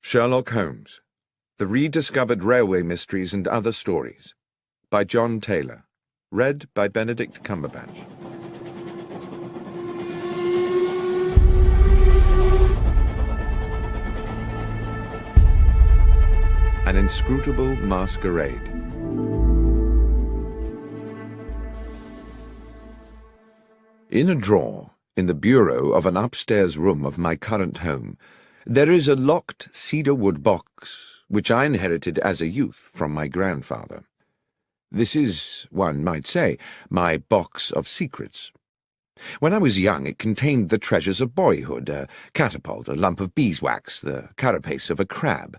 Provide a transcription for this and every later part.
Sherlock Holmes, The Rediscovered Railway Mysteries and Other Stories, by John Taylor, read by Benedict Cumberbatch. An Inscrutable Masquerade. In a drawer in the bureau of an upstairs room of my current home, there is a locked cedar-wood box which I inherited as a youth from my grandfather. This is, one might say, my box of secrets. When I was young, it contained the treasures of boyhood, a catapult, a lump of beeswax, the carapace of a crab.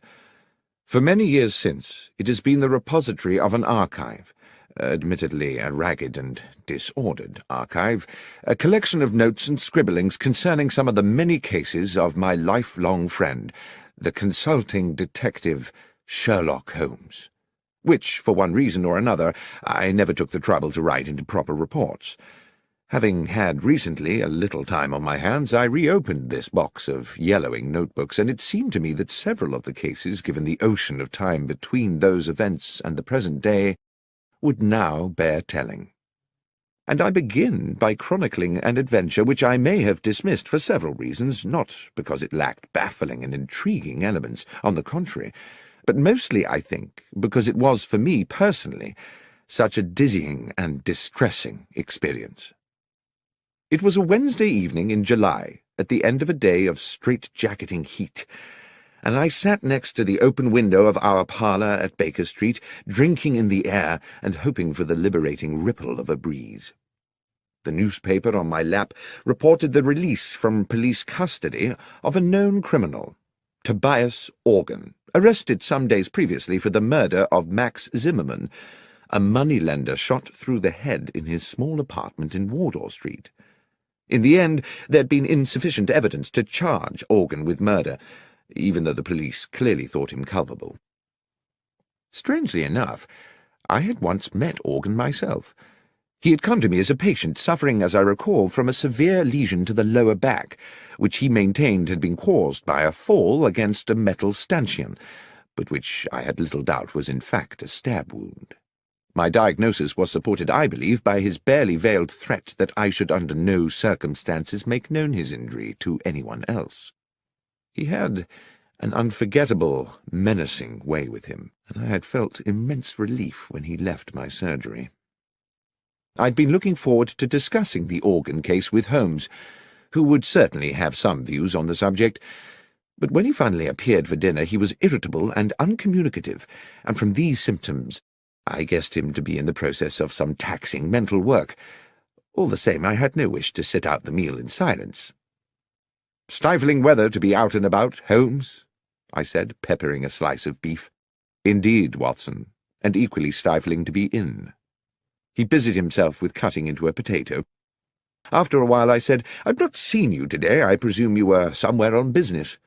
For many years since, it has been the repository of an archive, admittedly a ragged and disordered archive, a collection of notes and scribblings concerning some of the many cases of my lifelong friend, the consulting detective Sherlock Holmes, which, for one reason or another, I never took the trouble to write into proper reports. Having had recently a little time on my hands, I reopened this box of yellowing notebooks, and it seemed to me that several of the cases, given the ocean of time between those events and the present day, would now bear telling. And I begin by chronicling an adventure which I may have dismissed for several reasons, not because it lacked baffling and intriguing elements, on the contrary, but mostly, I think, because it was, for me personally, such a dizzying and distressing experience. It was a Wednesday evening in July, at the end of a day of strait-jacketing heat, and I sat next to the open window of our parlour at Baker Street, drinking in the air and hoping for the liberating ripple of a breeze. The newspaper on my lap reported the release from police custody of a known criminal, Tobias Organ, arrested some days previously for the murder of Max Zimmerman, a moneylender shot through the head in his small apartment in Wardour Street. In the end, there had been insufficient evidence to charge Organ with murder, even though the police clearly thought him culpable. Strangely enough, I had once met Organ myself. He had come to me as a patient suffering, as I recall, from a severe lesion to the lower back, which he maintained had been caused by a fall against a metal stanchion, but which I had little doubt was in fact a stab wound. My diagnosis was supported, I believe, by his barely veiled threat that I should under no circumstances make known his injury to anyone else. He had an unforgettable, menacing way with him, and I had felt immense relief when he left my surgery. I'd been looking forward to discussing the Organ case with Holmes, who would certainly have some views on the subject, but when he finally appeared for dinner he was irritable and uncommunicative, and from these symptoms I guessed him to be in the process of some taxing mental work. All the same, I had no wish to sit out the meal in silence. "Stifling weather to be out and about, Holmes," I said, peppering a slice of beef. "Indeed, Watson, and equally stifling to be in." He busied himself with cutting into a potato. After a while I said, "I've not seen you today. I presume you were somewhere on business."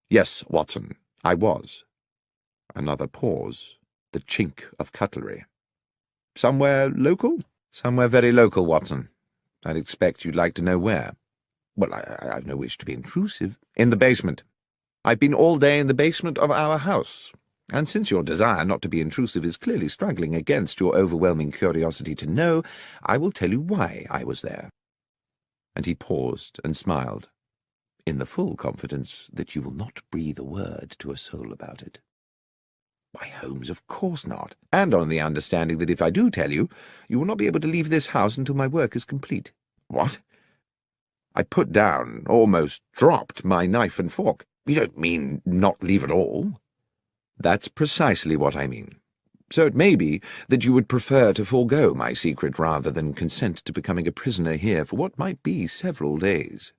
"Yes, Watson, I was." Another pause, the chink of cutlery. "Somewhere local?" "Somewhere very local, Watson. I'd expect you'd like to know where." "Well, I've no wish to be intrusive." "In the basement. I've been all day in the basement of our house, and since your desire not to be intrusive is clearly struggling against your overwhelming curiosity to know, I will tell you why I was there." And he paused and smiled, in the full confidence that you will not breathe a word to a soul about it. "Why, Holmes, of course not, and on the understanding that if I do tell you, you will not be able to leave this house until my work is complete." "What?" I put down, almost dropped, my knife and fork. "You don't mean not leave at all?" "That's precisely what I mean. So it may be that you would prefer to forego my secret rather than consent to becoming a prisoner here for what might be several days."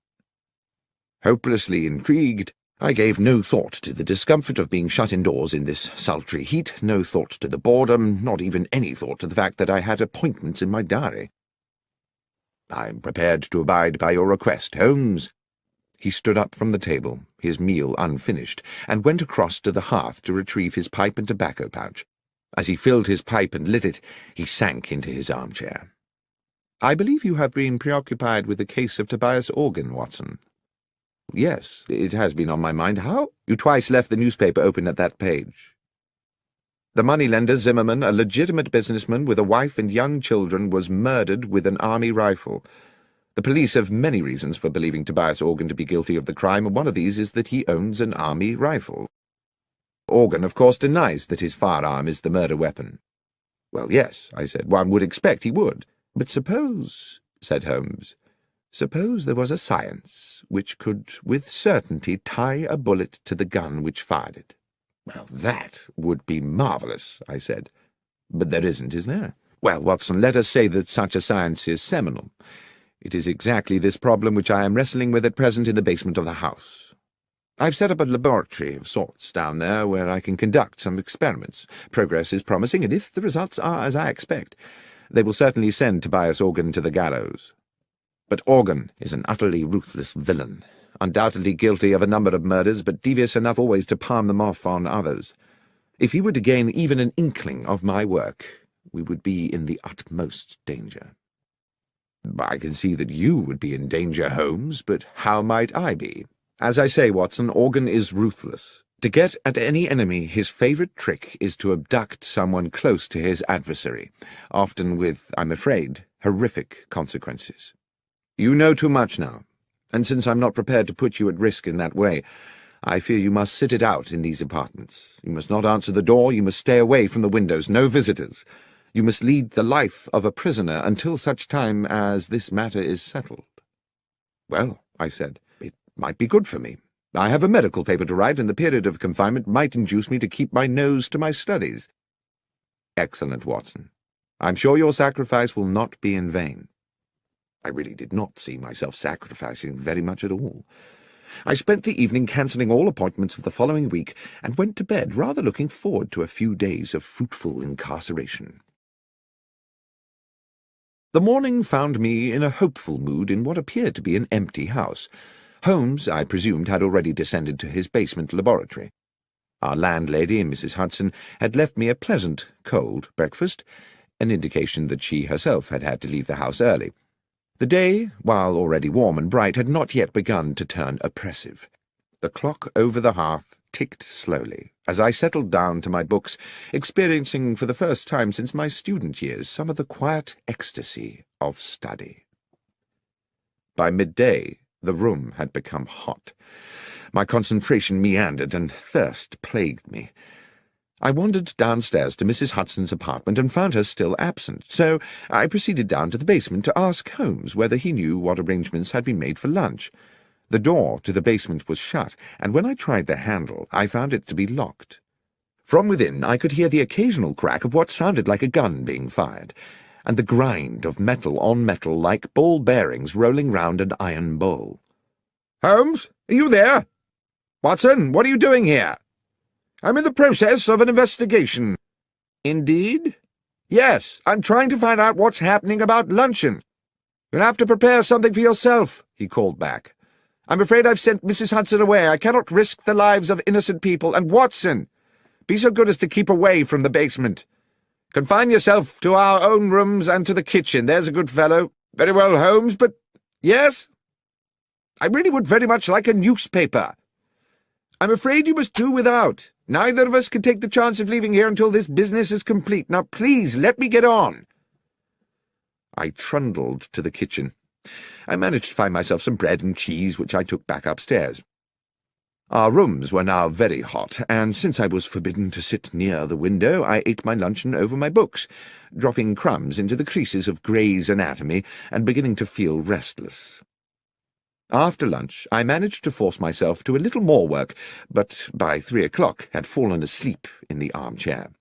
Hopelessly intrigued, I gave no thought to the discomfort of being shut indoors in this sultry heat, no thought to the boredom, not even any thought to the fact that I had appointments in my diary. "I'm prepared to abide by your request, Holmes." He stood up from the table, his meal unfinished, and went across to the hearth to retrieve his pipe and tobacco pouch. As he filled his pipe and lit it, he sank into his armchair. "I believe you have been preoccupied with the case of Tobias Organ, Watson." yes, it has been on my mind. How? You twice left the newspaper open at that page. The moneylender Zimmerman, a legitimate businessman with a wife and young children, was murdered with an army rifle. The police have many reasons for believing Tobias Organ to be guilty of the crime, and one of these is that he owns an army rifle. Organ, of course, denies that his firearm is the murder weapon. Well, yes, I said, one would expect he would. But suppose, said Holmes, suppose there was a science which could with certainty tie a bullet to the gun which fired it. Well, that would be marvellous, I said. But there isn't, is there? Well, Watson, let us say that such a science is seminal. It is exactly this problem which I am wrestling with at present in the basement of the house. I've set up a laboratory of sorts down there where I can conduct some experiments. Progress is promising, and if the results are as I expect, they will certainly send Tobias Organ to the gallows. But Organ is an utterly ruthless villain, undoubtedly guilty of a number of murders, but devious enough always to palm them off on others. If he were to gain even an inkling of my work, we would be in the utmost danger. I can see that you would be in danger, Holmes, but how might I be? As I say, Watson, Organ is ruthless. To get at any enemy, his favourite trick is to abduct someone close to his adversary, often with, I'm afraid, horrific consequences. You know too much now, and since I'm not prepared to put you at risk in that way, I fear you must sit it out in these apartments. You must not answer the door, you must stay away from the windows, no visitors. You must lead the life of a prisoner until such time as this matter is settled. Well, I said, it might be good for me. I have a medical paper to write, and the period of confinement might induce me to keep my nose to my studies. Excellent, Watson. I'm sure your sacrifice will not be in vain. I really did not see myself sacrificing very much at all. I spent the evening cancelling all appointments of the following week, and went to bed rather looking forward to a few days of fruitful incarceration. The morning found me in a hopeful mood in what appeared to be an empty house. Holmes, I presumed, had already descended to his basement laboratory. Our landlady, Mrs. Hudson, had left me a pleasant, cold breakfast, an indication that she herself had had to leave the house early. The day, while already warm and bright, had not yet begun to turn oppressive. The clock over the hearth ticked slowly as I settled down to my books, experiencing for the first time since my student years some of the quiet ecstasy of study. By midday, the room had become hot. My concentration meandered, and thirst plagued me. I wandered downstairs to Mrs. Hudson's apartment and found her still absent, so I proceeded down to the basement to ask Holmes whether he knew what arrangements had been made for lunch. The door to the basement was shut, and when I tried the handle, I found it to be locked. From within, I could hear the occasional crack of what sounded like a gun being fired, and the grind of metal on metal like ball bearings rolling round an iron bowl. "Holmes, are you there? Watson, what are you doing here?" "I'm in the process of an investigation." "Indeed?" "Yes, I'm trying to find out what's happening about luncheon." "You'll have to prepare something for yourself," he called back. "I'm afraid I've sent Mrs. Hudson away. I cannot risk the lives of innocent people. And Watson, be so good as to keep away from the basement. Confine yourself to our own rooms and to the kitchen. There's a good fellow." "Very well, Holmes, but—" "Yes?" "I really would very much like a newspaper." "I'm afraid you must do without. Neither of us can take the chance of leaving here until this business is complete. Now, please, let me get on." I trundled to the kitchen. I managed to find myself some bread and cheese, which I took back upstairs. Our rooms were now very hot, and since I was forbidden to sit near the window, I ate my luncheon over my books, dropping crumbs into the creases of Gray's Anatomy and beginning to feel restless. After lunch, I managed to force myself to a little more work, but by 3 o'clock had fallen asleep in the armchair.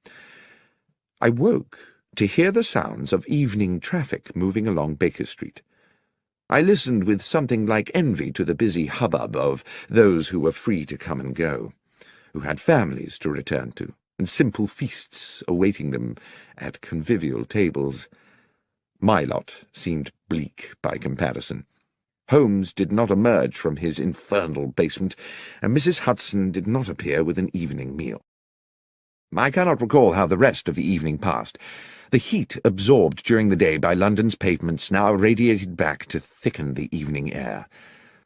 I woke to hear the sounds of evening traffic moving along Baker Street. I listened with something like envy to the busy hubbub of those who were free to come and go, who had families to return to, and simple feasts awaiting them at convivial tables. My lot seemed bleak by comparison. Holmes did not emerge from his infernal basement, and Mrs. Hudson did not appear with an evening meal. I cannot recall how the rest of the evening passed. The heat absorbed during the day by London's pavements now radiated back to thicken the evening air.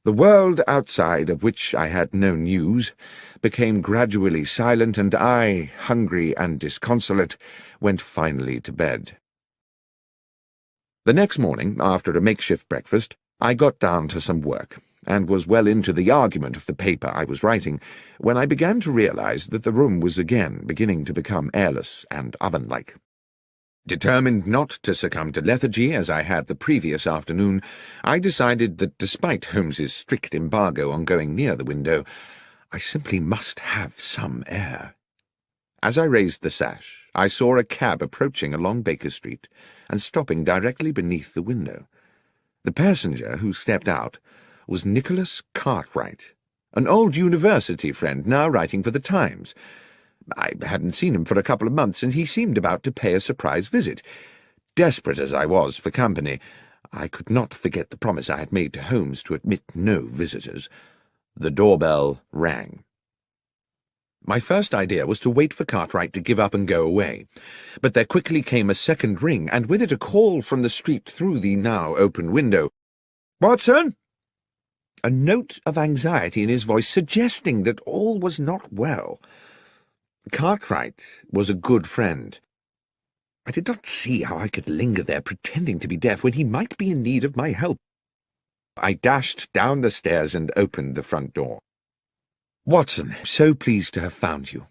The world outside, of which I had no news, became gradually silent, and I, hungry and disconsolate, went finally to bed. The next morning, after a makeshift breakfast, I got down to some work, and was well into the argument of the paper I was writing, when I began to realize that the room was again beginning to become airless and oven-like. Determined not to succumb to lethargy as I had the previous afternoon, I decided that despite Holmes's strict embargo on going near the window, I simply must have some air. As I raised the sash, I saw a cab approaching along Baker Street and stopping directly beneath the window. The passenger who stepped out was Nicholas Cartwright, an old university friend now writing for the Times. I hadn't seen him for a couple of months, and he seemed about to pay a surprise visit. Desperate as I was for company, I could not forget the promise I had made to Holmes to admit no visitors. The doorbell rang. My first idea was to wait for Cartwright to give up and go away, but there quickly came a second ring, and with it a call from the street through the now open window. "Watson?" A note of anxiety in his voice, suggesting that all was not well. Cartwright was a good friend. I did not see how I could linger there pretending to be deaf when he might be in need of my help. I dashed down the stairs and opened the front door. "Watson, so pleased to have found you."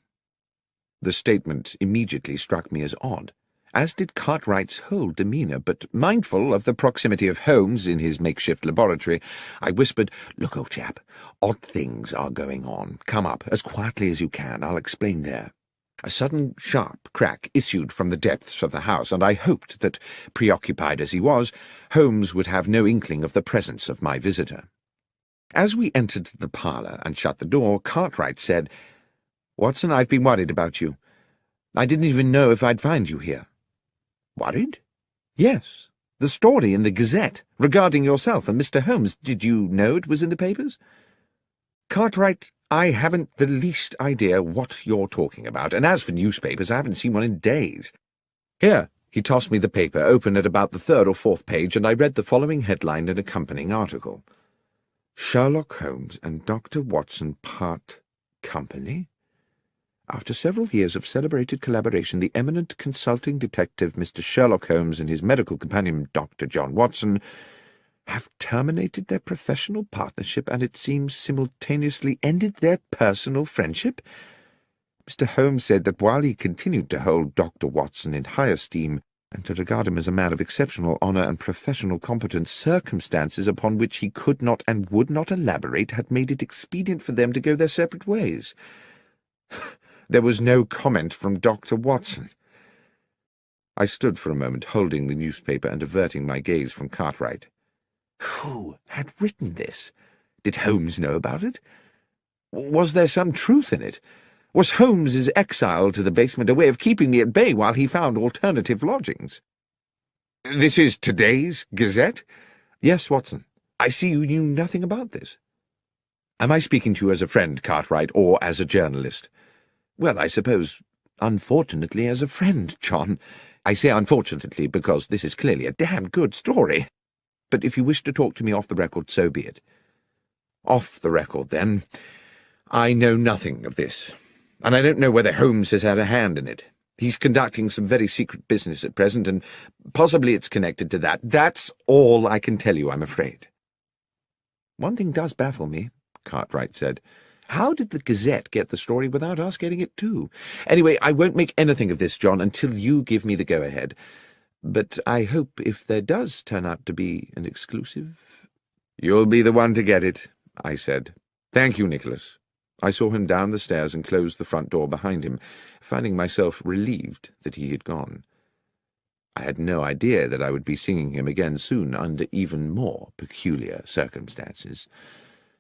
The statement immediately struck me as odd, as did Cartwright's whole demeanour, but mindful of the proximity of Holmes in his makeshift laboratory, I whispered, "Look, old chap, odd things are going on. Come up, as quietly as you can. I'll explain there." A sudden sharp crack issued from the depths of the house, and I hoped that, preoccupied as he was, Holmes would have no inkling of the presence of my visitor. As we entered the parlour and shut the door, Cartwright said, "Watson, I've been worried about you. I didn't even know if I'd find you here." "Worried?" "Yes. The story in the Gazette regarding yourself and Mr. Holmes. Did you know it was in the papers?" "Cartwright, I haven't the least idea what you're talking about, and as for newspapers, I haven't seen one in days. Here." He tossed me the paper, open at about the third or fourth page, and I read the following headline and accompanying article. "Sherlock Holmes and Dr. Watson part company? After several years of celebrated collaboration, the eminent consulting detective Mr. Sherlock Holmes and his medical companion Dr. John Watson have terminated their professional partnership and, it seems, simultaneously ended their personal friendship. Mr. Holmes said that while he continued to hold Dr. Watson in high esteem and to regard him as a man of exceptional honour and professional competence, circumstances upon which he could not and would not elaborate had made it expedient for them to go their separate ways." There was no comment from Dr. Watson. I stood for a moment, holding the newspaper and averting my gaze from Cartwright. Who had written this? Did Holmes know about it? Was there some truth in it? Was Holmes's exile to the basement a way of keeping me at bay while he found alternative lodgings? "This is today's Gazette?" "Yes, Watson. I see you knew nothing about this." "Am I speaking to you as a friend, Cartwright, or as a journalist?" "Well, I suppose, unfortunately, as a friend, John. I say unfortunately because this is clearly a damn good story. But if you wish to talk to me off the record, so be it." "Off the record, then. I know nothing of this, and I don't know whether Holmes has had a hand in it. He's conducting some very secret business at present, and possibly it's connected to that. That's all I can tell you, I'm afraid." "One thing does baffle me," Cartwright said. "How did the Gazette get the story without us getting it too? Anyway, I won't make anything of this, John, until you give me the go-ahead. But I hope if there does turn out to be an exclusive—" "You'll be the one to get it," I said. "Thank you, Nicholas." I saw him down the stairs and close the front door behind him, finding myself relieved that he had gone. I had no idea that I would be seeing him again soon under even more peculiar circumstances.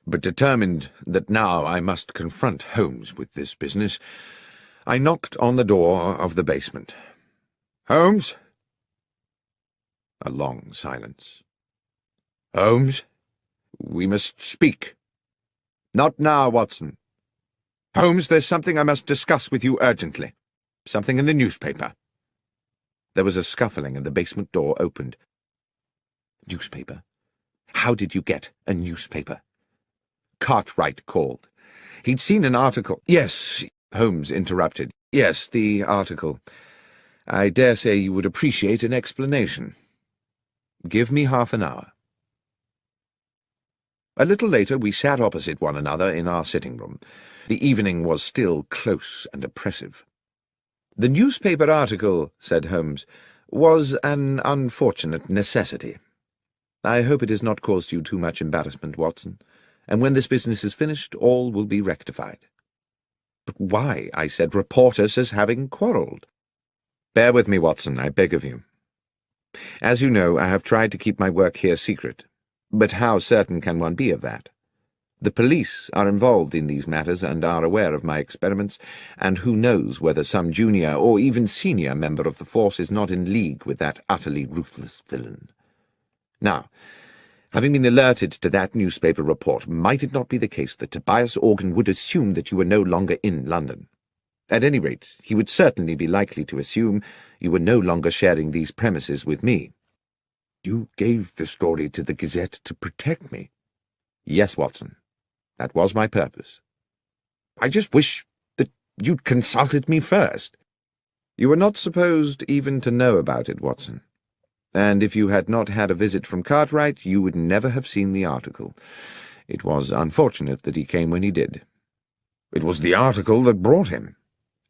But determined that now I must confront Holmes with this business, I knocked on the door of the basement. "Holmes?" A long silence. "Holmes? We must speak." "Not now, Watson." "Holmes, there's something I must discuss with you urgently. Something in the newspaper." There was a scuffling and the basement door opened. "Newspaper? How did you get a newspaper?" Cartwright called. He'd seen an article— Yes, Holmes interrupted. Yes, the article. I dare say you would appreciate an explanation. Give me half an hour. A little later we sat opposite one another in our sitting-room. The evening was still close and oppressive. "The newspaper article," said Holmes, "was an unfortunate necessity. I hope it has not caused you too much embarrassment, Watson, and when this business is finished, all will be rectified." "But why?" I said. "Report us as having quarrelled." "Bear with me, Watson, I beg of you. As you know, I have tried to keep my work here secret, but how certain can one be of that? The police are involved in these matters and are aware of my experiments, and who knows whether some junior or even senior member of the force is not in league with that utterly ruthless villain. Now, having been alerted to that newspaper report, might it not be the case that Tobias Organ would assume that you were no longer in London? At any rate, he would certainly be likely to assume you were no longer sharing these premises with me." "You gave the story to the Gazette to protect me?" "Yes, Watson. That was my purpose." "I just wish that you'd consulted me first." "You were not supposed even to know about it, Watson. And if you had not had a visit from Cartwright, you would never have seen the article. It was unfortunate that he came when he did." "It was the article that brought him."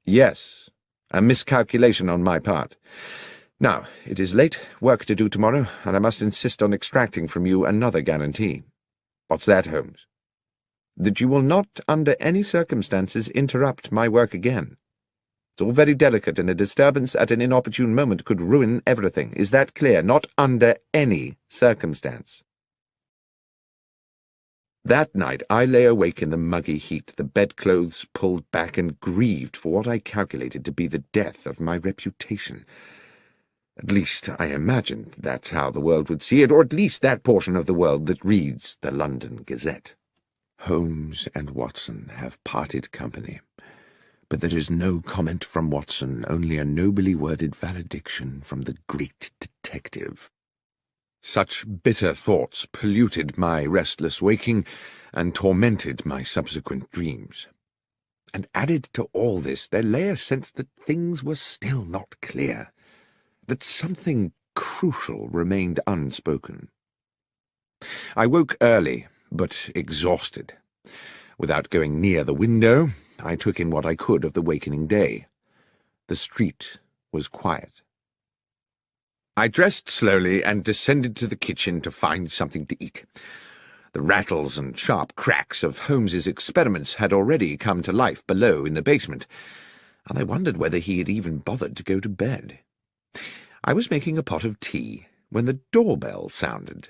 "Yes, a miscalculation on my part. Now, it is late, work to do tomorrow, and I must insist on extracting from you another guarantee." "What's that, Holmes?" "That you will not, under any circumstances, interrupt my work again. It's all very delicate, and a disturbance at an inopportune moment could ruin everything. Is that clear? Not under any circumstance." That night I lay awake in the muggy heat, the bedclothes pulled back, and grieved for what I calculated to be the death of my reputation. At least, I imagined that's how the world would see it, or at least that portion of the world that reads the London Gazette. Holmes and Watson have parted company, but there is no comment from Watson, only a nobly worded valediction from the great detective. Such bitter thoughts polluted my restless waking and tormented my subsequent dreams. And added to all this, there lay a sense that things were still not clear, that something crucial remained unspoken. I woke early, but exhausted. Without going near the window, I took in what I could of the wakening day. The street was quiet. I dressed slowly and descended to the kitchen to find something to eat. The rattles and sharp cracks of Holmes's experiments had already come to life below in the basement, and I wondered whether he had even bothered to go to bed. I was making a pot of tea when the doorbell sounded.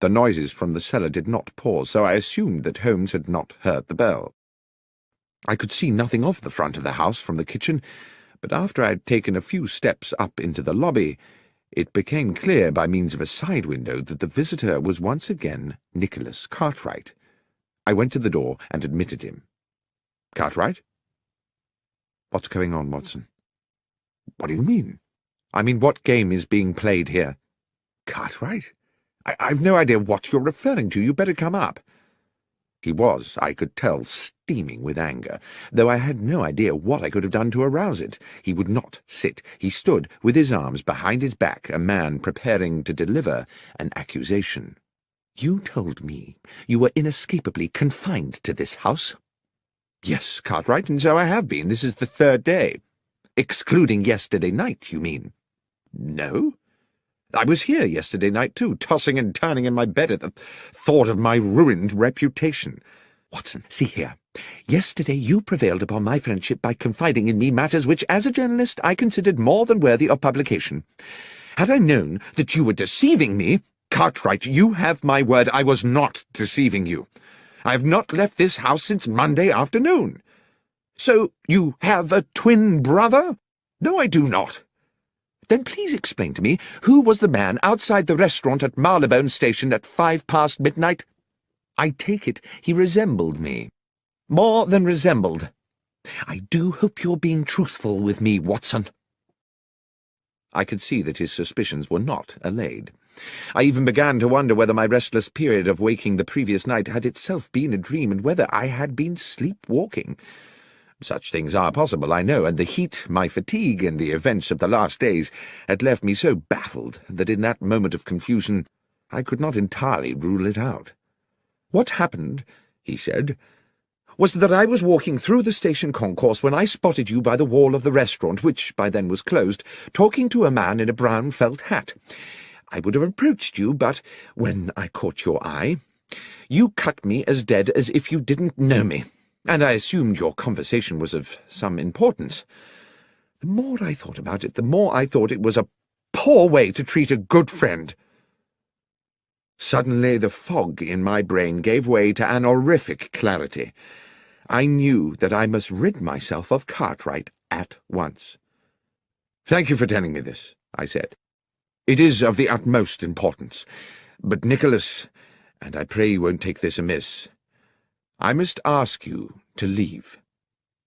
The noises from the cellar did not pause, so I assumed that Holmes had not heard the bell. I could see nothing of the front of the house from the kitchen, but after I had taken a few steps up into the lobby, it became clear by means of a side window that the visitor was once again Nicholas Cartwright. I went to the door and admitted him. "Cartwright?" "What's going on, Watson?" "What do you mean?" "I mean, what game is being played here?" "Cartwright? I've no idea what you're referring to. You better come up." He was, I could tell, steaming with anger, though I had no idea what I could have done to arouse it. He would not sit. He stood with his arms behind his back, a man preparing to deliver an accusation. "You told me you were inescapably confined to this house." "Yes, Cartwright, and so I have been. This is the third day." "Excluding yesterday night, you mean?" "No. I was here yesterday night, too, tossing and turning in my bed at the thought of my ruined reputation." "Watson, see here. Yesterday you prevailed upon my friendship by confiding in me matters which, as a journalist, I considered more than worthy of publication. Had I known that you were deceiving me—" "Cartwright, you have my word I was not deceiving you. I have not left this house since Monday afternoon." "So you have a twin brother?" "No, I do not." "Then please explain to me who was the man outside the restaurant at Marylebone Station at 5 past midnight?" "I take it he resembled me." "More than resembled. I do hope you're being truthful with me, Watson." I could see that his suspicions were not allayed. I even began to wonder whether my restless period of waking the previous night had itself been a dream, and whether I had been sleepwalking. Such things are possible, I know, and the heat, my fatigue, and the events of the last days had left me so baffled that in that moment of confusion I could not entirely rule it out. "What happened," he said, "was that I was walking through the station concourse when I spotted you by the wall of the restaurant, which by then was closed, talking to a man in a brown felt hat. I would have approached you, but when I caught your eye, you cut me as dead as if you didn't know me, and I assumed your conversation was of some importance. The more I thought about it, the more I thought it was a poor way to treat a good friend." Suddenly the fog in my brain gave way to an horrific clarity. I knew that I must rid myself of Cartwright at once. "Thank you for telling me this," I said. "It is of the utmost importance. But, Nicholas, and I pray you won't take this amiss, I must ask you to leave."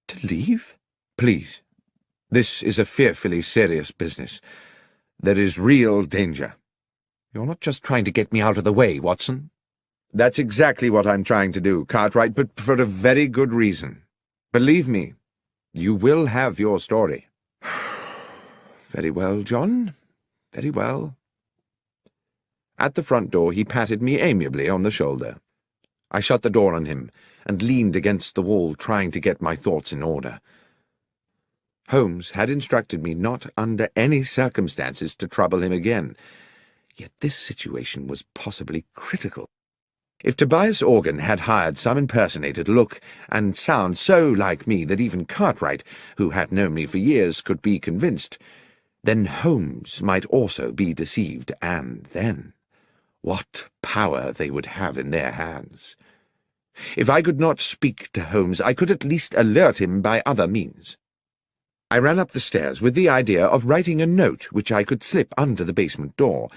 "To leave?" "Please. This is a fearfully serious business. There is real danger." "You're not just trying to get me out of the way, Watson?" "That's exactly what I'm trying to do, Cartwright, but for a very good reason. Believe me, you will have your story." "Very well, John. Very well." At the front door he patted me amiably on the shoulder. I shut the door on him and leaned against the wall, trying to get my thoughts in order. Holmes had instructed me not under any circumstances to trouble him again, yet this situation was possibly critical. If Tobias Organ had hired some impersonator to look and sound so like me that even Cartwright, who had known me for years, could be convinced, then Holmes might also be deceived, and then what power they would have in their hands. If I could not speak to Holmes, I could at least alert him by other means. I ran up the stairs with the idea of writing a note which I could slip under the basement door,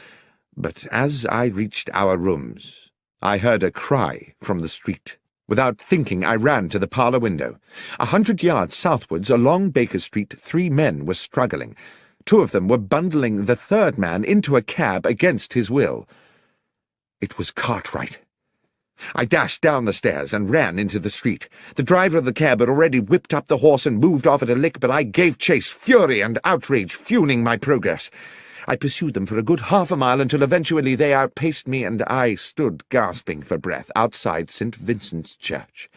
but as I reached our rooms, I heard a cry from the street. Without thinking, I ran to the parlour window. 100 yards southwards along Baker Street, 3 men were struggling. 2 of them were bundling the third man into a cab against his will. It was Cartwright. I dashed down the stairs and ran into the street. The driver of the cab had already whipped up the horse and moved off at a lick, but I gave chase, fury and outrage fueling my progress. I pursued them for a good half a mile until eventually they outpaced me, and I stood gasping for breath outside St. Vincent's Church.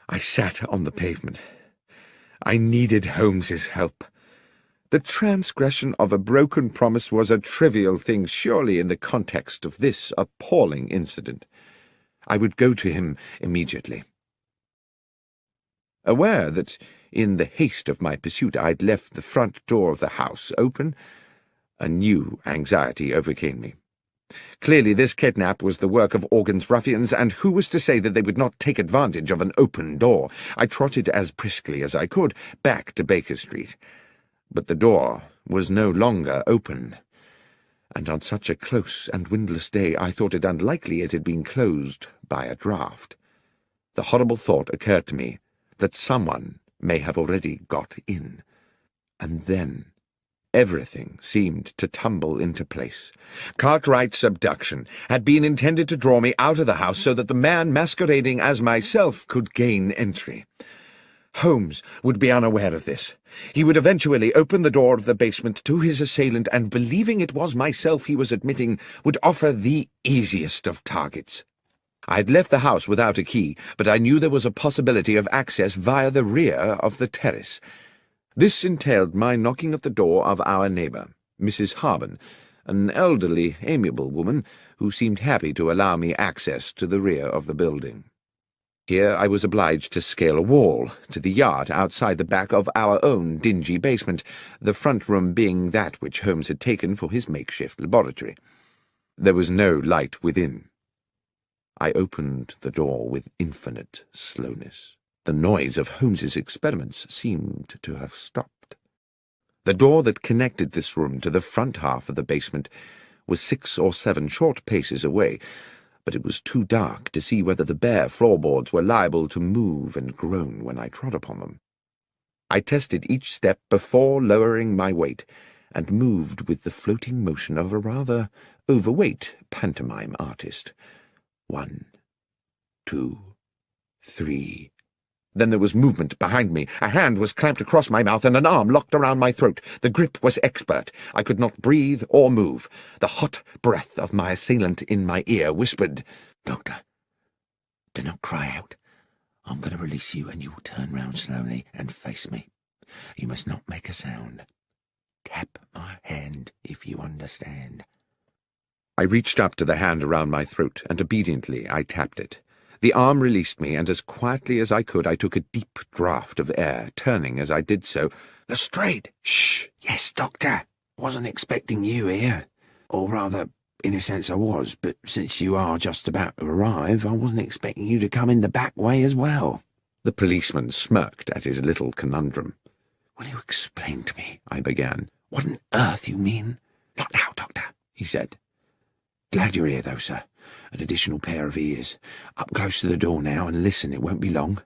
I sat on the pavement. I needed Holmes's help. The transgression of a broken promise was a trivial thing, surely, in the context of this appalling incident. I would go to him immediately. Aware that, in the haste of my pursuit, I'd left the front door of the house open, a new anxiety overcame me. Clearly this kidnap was the work of Organ's ruffians, and who was to say that they would not take advantage of an open door? I trotted as briskly as I could back to Baker Street. But the door was no longer open, and on such a close and windless day I thought it unlikely it had been closed by a draught. The horrible thought occurred to me that someone may have already got in, and then everything seemed to tumble into place. Cartwright's abduction had been intended to draw me out of the house so that the man masquerading as myself could gain entry. Holmes would be unaware of this. He would eventually open the door of the basement to his assailant, and believing it was myself he was admitting, would offer the easiest of targets. I had left the house without a key, but I knew there was a possibility of access via the rear of the terrace. This entailed my knocking at the door of our neighbour, Mrs. Harben, an elderly, amiable woman who seemed happy to allow me access to the rear of the building. Here I was obliged to scale a wall to the yard outside the back of our own dingy basement, the front room being that which Holmes had taken for his makeshift laboratory. There was no light within. I opened the door with infinite slowness. The noise of Holmes's experiments seemed to have stopped. The door that connected this room to the front half of the basement was 6 or 7 short paces away, but it was too dark to see whether the bare floorboards were liable to move and groan when I trod upon them. I tested each step before lowering my weight, and moved with the floating motion of a rather overweight pantomime artist. 1, 2, 3. Then there was movement behind me. A hand was clamped across my mouth and an arm locked around my throat. The grip was expert. I could not breathe or move. The hot breath of my assailant in my ear whispered, "Doctor, do not cry out. I'm going to release you and you will turn round slowly and face me. You must not make a sound. Tap my hand if you understand." I reached up to the hand around my throat, and obediently I tapped it. The arm released me, and as quietly as I could I took a deep draught of air, turning as I did so. "Lestrade!" "Shh! Yes, Doctor. Wasn't expecting you here. Or rather, in a sense I was, but since you are just about to arrive, I wasn't expecting you to come in the back way as well." The policeman smirked at his little conundrum. "Will you explain to me," I began, "what on earth you mean?" "Not now, Doctor," he said. "Glad you're here, though, sir. An additional pair of ears. Up close to the door now, and listen, it won't be long."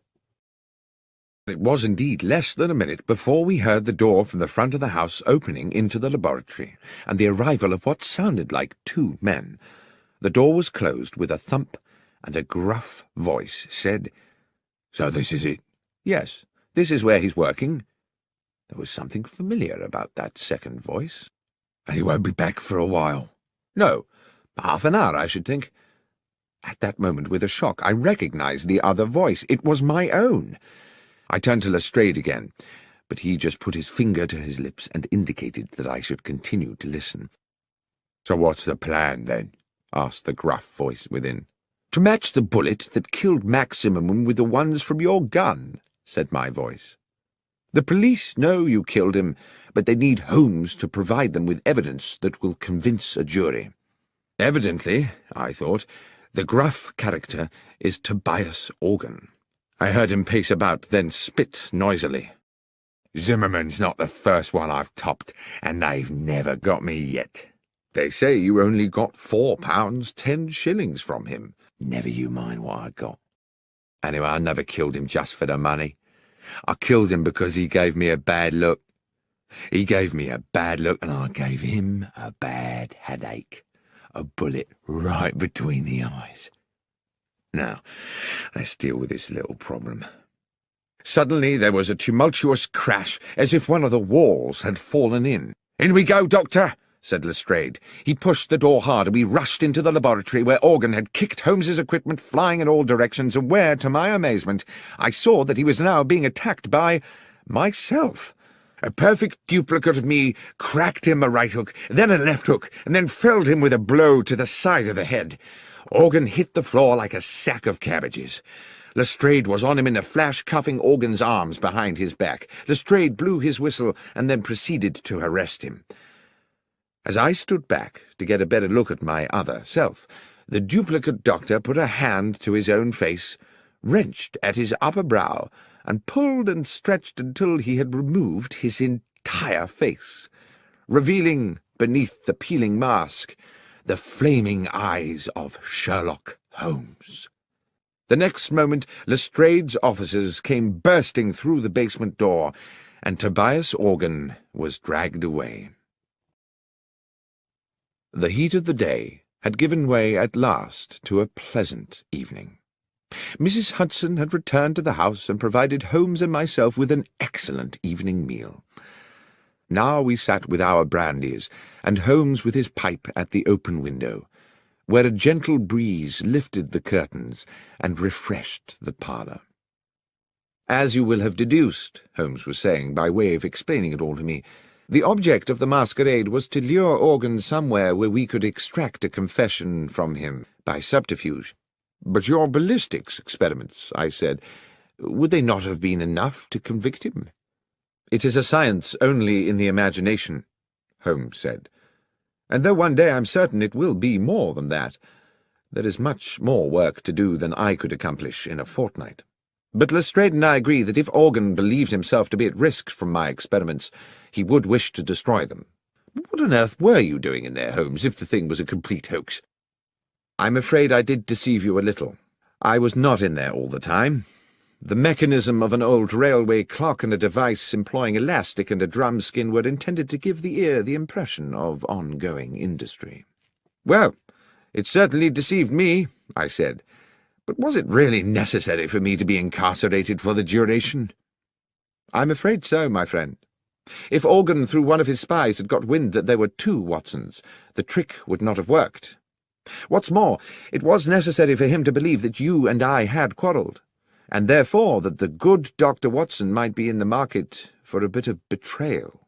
It was indeed less than a minute before we heard the door from the front of the house opening into the laboratory, and the arrival of what sounded like 2 men. The door was closed with a thump, and a gruff voice said, "So this is it?" "Yes, this is where he's working." There was something familiar about that second voice. "And he won't be back for a while?" "No. Half an hour, I should think." At that moment, with a shock, I recognized the other voice. It was my own. I turned to Lestrade again, but he just put his finger to his lips and indicated that I should continue to listen. "So what's the plan, then?" asked the gruff voice within. "To match the bullet that killed Max Zimmerman with the ones from your gun," said my voice. "The police know you killed him, but they need Holmes to provide them with evidence that will convince a jury. Evidently, I thought, the gruff character is Tobias Organ. I heard him pace about, then spit noisily. "Zimmerman's not the first one I've topped, and they've never got me yet. They say you only got £4 10 from him." "Never you mind what I got. Anyway, I never killed him just for the money. I killed him because he gave me a bad look. He gave me a bad look, and I gave him a bad headache. A bullet right between the eyes. Now, let's deal with this little problem." Suddenly there was a tumultuous crash, as if one of the walls had fallen in. "In we go, Doctor," said Lestrade. He pushed the door hard, and we rushed into the laboratory, where Organ had kicked Holmes's equipment flying in all directions, and where, to my amazement, I saw that he was now being attacked by myself. A perfect duplicate of me cracked him a right hook, then a left hook, and then felled him with a blow to the side of the head. Organ hit the floor like a sack of cabbages. Lestrade was on him in a flash, cuffing Organ's arms behind his back. Lestrade blew his whistle and then proceeded to arrest him. As I stood back to get a better look at my other self, the duplicate doctor put a hand to his own face, wrenched at his upper brow, and pulled and stretched until he had removed his entire face, revealing, beneath the peeling mask, the flaming eyes of Sherlock Holmes. The next moment Lestrade's officers came bursting through the basement door, and Tobias Organ was dragged away. The heat of the day had given way at last to a pleasant evening. Mrs. Hudson had returned to the house and provided Holmes and myself with an excellent evening meal. Now we sat with our brandies, and Holmes with his pipe at the open window, where a gentle breeze lifted the curtains and refreshed the parlour. "As you will have deduced," Holmes was saying, by way of explaining it all to me, "the object of the masquerade was to lure Organ somewhere where we could extract a confession from him by subterfuge." "But your ballistics experiments," I said, "would they not have been enough to convict him?" "It is a science only in the imagination," Holmes said, "and though one day I'm certain it will be more than that, there is much more work to do than I could accomplish in a fortnight. But Lestrade and I agree that if Organ believed himself to be at risk from my experiments, he would wish to destroy them. What on earth were you doing in there, Holmes, if the thing was a complete hoax?" "I'm afraid I did deceive you a little. I was not in there all the time. The mechanism of an old railway clock and a device employing elastic and a drum skin were intended to give the ear the impression of ongoing industry. "Well, it certainly deceived me," I said. "But was it really necessary for me to be incarcerated for the duration?" "I'm afraid so, my friend. If Organ, through one of his spies, had got wind that there were two Watsons, the trick would not have worked. What's more, it was necessary for him to believe that you and I had quarrelled, and therefore that the good Dr. Watson might be in the market for a bit of betrayal.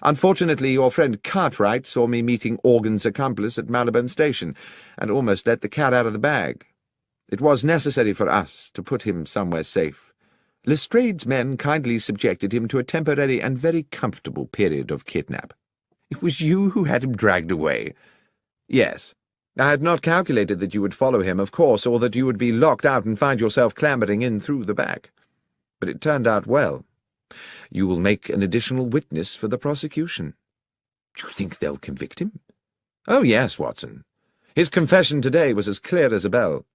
Unfortunately, your friend Cartwright saw me meeting Organ's accomplice at Marylebone Station, and almost let the cat out of the bag. It was necessary for us to put him somewhere safe. Lestrade's men kindly subjected him to a temporary and very comfortable period of kidnap. It was you who had him dragged away." "Yes. I had not calculated that you would follow him, of course, or that you would be locked out and find yourself clambering in through the back. But it turned out well. You will make an additional witness for the prosecution." "Do you think they'll convict him?" "Oh, yes, Watson. His confession today was as clear as a bell.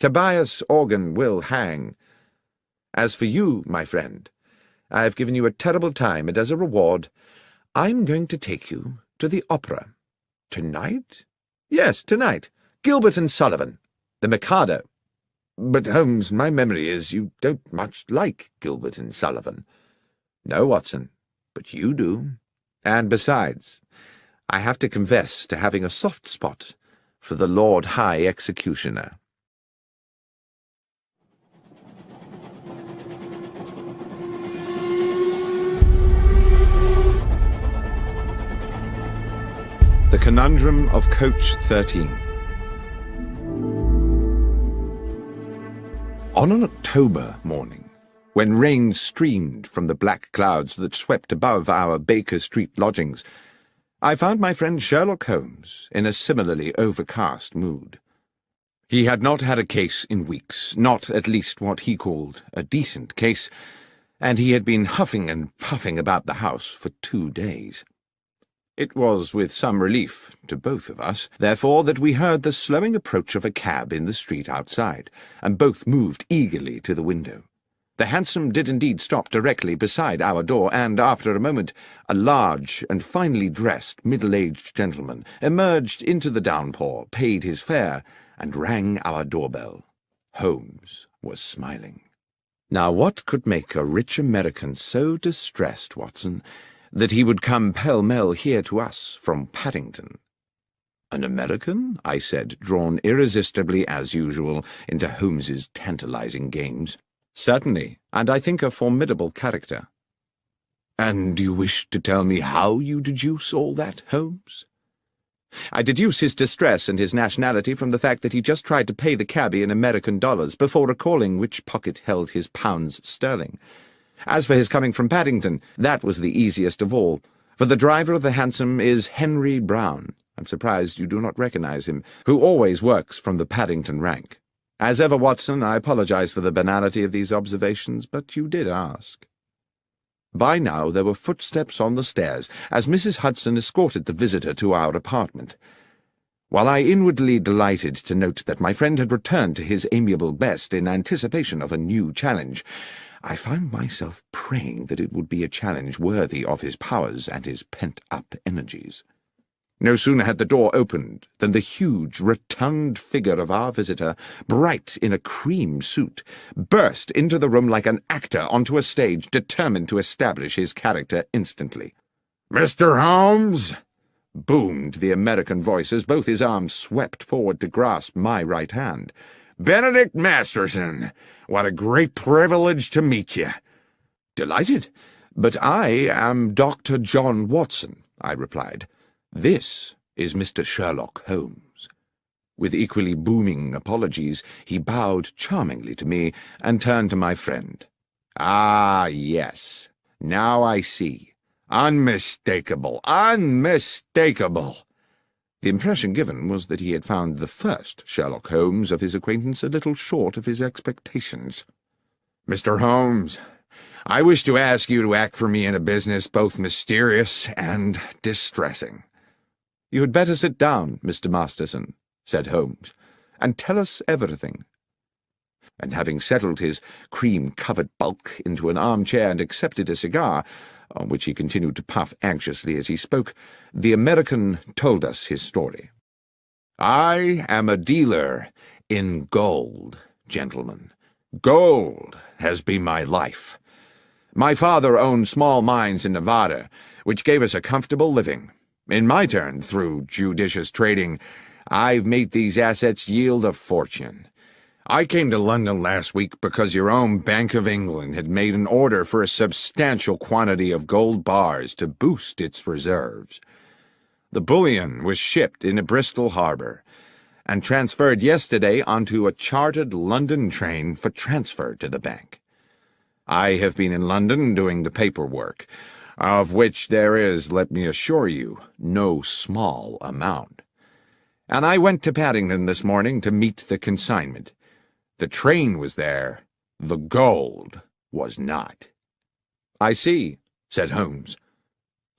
Tobias Organ will hang. As for you, my friend, I have given you a terrible time, and as a reward, I'm going to take you to the opera." "Tonight?" "Yes, tonight. Gilbert and Sullivan. The Mikado. But, Holmes, my memory is you don't much like Gilbert and Sullivan." "No, Watson, but you do. And besides, I have to confess to having a soft spot for the Lord High Executioner." The Conundrum of Coach 13. On an October morning, when rain streamed from the black clouds that swept above our Baker Street lodgings, I found my friend Sherlock Holmes in a similarly overcast mood. He had not had a case in weeks, not at least what he called a decent case, and he had been huffing and puffing about the house for 2 days. It was with some relief to both of us, therefore, that we heard the slowing approach of a cab in the street outside, and both moved eagerly to the window. The hansom did indeed stop directly beside our door, and after a moment a large and finely dressed middle-aged gentleman emerged into the downpour, paid his fare, and rang our doorbell. Holmes was smiling. Now, what could make a rich American so distressed, Watson, that he would come pell-mell here to us from Paddington? "An American?" I said, drawn irresistibly, as usual, into Holmes's tantalizing games. "Certainly, and I think a formidable character." "And do you wish to tell me how you deduce all that, Holmes?" "I deduce his distress and his nationality from the fact that he just tried to pay the cabby in American dollars before recalling which pocket held his pounds sterling. As for his coming from Paddington, that was the easiest of all, for the driver of the hansom is Henry Brown. I'm surprised you do not recognize him, who always works from the Paddington rank. As ever, Watson, I apologize for the banality of these observations, but you did ask." By now there were footsteps on the stairs, as Mrs. Hudson escorted the visitor to our apartment. While I inwardly delighted to note that my friend had returned to his amiable best in anticipation of a new challenge, I found myself praying that it would be a challenge worthy of his powers and his pent-up energies. No sooner had the door opened than the huge, rotund figure of our visitor, bright in a cream suit, burst into the room like an actor onto a stage, determined to establish his character instantly. "Mr. Holmes!" boomed the American voice as both his arms swept forward to grasp my right hand. "Benedict Masterson! What a great privilege to meet you!" "Delighted, but I am Dr. John Watson," I replied. "This is Mr. Sherlock Holmes." With equally booming apologies, he bowed charmingly to me and turned to my friend. "Ah, yes. Now I see. Unmistakable, unmistakable." The impression given was that he had found the first Sherlock Holmes of his acquaintance a little short of his expectations. "Mr. Holmes, I wish to ask you to act for me in a business both mysterious and distressing." "You had better sit down, Mr. Masterson," said Holmes, "and tell us everything." and having settled his cream-covered bulk into an armchair and accepted a cigar, on which he continued to puff anxiously as he spoke, the American told us his story. "I am a dealer in gold, gentlemen. Gold has been my life. My father owned small mines in Nevada, which gave us a comfortable living. In my turn, through judicious trading, I've made these assets yield a fortune. I came to London last week because your own Bank of England had made an order for a substantial quantity of gold bars to boost its reserves. The bullion was shipped into Bristol Harbour and transferred yesterday onto a chartered London train for transfer to the bank. I have been in London doing the paperwork, of which there is, let me assure you, no small amount. And I went to Paddington this morning to meet the consignment. The train was there, the gold was not." "I see," said Holmes.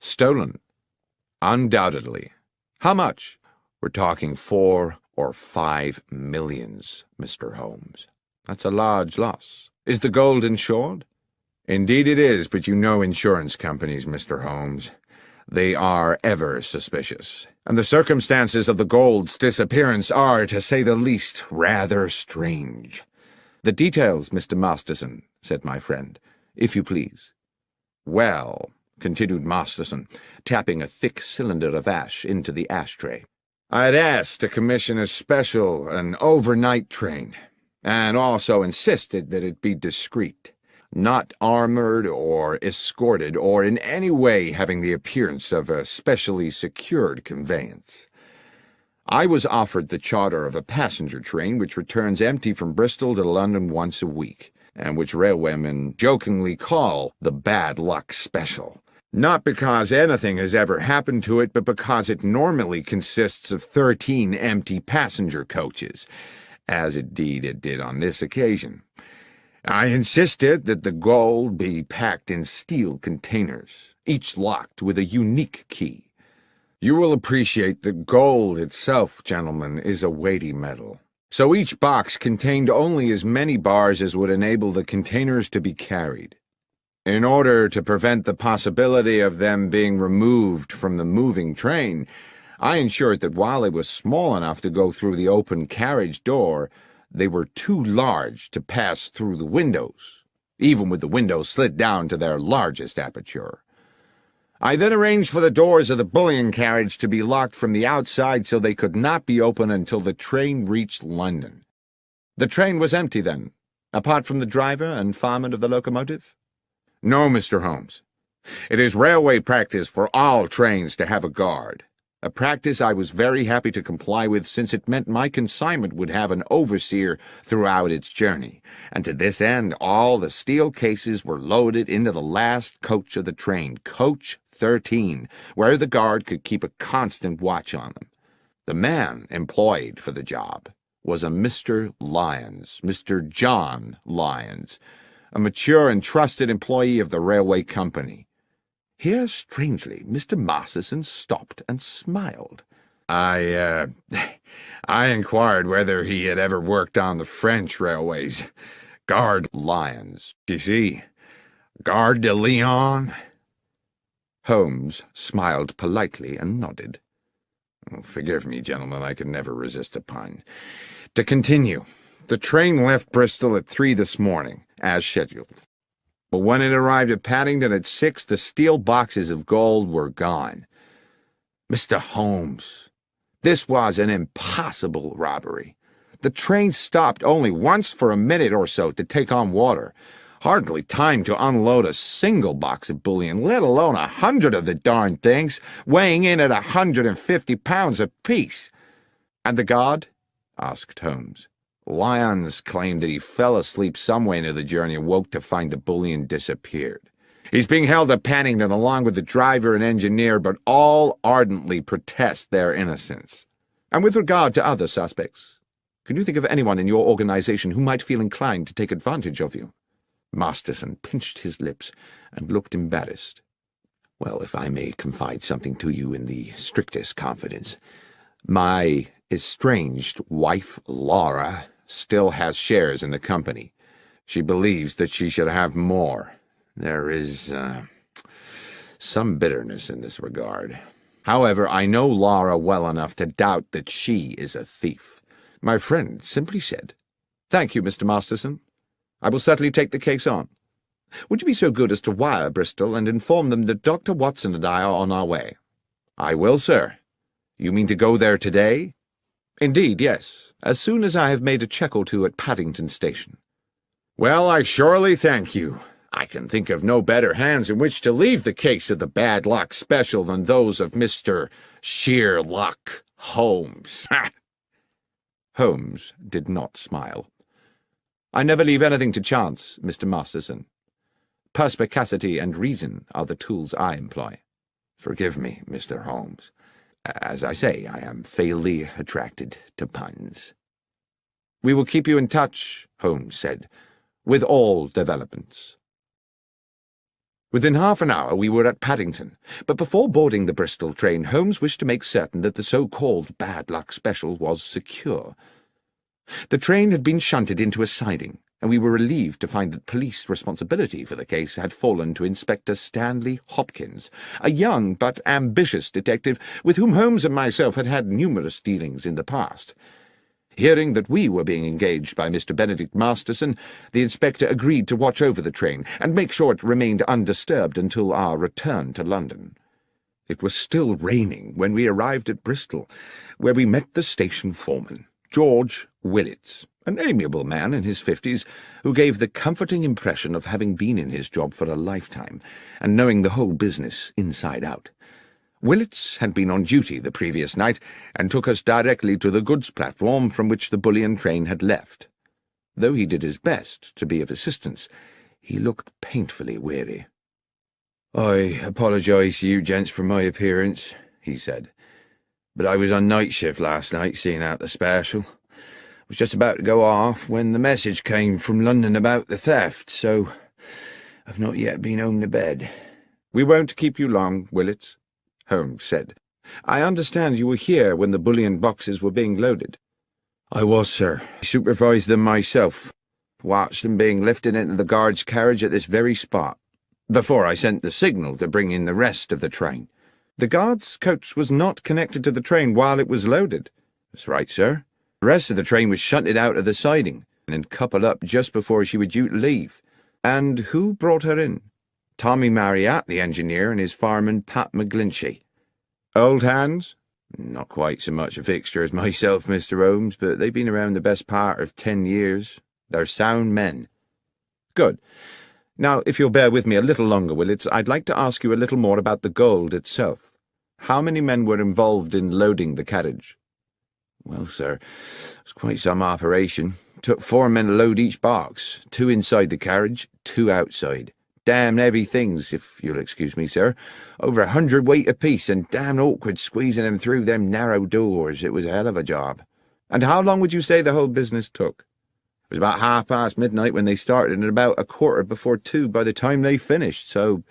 "Stolen?" "Undoubtedly. How much?" "We're talking 4 or 5 millions, Mr. Holmes." "That's a large loss. Is the gold insured?" "Indeed it is, but you know insurance companies, Mr. Holmes. They are ever suspicious, and the circumstances of the gold's disappearance are, to say the least, rather strange." "The details, Mr. Masterson," said my friend, "if you please." "Well," continued Masterson, tapping a thick cylinder of ash into the ashtray, "I'd asked to commission an overnight train, and also insisted that it be discreet, not armored or escorted, or in any way having the appearance of a specially secured conveyance. I was offered the charter of a passenger train which returns empty from Bristol to London once a week, and which railwaymen jokingly call the Bad Luck Special. Not because anything has ever happened to it, but because it normally consists of 13 empty passenger coaches, as indeed it did on this occasion. I insisted that the gold be packed in steel containers, each locked with a unique key. You will appreciate that gold itself, gentlemen, is a weighty metal, so each box contained only as many bars as would enable the containers to be carried. In order to prevent the possibility of them being removed from the moving train, I ensured that while they were small enough to go through the open carriage door, they were too large to pass through the windows, even with the windows slid down to their largest aperture. I then arranged for the doors of the bullion carriage to be locked from the outside so they could not be opened until the train reached London." "The train was empty, then, apart from the driver and fireman of the locomotive?" "No, Mr. Holmes. It is railway practice for all trains to have a guard, a practice I was very happy to comply with, since it meant my consignment would have an overseer throughout its journey, and to this end all the steel cases were loaded into the last coach of the train, coach 13, where the guard could keep a constant watch on them. The man employed for the job was a Mr. Lyons, Mr. John Lyons, a mature and trusted employee of the railway company." Here, strangely, Mr. Masterson stopped and smiled. I inquired whether he had ever worked on the French railways. Gare Lyons, you see. Gare de Lyon." Holmes smiled politely and nodded. "Forgive me, gentlemen, I could never resist a pun. To continue, the train left Bristol at 3 this morning, as scheduled. But when it arrived at Paddington at 6, the steel boxes of gold were gone. Mr. Holmes, this was an impossible robbery. The train stopped only once for a minute or so to take on water. Hardly time to unload a single box of bullion, let alone 100 of the darned things, weighing in at 150 pounds apiece." "And the guard?" asked Holmes. "Lyons claimed that he fell asleep somewhere into the journey and woke to find the bullion disappeared. He's being held at Paddington along with the driver and engineer, but all ardently protest their innocence." "And with regard to other suspects, can you think of anyone in your organization who might feel inclined to take advantage of you?" Masterson pinched his lips and looked embarrassed. "Well, if I may confide something to you in the strictest confidence, my estranged wife, Laura, still has shares in the company. She believes that she should have more. There is some bitterness in this regard. However, I know Laura well enough to doubt that she is a thief. My friend simply said, "Thank you, Mr. Masterson. I will certainly take the case on. Would you be so good as to wire Bristol and inform them that Dr. Watson and I are on our way?" "I will, sir. You mean to go there today?" "Indeed, yes, as soon as I have made a check or two at Paddington Station." "Well, I surely thank you. I can think of no better hands in which to leave the case of the bad luck special than those of Mr. Sherlock Holmes." Holmes did not smile. "I never leave anything to chance, Mr. Masterson. Perspicacity and reason are the tools I employ." "Forgive me, Mr. Holmes. As I say, I am fatally attracted to puns." "We will keep you in touch," Holmes said, "with all developments." Within half an hour we were at Paddington, but before boarding the Bristol train, Holmes wished to make certain that the so-called bad luck special was secure. The train had been shunted into a siding, and we were relieved to find that police responsibility for the case had fallen to Inspector Stanley Hopkins, a young but ambitious detective with whom Holmes and myself had had numerous dealings in the past. Hearing that we were being engaged by Mr. Benedict Masterson, the inspector agreed to watch over the train and make sure it remained undisturbed until our return to London. It was still raining when we arrived at Bristol, where we met the station foreman, George Willits, an amiable man in his 50s, who gave the comforting impression of having been in his job for a lifetime and knowing the whole business inside out. Willits had been on duty the previous night and took us directly to the goods platform from which the bullion train had left. Though he did his best to be of assistance, he looked painfully weary. "I apologise to you gents for my appearance," he said, "but I was on night shift last night seeing out the special. I was just about to go off when the message came from London about the theft, so I've not yet been home to bed." "We won't keep you long, Willits," Holmes said. "I understand you were here when the bullion boxes were being loaded." "I was, sir. I supervised them myself. Watched them being lifted into the guard's carriage at this very spot, before I sent the signal to bring in the rest of the train." "The guard's coach was not connected to the train while it was loaded." "That's right, sir. The rest of the train was shunted out of the siding and coupled up just before she was due to leave." "And who brought her in?" "Tommy Marriott, the engineer, and his fireman Pat McGlinchey." "Old hands?" "Not quite so much a fixture as myself, Mr. Holmes, but they've been around the best part of 10 years. They're sound men." "Good. Now, if you'll bear with me a little longer, Willits, I'd like to ask you a little more about the gold itself. How many men were involved in loading the carriage?" "Well, sir, it was quite some operation. It took 4 men to load each box, 2 inside the carriage, 2 outside. Damn heavy things, if you'll excuse me, sir. Over 100 weight apiece, and damn awkward squeezing them through them narrow doors. It was a hell of a job." "And how long would you say the whole business took?" "It was about midnight when they started, and about 2:15 by the time they finished, so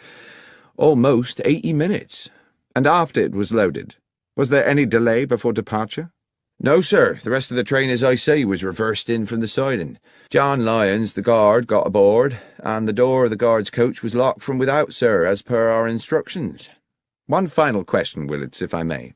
almost 80 minutes. "And after it was loaded, was there any delay before departure?" "No, sir. The rest of the train, as I say, was reversed in from the siding. John Lyons, the guard, got aboard, and the door of the guard's coach was locked from without, sir, as per our instructions." "One final question, Willits, if I may.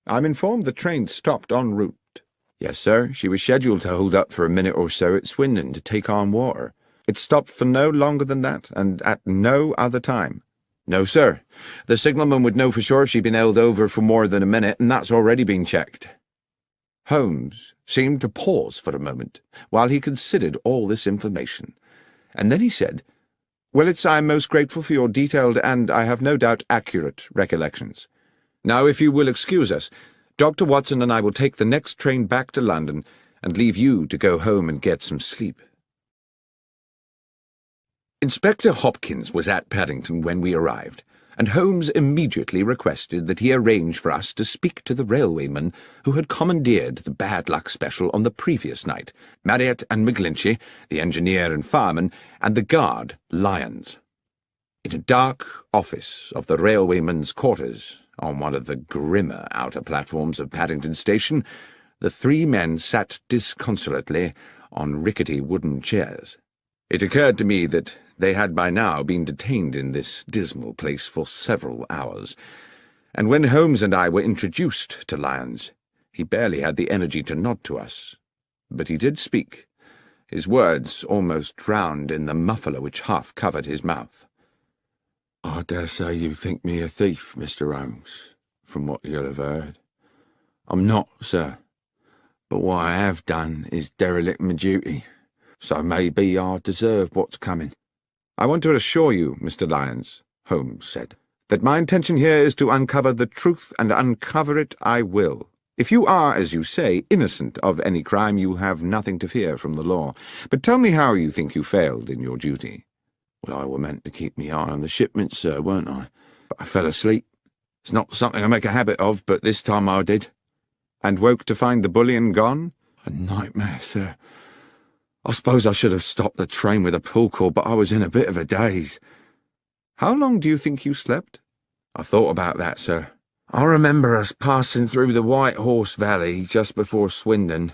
I'm informed the train stopped en route." "Yes, sir. She was scheduled to hold up for a minute or so at Swindon to take on water." "It stopped for no longer than that, and at no other time?" "No, sir. The signalman would know for sure if she'd been held over for more than a minute, and that's already been checked." Holmes seemed to pause for a moment while he considered all this information, and then he said, "Willits, I am most grateful for your detailed and, I have no doubt, accurate recollections. Now, if you will excuse us, Dr. Watson and I will take the next train back to London and leave you to go home and get some sleep." Inspector Hopkins was at Paddington when we arrived, and Holmes immediately requested that he arrange for us to speak to the railwayman who had commandeered the bad luck special on the previous night, Marriott and McGlinchey, the engineer and fireman, and the guard, Lyons. In a dark office of the railwayman's quarters, on one of the grimmer outer platforms of Paddington Station, The three men sat disconsolately on rickety wooden chairs. It occurred to me that they had by now been detained in this dismal place for several hours, and when Holmes and I were introduced to Lyons, he barely had the energy to nod to us. But he did speak, his words almost drowned in the muffler which half covered his mouth. "I dare say you think me a thief, Mr. Holmes, from what you'll have heard. I'm not, sir, but what I have done is derelict my duty, so maybe I deserve what's coming." "I want to assure you, Mr. Lyons," Holmes said, "that my intention here is to uncover the truth, and uncover it I will. If you are, as you say, innocent of any crime, you have nothing to fear from the law. But tell me how you think you failed in your duty." "Well, I were meant to keep me eye on the shipment, sir, weren't I? But I fell asleep. It's not something I make a habit of, but this time I did." "And woke to find the bullion gone?" "A nightmare, sir. I suppose I should have stopped the train with a pull cord, but I was in a bit of a daze." "How long do you think you slept?" "I thought about that, sir. I remember us passing through the White Horse Valley just before Swindon,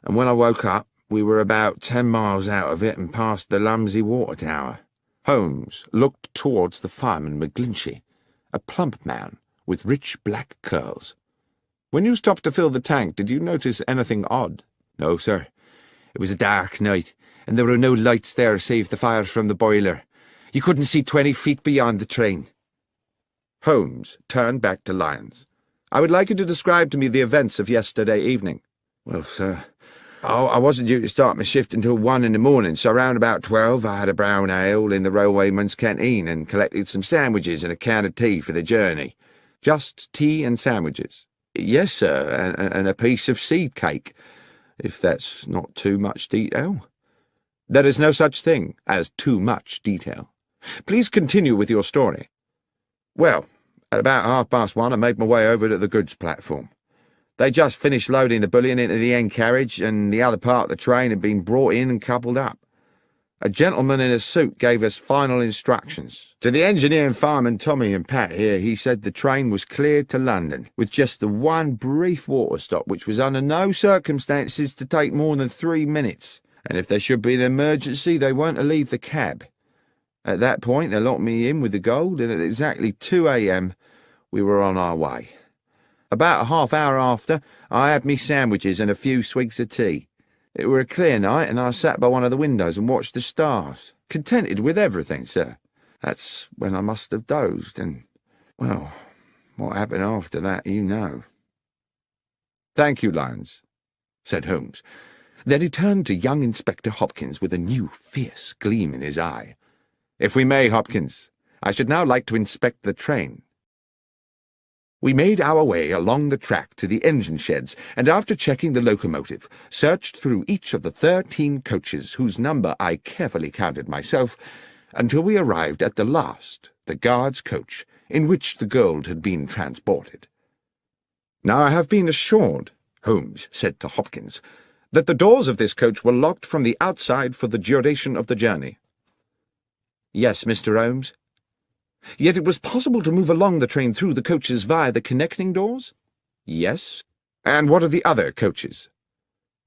and when I woke up, we were about 10 miles out of it and past the Lumsey Water Tower." Holmes looked towards the fireman McGlinchey, a plump man with rich black curls. "When you stopped to fill the tank, did you notice anything odd?" "No, sir. It was a dark night, and there were no lights there save the fire from the boiler. You couldn't see 20 feet beyond the train." Holmes turned back to Lyons. "I would like you to describe to me the events of yesterday evening." "Well, sir, I wasn't due to start my shift until 1 in the morning, so around about 12 I had a brown ale in the railwayman's canteen and collected some sandwiches and a can of tea for the journey." "Just tea and sandwiches?" "Yes, sir, and a piece of seed cake, if that's not too much detail." "There is no such thing as too much detail. Please continue with your story." "Well, at about 1:30 I made my way over to the goods platform. They just finished loading the bullion into the end carriage, and the other part of the train had been brought in and coupled up. A gentleman in a suit gave us final instructions. To the engineer and fireman Tommy and Pat here, he said the train was cleared to London, with just the one brief water stop, which was under no circumstances to take more than 3 minutes, and if there should be an emergency they weren't to leave the cab. At that point they locked me in with the gold, and at exactly 2 a.m. we were on our way. About a half hour after, I had me sandwiches and a few swigs of tea. It were a clear night, and I sat by one of the windows and watched the stars, contented with everything, sir. That's when I must have dozed, and, well, what happened after that you know." "Thank you, Lyons," said Holmes. Then he turned to young Inspector Hopkins with a new fierce gleam in his eye. "If we may, Hopkins, I should now like to inspect the train." We made our way along the track to the engine sheds, and after checking the locomotive, searched through each of the 13 coaches, whose number I carefully counted myself, until we arrived at the last, the guard's coach, in which the gold had been transported. "Now I have been assured," Holmes said to Hopkins, "that the doors of this coach were locked from the outside for the duration of the journey." "Yes, Mr. Holmes." "Yet it was possible to move along the train through the coaches via the connecting doors?" "Yes." "And what of the other coaches?"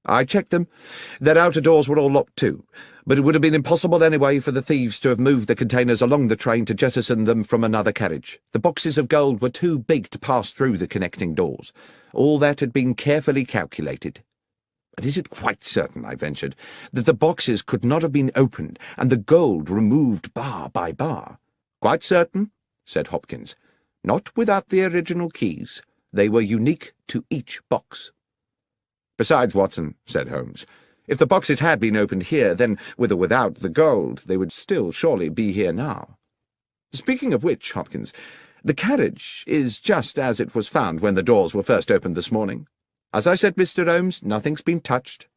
"I checked them. Their outer doors were all locked too, but it would have been impossible anyway for the thieves to have moved the containers along the train to jettison them from another carriage. The boxes of gold were too big to pass through the connecting doors. All that had been carefully calculated." "But is it quite certain," I ventured, "that the boxes could not have been opened and the gold removed bar by bar?" "Quite certain," said Hopkins. "Not without the original keys. They were unique to each box." "Besides, Watson," said Holmes, "if the boxes had been opened here, then, with or without the gold, they would still surely be here now. Speaking of which, Hopkins, the carriage is just as it was found when the doors were first opened this morning. As I said, Mr. Holmes, nothing's been touched."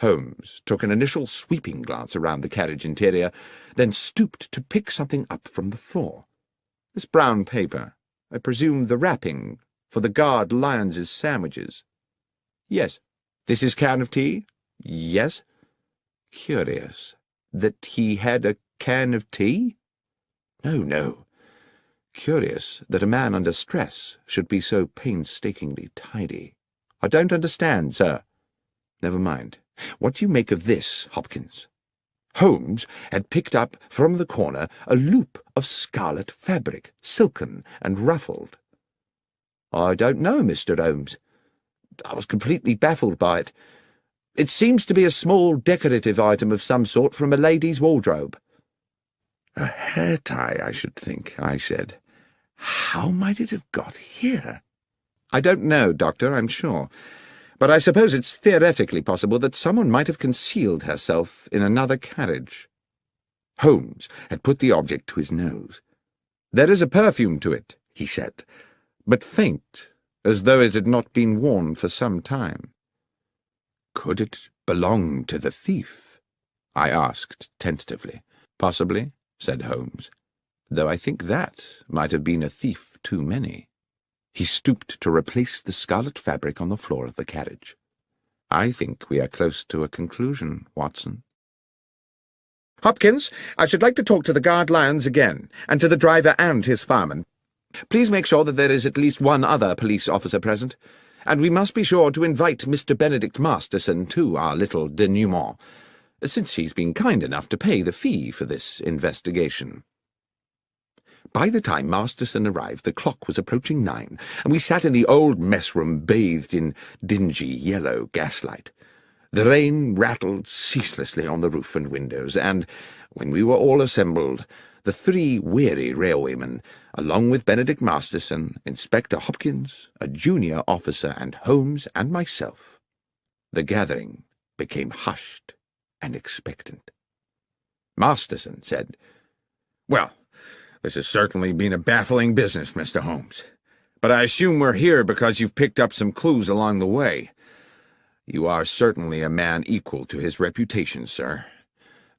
Holmes took an initial sweeping glance around the carriage interior, then stooped to pick something up from the floor. "This brown paper, I presume the wrapping for the guard Lyons's sandwiches?" "Yes." "This is can of tea?" "Yes." "Curious that he had a can of tea?" No. Curious that a man under stress should be so painstakingly tidy." I don't understand, sir. Never mind. What do you make of this, Hopkins? Holmes had picked up from the corner a loop of scarlet fabric, silken and ruffled. I don't know, Mr. Holmes. I was completely baffled by it. It seems to be a small decorative item of some sort from a lady's wardrobe. A hair tie, I should think, I said. How might it have got here? I don't know, Doctor, I'm sure. But I suppose it's theoretically possible that someone might have concealed herself in another carriage. Holmes had put the object to his nose. There is a perfume to it, he said, but faint, as though it had not been worn for some time. Could it belong to the thief? I asked tentatively. Possibly, said Holmes, though I think that might have been a thief too many. He stooped to replace the scarlet fabric on the floor of the carriage. I think we are close to a conclusion, Watson. Hopkins, I should like to talk to the guard lions again, and to the driver and his fireman. Please make sure that there is at least one other police officer present, and we must be sure to invite Mr. Benedict Masterson to our little denouement, since he's been kind enough to pay the fee for this investigation. By the time Masterson arrived, the clock was approaching 9, and we sat in the old mess-room bathed in dingy yellow gaslight. The rain rattled ceaselessly on the roof and windows, and, when we were all assembled, the 3 weary railwaymen, along with Benedict Masterson, Inspector Hopkins, a junior officer, and Holmes and myself, the gathering became hushed and expectant. Masterson said, "Well, this has certainly been a baffling business, Mr. Holmes. But I assume we're here because you've picked up some clues along the way. You are certainly a man equal to his reputation, sir.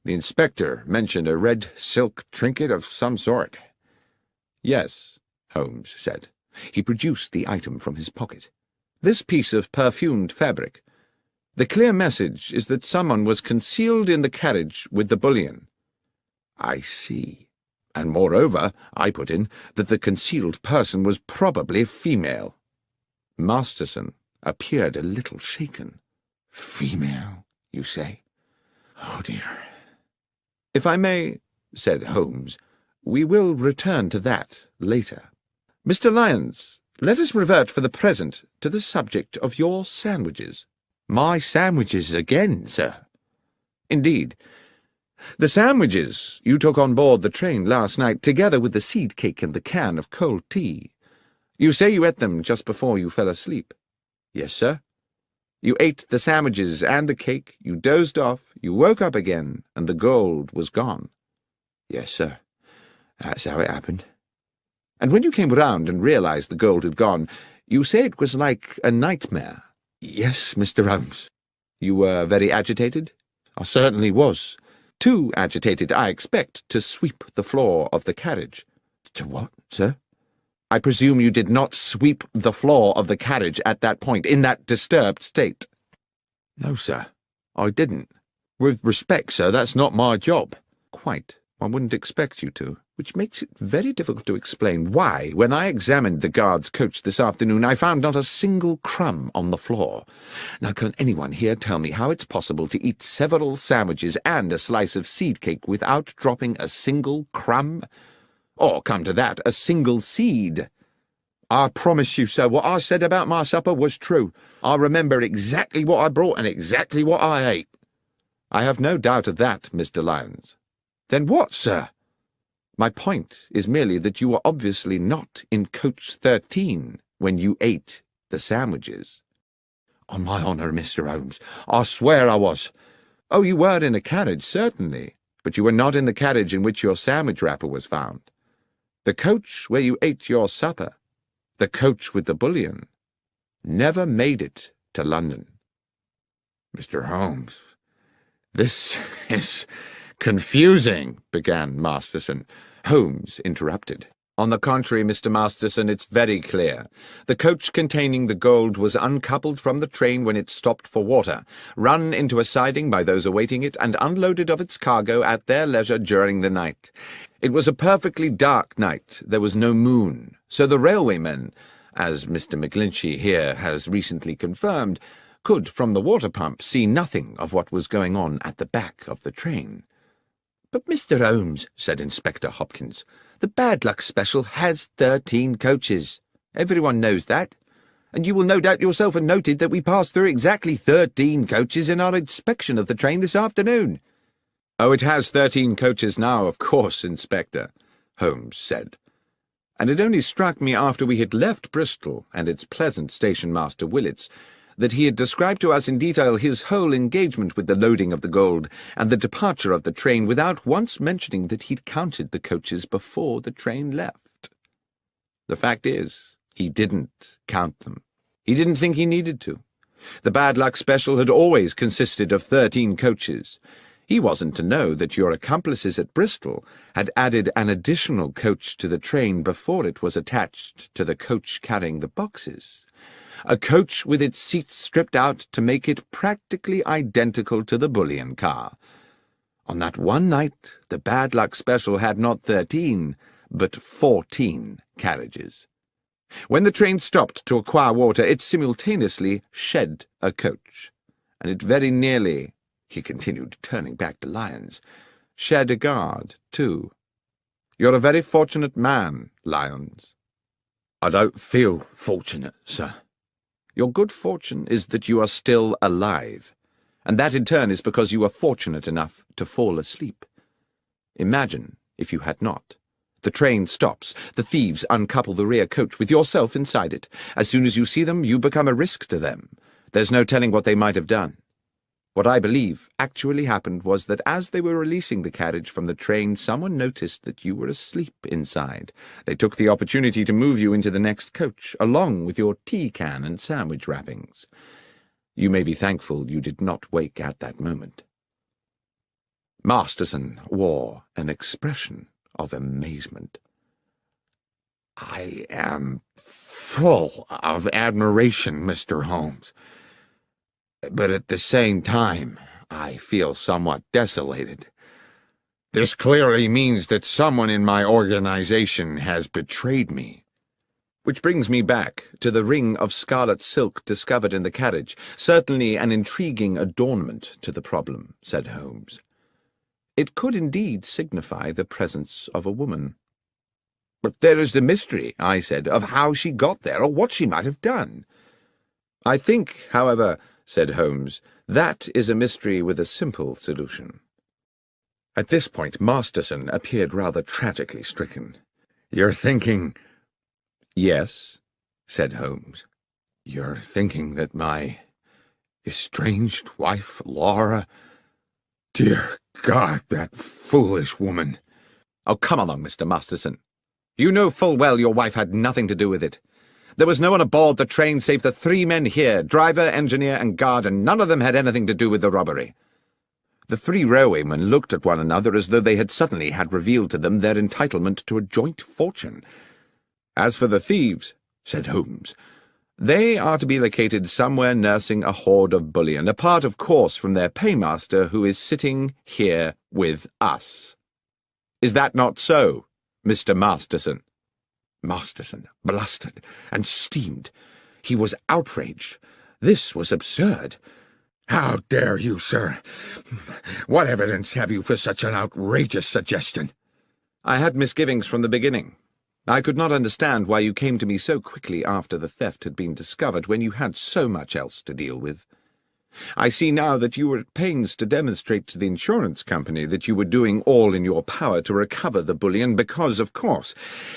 The inspector mentioned a red silk trinket of some sort." "Yes," Holmes said. He produced the item from his pocket. "This piece of perfumed fabric. The clear message is that someone was concealed in the carriage with the bullion." "I see. And moreover," I put in, "that the concealed person was probably female." Masterson appeared a little shaken. "Female, you say? Oh, dear." "If I may," said Holmes, "we will return to that later. Mr. Lyons, let us revert for the present to the subject of your sandwiches." "My sandwiches again, sir?" "Indeed. The sandwiches you took on board the train last night, together with the seed cake and the can of cold tea. You say you ate them just before you fell asleep." "Yes, sir." "You ate the sandwiches and the cake, you dozed off, you woke up again, and the gold was gone." "Yes, sir. That's how it happened." "And when you came round and realized the gold had gone, you say it was like a nightmare." "Yes, Mr. Holmes." "You were very agitated?" "I certainly was. Too agitated, I expect, to sweep the floor of the carriage." "To what, sir?" "I presume you did not sweep the floor of the carriage at that point, in that disturbed state." "No, sir, I didn't. With respect, sir, that's not my job." "Quite. I wouldn't expect you to, which makes it very difficult to explain why, when I examined the guard's coach this afternoon, I found not a single crumb on the floor. Now, can anyone here tell me how it's possible to eat several sandwiches and a slice of seed cake without dropping a single crumb? Or, come to that, a single seed?" "I promise you, sir, what I said about my supper was true. I remember exactly what I brought and exactly what I ate." "I have no doubt of that, Mr. Lyons." "Then what, sir?" "My point is merely that you were obviously not in coach 13 when you ate the sandwiches." "On my honour, Mr. Holmes, I swear I was." "Oh, you were in a carriage, certainly, but you were not in the carriage in which your sandwich wrapper was found. The coach where you ate your supper, the coach with the bullion, never made it to London." "Mr. Holmes, this is confusing," began Masterson. Holmes interrupted. "On the contrary, Mr. Masterson, it's very clear. The coach containing the gold was uncoupled from the train when it stopped for water, run into a siding by those awaiting it, and unloaded of its cargo at their leisure during the night. It was a perfectly dark night. There was no moon, so the railwaymen, as Mr. McGlinchey here has recently confirmed, could from the water pump see nothing of what was going on at the back of the train. "But, Mr. Holmes," said Inspector Hopkins, "the Bad Luck Special has 13 coaches. Everyone knows that. And you will no doubt yourself have noted that we passed through exactly 13 coaches in our inspection of the train this afternoon." "Oh, it has 13 coaches now, of course, Inspector," Holmes said. "And it only struck me after we had left Bristol and its pleasant station-master Willits that he had described to us in detail his whole engagement with the loading of the gold and the departure of the train without once mentioning that he'd counted the coaches before the train left. The fact is, he didn't count them. He didn't think he needed to. The Bad Luck Special had always consisted of 13 coaches. He wasn't to know that your accomplices at Bristol had added an additional coach to the train before it was attached to the coach carrying the boxes. A coach with its seats stripped out to make it practically identical to the bullion car. On that one night, the Bad Luck Special had not 13, but 14 carriages. When the train stopped to acquire water, it simultaneously shed a coach, and it very nearly, he continued, turning back to Lyons, shed a guard, too. You're a very fortunate man, Lyons." "I don't feel fortunate, sir." "Your good fortune is that you are still alive, and that in turn is because you were fortunate enough to fall asleep. Imagine if you had not. The train stops. The thieves uncouple the rear coach with yourself inside it. As soon as you see them, you become a risk to them. There's no telling what they might have done. What I believe actually happened was that as they were releasing the carriage from the train, someone noticed that you were asleep inside. They took the opportunity to move you into the next coach, along with your tea can and sandwich wrappings. You may be thankful you did not wake at that moment." Masterson wore an expression of amazement. "I am full of admiration, Mr. Holmes. But at the same time, I feel somewhat desolated. This clearly means that someone in my organization has betrayed me." "Which brings me back to the ring of scarlet silk discovered in the carriage, certainly an intriguing adornment to the problem," said Holmes. "It could indeed signify the presence of a woman." "But there is the mystery," I said, "of how she got there or what she might have done." "I think, however," said Holmes, "that is a mystery with a simple solution." At this point Masterson appeared rather tragically stricken. "You're thinking—" "Yes," said Holmes. "You're thinking that my estranged wife, Laura— Dear God, that foolish woman—" "Oh, come along, Mr. Masterson. You know full well your wife had nothing to do with it. There was no one aboard the train save the 3 men here, driver, engineer, and guard, and none of them had anything to do with the robbery." The 3 railwaymen looked at one another as though they had suddenly had revealed to them their entitlement to a joint fortune. "As for the thieves," said Holmes, "they are to be located somewhere nursing a hoard of bullion, apart, of course, from their paymaster, who is sitting here with us. Is that not so, Mr. Masterson?" Masterson blustered and steamed. He was outraged. This was absurd. "How dare you, sir? What evidence have you for such an outrageous suggestion?" "I had misgivings from the beginning. I could not understand why you came to me so quickly after the theft had been discovered, when you had so much else to deal with. I see now that you were at pains to demonstrate to the insurance company that you were doing all in your power to recover the bullion because, of course,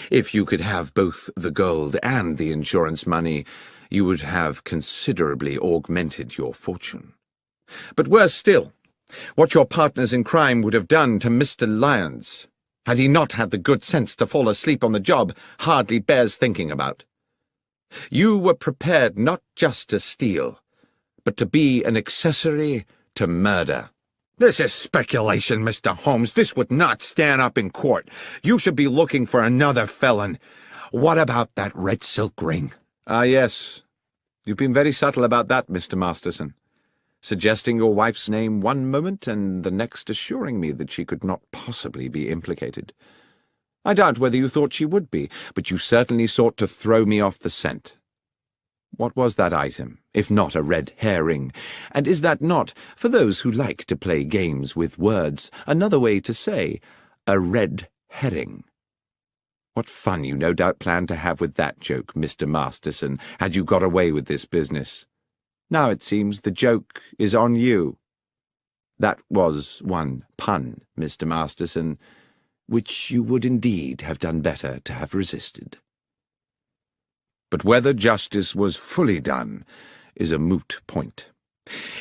if you could have both the gold and the insurance money, you would have considerably augmented your fortune. But worse still, what your partners in crime would have done to Mr. Lyons, had he not had the good sense to fall asleep on the job, hardly bears thinking about. You were prepared not just to steal, but to be an accessory to murder." "This is speculation, Mr. Holmes. This would not stand up in court. You should be looking for another felon. What about that red silk ring?" "Ah, yes. You've been very subtle about that, Mr. Masterson, suggesting your wife's name one moment and the next assuring me that she could not possibly be implicated. I doubt whether you thought she would be, but you certainly sought to throw me off the scent. What was that item, if not a red herring? And is that not, for those who like to play games with words, another way to say a red herring? What fun you no doubt planned to have with that joke, Mr. Masterson, had you got away with this business. Now it seems the joke is on you. That was one pun, Mr. Masterson, which you would indeed have done better to have resisted. But whether justice was fully done is a moot point.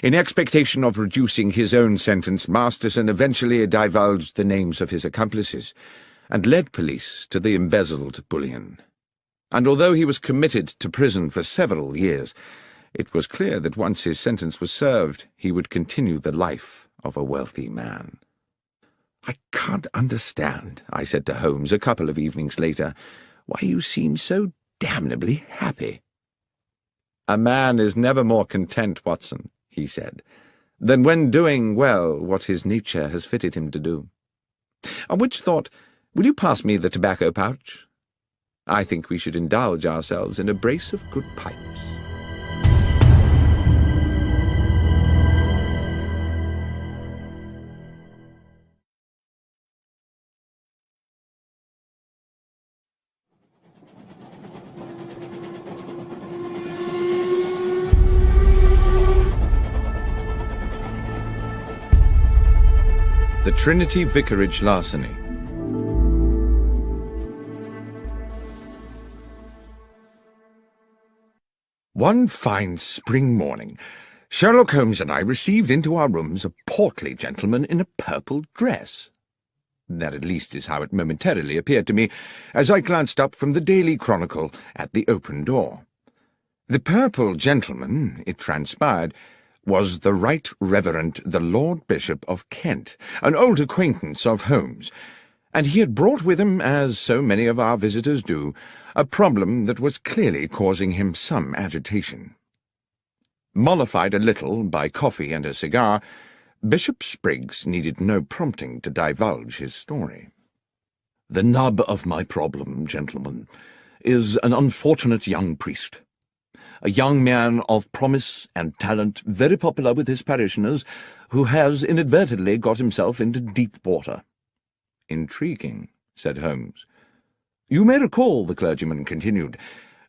In expectation of reducing his own sentence, Masterson eventually divulged the names of his accomplices and led police to the embezzled bullion. And although he was committed to prison for several years, it was clear that once his sentence was served, he would continue the life of a wealthy man. "I can't understand," I said to Holmes a couple of evenings later, "why you seem so damnably happy." "A man is never more content, Watson," he said, "than when doing well what his nature has fitted him to do. On which thought, will you pass me the tobacco pouch? I think we should indulge ourselves in a brace of good pipes." The Trinity Vicarage Larceny. One fine spring morning, Sherlock Holmes and I received into our rooms a portly gentleman in a purple dress. That at least is how it momentarily appeared to me, as I glanced up from the Daily Chronicle at the open door. The purple gentleman, it transpired, was the Right Reverend the Lord Bishop of Kent, an old acquaintance of Holmes, and he had brought with him, as so many of our visitors do, a problem that was clearly causing him some agitation. Mollified a little by coffee and a cigar, Bishop Spriggs needed no prompting to divulge his story. "The nub of my problem, gentlemen, is an unfortunate young priest. A young man of promise and talent, very popular with his parishioners, who has inadvertently got himself into deep water." "Intriguing," said Holmes. "You may recall," the clergyman continued,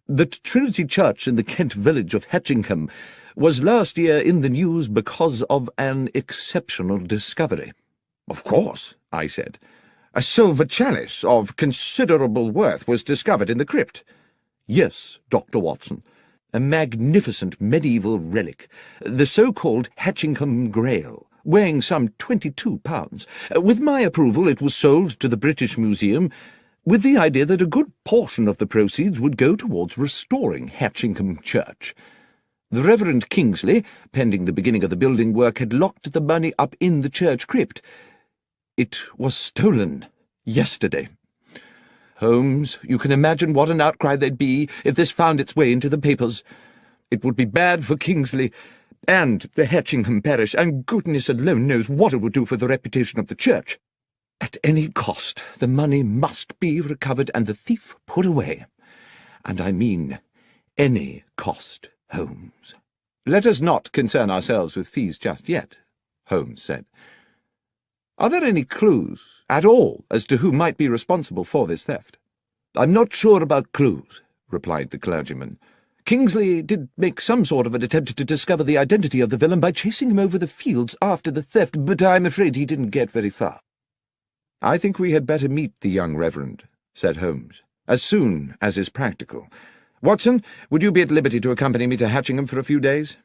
"that Trinity Church in the Kent village of Hatchingham was last year in the news because of an exceptional discovery." "Of course," I said. "A silver chalice of considerable worth was discovered in the crypt." "Yes, Dr. Watson. A magnificent medieval relic, the so-called Hatchingham Grail, weighing some 22 pounds. With my approval it was sold to the British Museum, with the idea that a good portion of the proceeds would go towards restoring Hatchingham Church. The Reverend Kingsley, pending the beginning of the building work, had locked the money up in the church crypt. It was stolen yesterday. Holmes, you can imagine what an outcry there'd be if this found its way into the papers. It would be bad for Kingsley and the Hatchingham parish, and goodness alone knows what it would do for the reputation of the church. At any cost, the money must be recovered and the thief put away. And I mean any cost, Holmes." "Let us not concern ourselves with fees just yet," Holmes said. "Are there any clues at all as to who might be responsible for this theft?" "I'm not sure about clues," replied the clergyman. "Kingsley did make some sort of an attempt to discover the identity of the villain by chasing him over the fields after the theft, but I'm afraid he didn't get very far." "I think we had better meet the young reverend," said Holmes, "as soon as is practical. Watson, would you be at liberty to accompany me to Hatchingham for a few days?"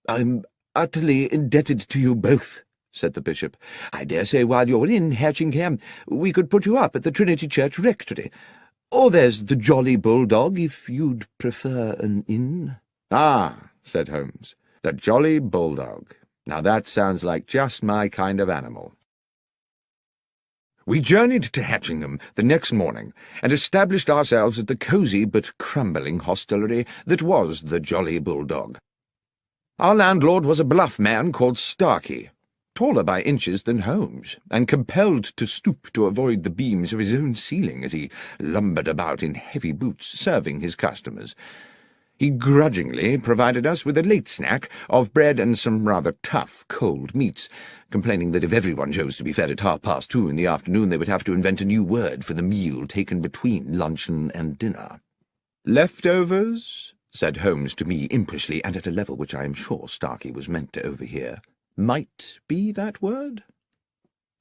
"I'm utterly indebted to you both," said the bishop. "I dare say while you're in Hatchingham we could put you up at the Trinity Church Rectory. Or there's the Jolly Bulldog, if you'd prefer an inn." "Ah," said Holmes, "the Jolly Bulldog. Now that sounds like just my kind of animal." We journeyed to Hatchingham the next morning and established ourselves at the cosy but crumbling hostelry that was the Jolly Bulldog. Our landlord was a bluff man called Starkey. taller by inches than Holmes, and compelled to stoop to avoid the beams of his own ceiling as he lumbered about in heavy boots serving his customers. He grudgingly provided us with a late snack of bread and some rather tough cold meats, complaining that if everyone chose to be fed at 2:30 in the afternoon they would have to invent a new word for the meal taken between luncheon and dinner. "Leftovers?" said Holmes to me impishly, and at a level which I am sure Starkey was meant to overhear. "Might be that word?"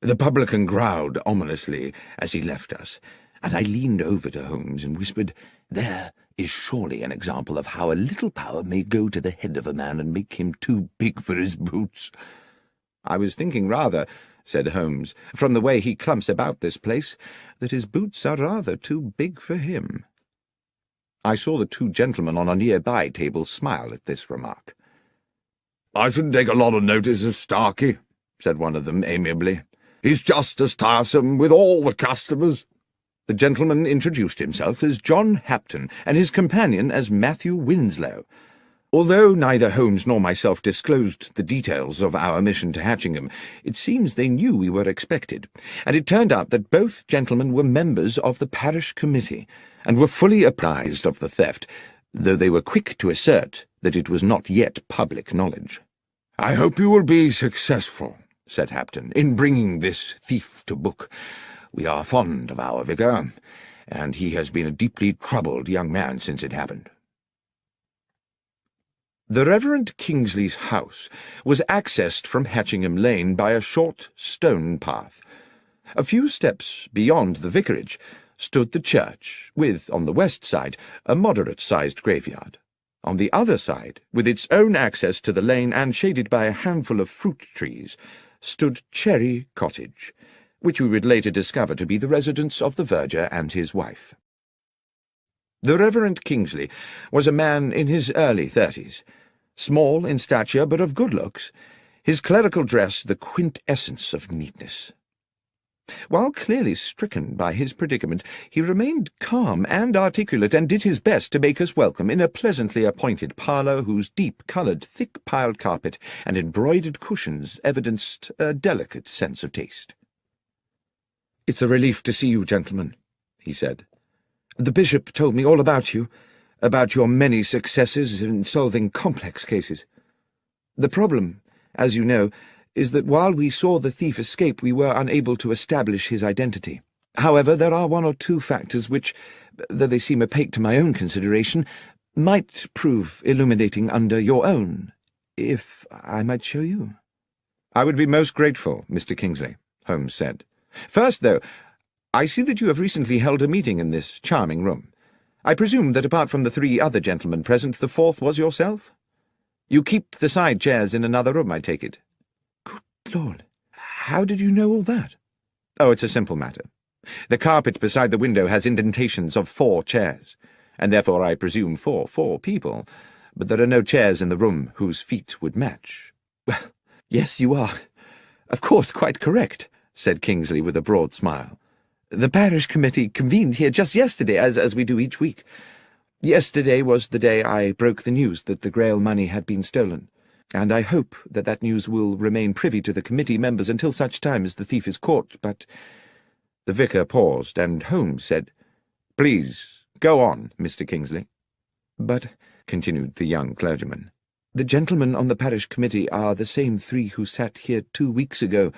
The publican growled ominously as he left us, and I leaned over to Holmes and whispered, "There is surely an example of how a little power may go to the head of a man and make him too big for his boots." "I was thinking rather," said Holmes, "from the way he clumps about this place, that his boots are rather too big for him." I saw the two gentlemen on a nearby table smile at this remark. "I shouldn't take a lot of notice of Starkey," said one of them amiably. "He's just as tiresome with all the customers." The gentleman introduced himself as John Hapton, and his companion as Matthew Winslow. Although neither Holmes nor myself disclosed the details of our mission to Hatchingham, it seems they knew we were expected, and it turned out that both gentlemen were members of the parish committee, and were fully apprised of the theft, though they were quick to assert that it was not yet public knowledge. "I hope you will be successful," said Hapton, "in bringing this thief to book. We are fond of our vicar, and he has been a deeply troubled young man since it happened." The Reverend Kingsley's house was accessed from Hatchingham Lane by a short stone path. A few steps beyond the vicarage stood the church, with, on the west side, a moderate-sized graveyard. On the other side, with its own access to the lane and shaded by a handful of fruit trees, stood Cherry Cottage, which we would later discover to be the residence of the verger and his wife. The Reverend Kingsley was a man in his early 30s, small in stature but of good looks, his clerical dress the quintessence of neatness. While clearly stricken by his predicament, he remained calm and articulate, and did his best to make us welcome in a pleasantly appointed parlour whose deep-coloured, thick-piled carpet and embroidered cushions evidenced a delicate sense of taste. "It's a relief to see you, gentlemen," he said. "The bishop told me all about you, about your many successes in solving complex cases. The problem, as you know, is that while we saw the thief escape, we were unable to establish his identity. However, there are one or two factors which, though they seem opaque to my own consideration, might prove illuminating under your own, if I might show you." "I would be most grateful, Mr. Kingsley," Holmes said. "First, though, I see that you have recently held a meeting in this charming room. I presume that apart from the three other gentlemen present, the fourth was yourself? You keep the side chairs in another room, I take it." "Good Lord, how did you know all that?" "Oh, it's a simple matter. The carpet beside the window has indentations of 4 chairs, and therefore I presume for 4 people, but there are no chairs in the room whose feet would match." "Well, yes, you are, of course, quite correct," said Kingsley with a broad smile. "The parish committee convened here just yesterday, as we do each week. Yesterday was the day I broke the news that the Grail money had been stolen, and I hope that that news will remain privy to the committee members until such time as the thief is caught, but—" The vicar paused, and Holmes said, "Please, go on, Mr. Kingsley." "But," continued the young clergyman, "the gentlemen on the parish committee are the same 3 who sat here 2 weeks ago,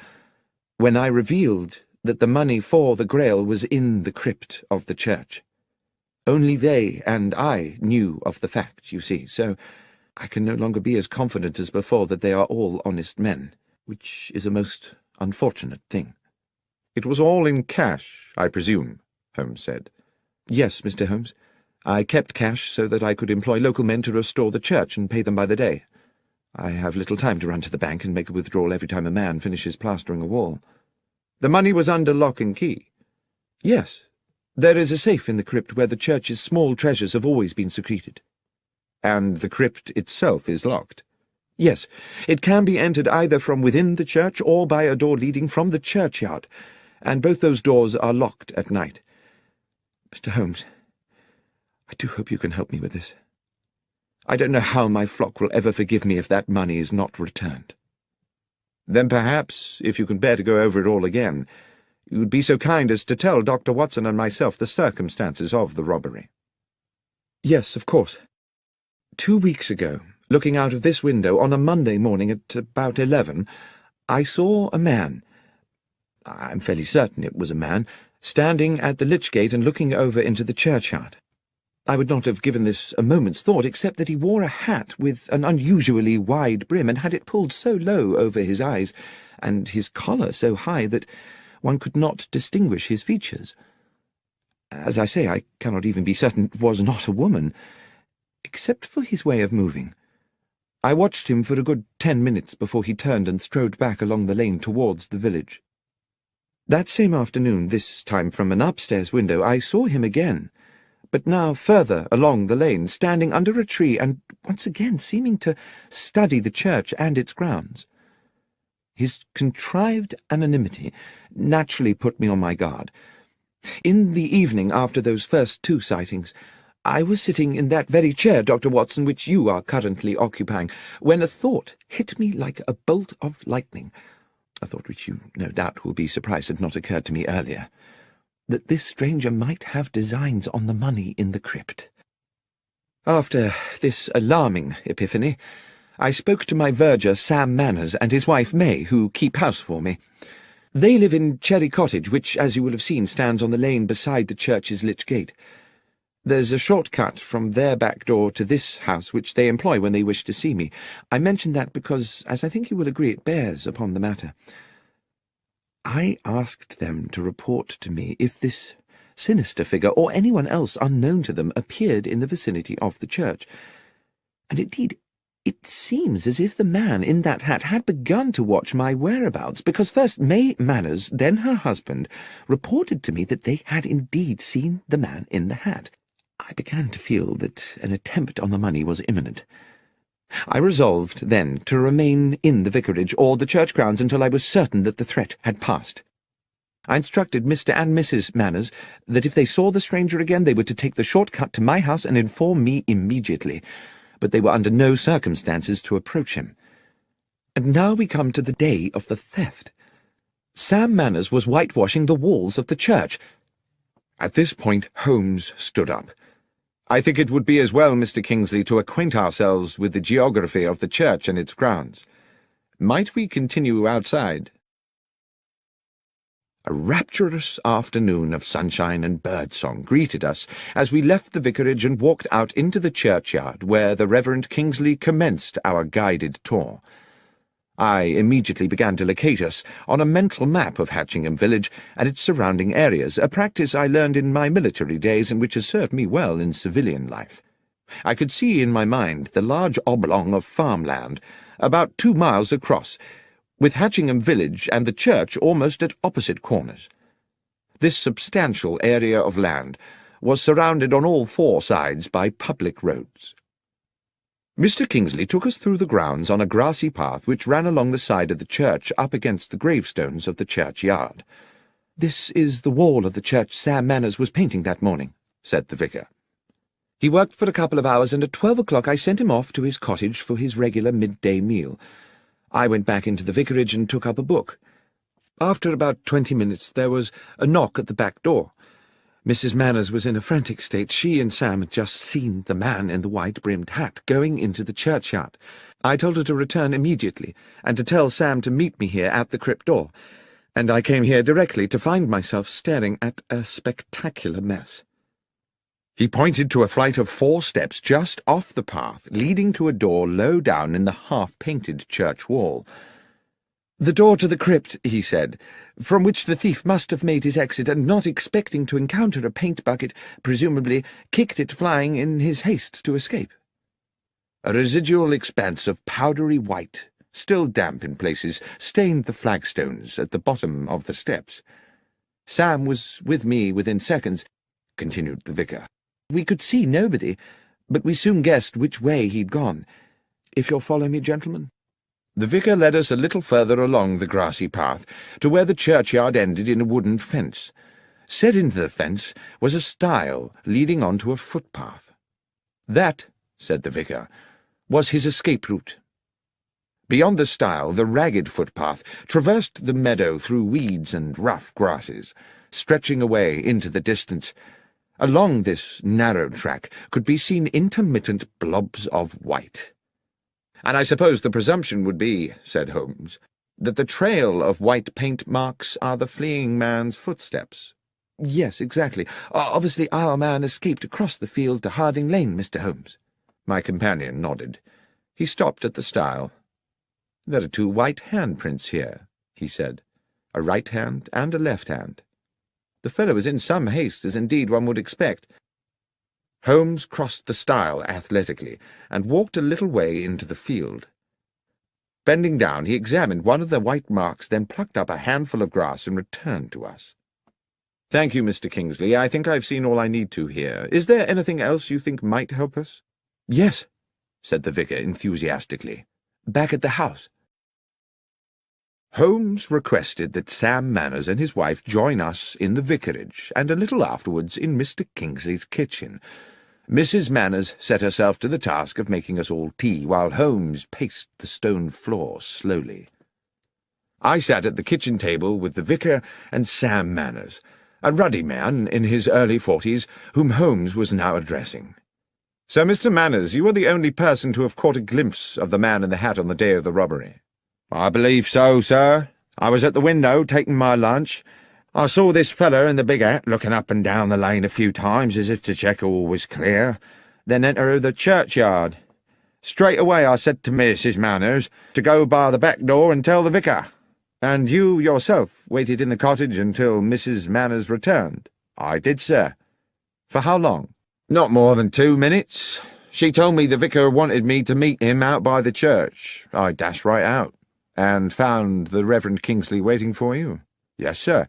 when I revealed that the money for the Grail was in the crypt of the church. Only they and I knew of the fact, you see, so I can no longer be as confident as before that they are all honest men, which is a most unfortunate thing." "It was all in cash, I presume," Holmes said. "Yes, Mr. Holmes. I kept cash so that I could employ local men to restore the church and pay them by the day. I have little time to run to the bank and make a withdrawal every time a man finishes plastering a wall." "The money was under lock and key?" "Yes. There is a safe in the crypt where the church's small treasures have always been secreted." "And the crypt itself is locked?" "Yes. It can be entered either from within the church or by a door leading from the churchyard, and both those doors are locked at night. Mr. Holmes, I do hope you can help me with this. I don't know how my flock will ever forgive me if that money is not returned." Then perhaps, if you can bear to go over it all again, you would be so kind as to tell Dr. Watson and myself the circumstances of the robbery." "Yes, of course. 2 weeks ago, looking out of this window on a Monday morning at about 11, I saw a man, I'm fairly certain it was a man, standing at the lych gate and looking over into the churchyard. I would not have given this a moment's thought, except that he wore a hat with an unusually wide brim and had it pulled so low over his eyes, and his collar so high that one could not distinguish his features. As I say, I cannot even be certain it was not a woman, except for his way of moving. I watched him for a good 10 minutes before he turned and strode back along the lane towards the village. That same afternoon, this time from an upstairs window, I saw him again, but now further along the lane, standing under a tree and once again seeming to study the church and its grounds. His contrived anonymity naturally put me on my guard. In the evening after those first 2 sightings, I was sitting in that very chair, Dr. Watson, which you are currently occupying, when a thought hit me like a bolt of lightning, a thought which you no doubt will be surprised had not occurred to me earlier, that this stranger might have designs on the money in the crypt. After this alarming epiphany, I spoke to my verger, Sam Manners, and his wife, May, who keep house for me. They live in Cherry Cottage, which, as you will have seen, stands on the lane beside the church's lych gate. There's a short cut from their back door to this house, which they employ when they wish to see me. I mention that because, as I think you will agree, it bears upon the matter. I asked them to report to me if this sinister figure, or anyone else unknown to them, appeared in the vicinity of the church. And indeed, it seems as if the man in that hat had begun to watch my whereabouts, because first May Manners, then her husband, reported to me that they had indeed seen the man in the hat. I began to feel that an attempt on the money was imminent. I resolved, then, to remain in the vicarage or the church grounds until I was certain that the threat had passed. I instructed Mr. and Mrs. Manners that if they saw the stranger again they were to take the short cut to my house and inform me immediately, but they were under no circumstances to approach him. And now we come to the day of the theft. Sam Manners was whitewashing the walls of the church. At this point Holmes stood up. "I think it would be as well, Mr. Kingsley, to acquaint ourselves with the geography of the church and its grounds. Might we continue outside?" A rapturous afternoon of sunshine and birdsong greeted us as we left the vicarage and walked out into the churchyard, where the Reverend Kingsley commenced our guided tour. I immediately began to locate us on a mental map of Hatchingham village and its surrounding areas, a practice I learned in my military days and which has served me well in civilian life. I could see in my mind the large oblong of farmland, about 2 miles across, with Hatchingham village and the church almost at opposite corners. This substantial area of land was surrounded on all 4 sides by public roads. Mr. Kingsley took us through the grounds on a grassy path which ran along the side of the church up against the gravestones of the churchyard. "This is the wall of the church Sam Manners was painting that morning," said the vicar. "He worked for a couple of hours, and at 12 o'clock I sent him off to his cottage for his regular midday meal. I went back into the vicarage and took up a book. After about 20 minutes there was a knock at the back door. Mrs. Manners was in a frantic state. She and Sam had just seen the man in the white-brimmed hat going into the churchyard. I told her to return immediately, and to tell Sam to meet me here at the crypt door, and I came here directly to find myself staring at a spectacular mess." He pointed to a flight of 4 steps just off the path, leading to a door low down in the half-painted church wall. "The door to the crypt," he said, "from which the thief must have made his exit, and not expecting to encounter a paint bucket, presumably kicked it flying in his haste to escape." A residual expanse of powdery white, still damp in places, stained the flagstones at the bottom of the steps. "Sam was with me within seconds," continued the vicar. "We could see nobody, but we soon guessed which way he'd gone. If you'll follow me, gentlemen." The vicar led us a little further along the grassy path, to where the churchyard ended in a wooden fence. Set into the fence was a stile leading on to a footpath. "That," said the vicar, "was his escape route." Beyond the stile, the ragged footpath traversed the meadow through weeds and rough grasses, stretching away into the distance. Along this narrow track could be seen intermittent blobs of white. "And I suppose the presumption would be," said Holmes, "that the trail of white paint marks are the fleeing man's footsteps." "Yes, exactly. Obviously our man escaped across the field to Harding Lane, Mr. Holmes." My companion nodded. He stopped at the stile. "There are 2 white handprints here," he said. "A right hand and a left hand. The fellow was in some haste, as indeed one would expect." Holmes crossed the stile athletically and walked a little way into the field. Bending down, he examined one of the white marks, then plucked up a handful of grass and returned to us. "Thank you, Mr. Kingsley. I think I've seen all I need to here. Is there anything else you think might help us?" "Yes," said the vicar enthusiastically. "Back at the house." Holmes requested that Sam Manners and his wife join us in the vicarage, and a little afterwards in Mr. Kingsley's kitchen. Mrs. Manners set herself to the task of making us all tea, while Holmes paced the stone floor slowly. I sat at the kitchen table with the vicar and Sam Manners, a ruddy man in his early 40s, whom Holmes was now addressing. "So, Mr. Manners, you are the only person to have caught a glimpse of the man in the hat on the day of the robbery?" "I believe so, sir. I was at the window taking my lunch. I saw this feller in the big hat looking up and down the lane a few times as if to check all was clear, then enter the churchyard. Straight away I said to Mrs. Manners to go by the back door and tell the vicar." "And you yourself waited in the cottage until Mrs. Manners returned?" "I did, sir." "For how long?" "Not more than 2 minutes. She told me the vicar wanted me to meet him out by the church. I dashed right out." "And found the Reverend Kingsley waiting for you?" "Yes, sir,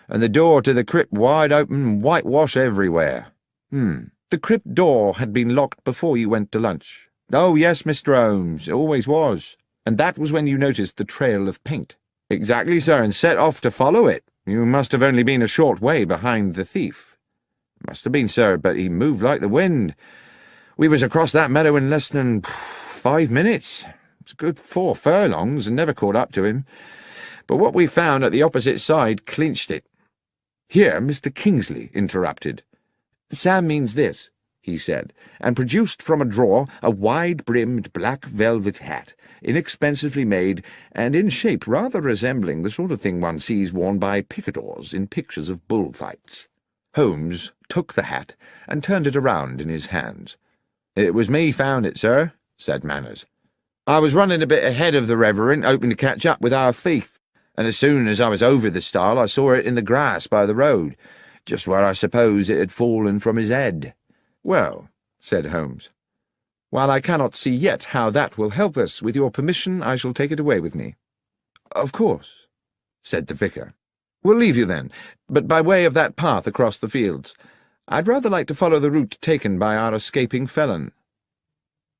and the door to the crypt wide open, whitewash everywhere." The crypt door had been locked before you went to lunch?" "Oh, yes, Mr. Holmes, it always was." "And that was when you noticed the trail of paint?" "Exactly, sir, and set off to follow it. You must have only been a short way behind the thief." "Must have been, sir, but he moved like the wind. We was across that meadow in less than 5 minutes. It's a good 4 furlongs, and never caught up to him. But what we found at the opposite side clinched it." Here Mr. Kingsley interrupted. "Sam means this," he said, and produced from a drawer a wide-brimmed black velvet hat, inexpensively made, and in shape rather resembling the sort of thing one sees worn by picadors in pictures of bullfights. Holmes took the hat and turned it around in his hands. "It was me found it, sir," said Manners. "I was running a bit ahead of the Reverend, hoping to catch up with our thief, and as soon as I was over the stile I saw it in the grass by the road, just where I suppose it had fallen from his head." "Well," said Holmes, "while I cannot see yet how that will help us, with your permission I shall take it away with me." "Of course," said the vicar. "We'll leave you then, but by way of that path across the fields. I'd rather like to follow the route taken by our escaping felon."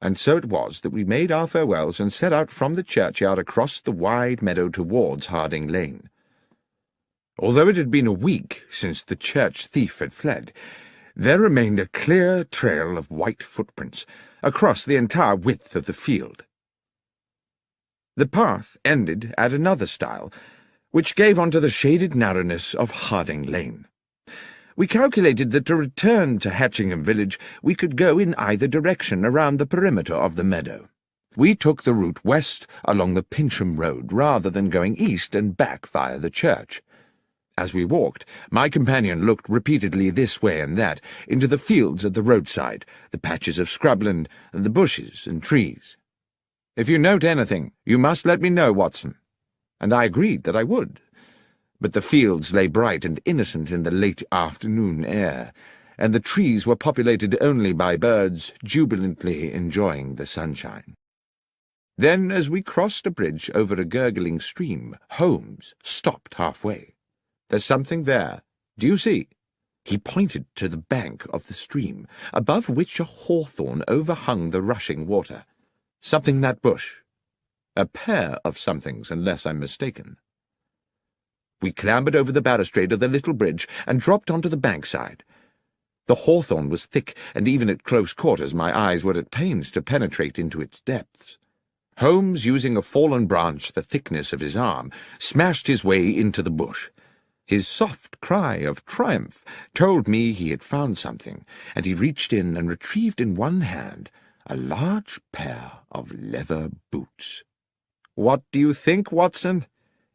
And so it was that we made our farewells and set out from the churchyard across the wide meadow towards Harding Lane. Although it had been a week since the church thief had fled, there remained a clear trail of white footprints across the entire width of the field. The path ended at another stile, which gave onto the shaded narrowness of Harding Lane. We calculated that to return to Hatchingham village we could go in either direction around the perimeter of the meadow. We took the route west along the Pincham Road rather than going east and back via the church. As we walked, my companion looked repeatedly this way and that, into the fields at the roadside, the patches of scrubland, and the bushes and trees. "If you note anything, you must let me know, Watson." And I agreed that I would. But the fields lay bright and innocent in the late afternoon air, and the trees were populated only by birds jubilantly enjoying the sunshine. Then, as we crossed a bridge over a gurgling stream, Holmes stopped halfway. "There's something there. Do you see?" He pointed to the bank of the stream, above which a hawthorn overhung the rushing water. "Something in that bush. A pair of somethings, unless I'm mistaken." We clambered over the balustrade of the little bridge and dropped onto the bankside. The hawthorn was thick, and even at close quarters my eyes were at pains to penetrate into its depths. Holmes, using a fallen branch the thickness of his arm, smashed his way into the bush. His soft cry of triumph told me he had found something, and he reached in and retrieved in one hand a large pair of leather boots. "What do you think, Watson?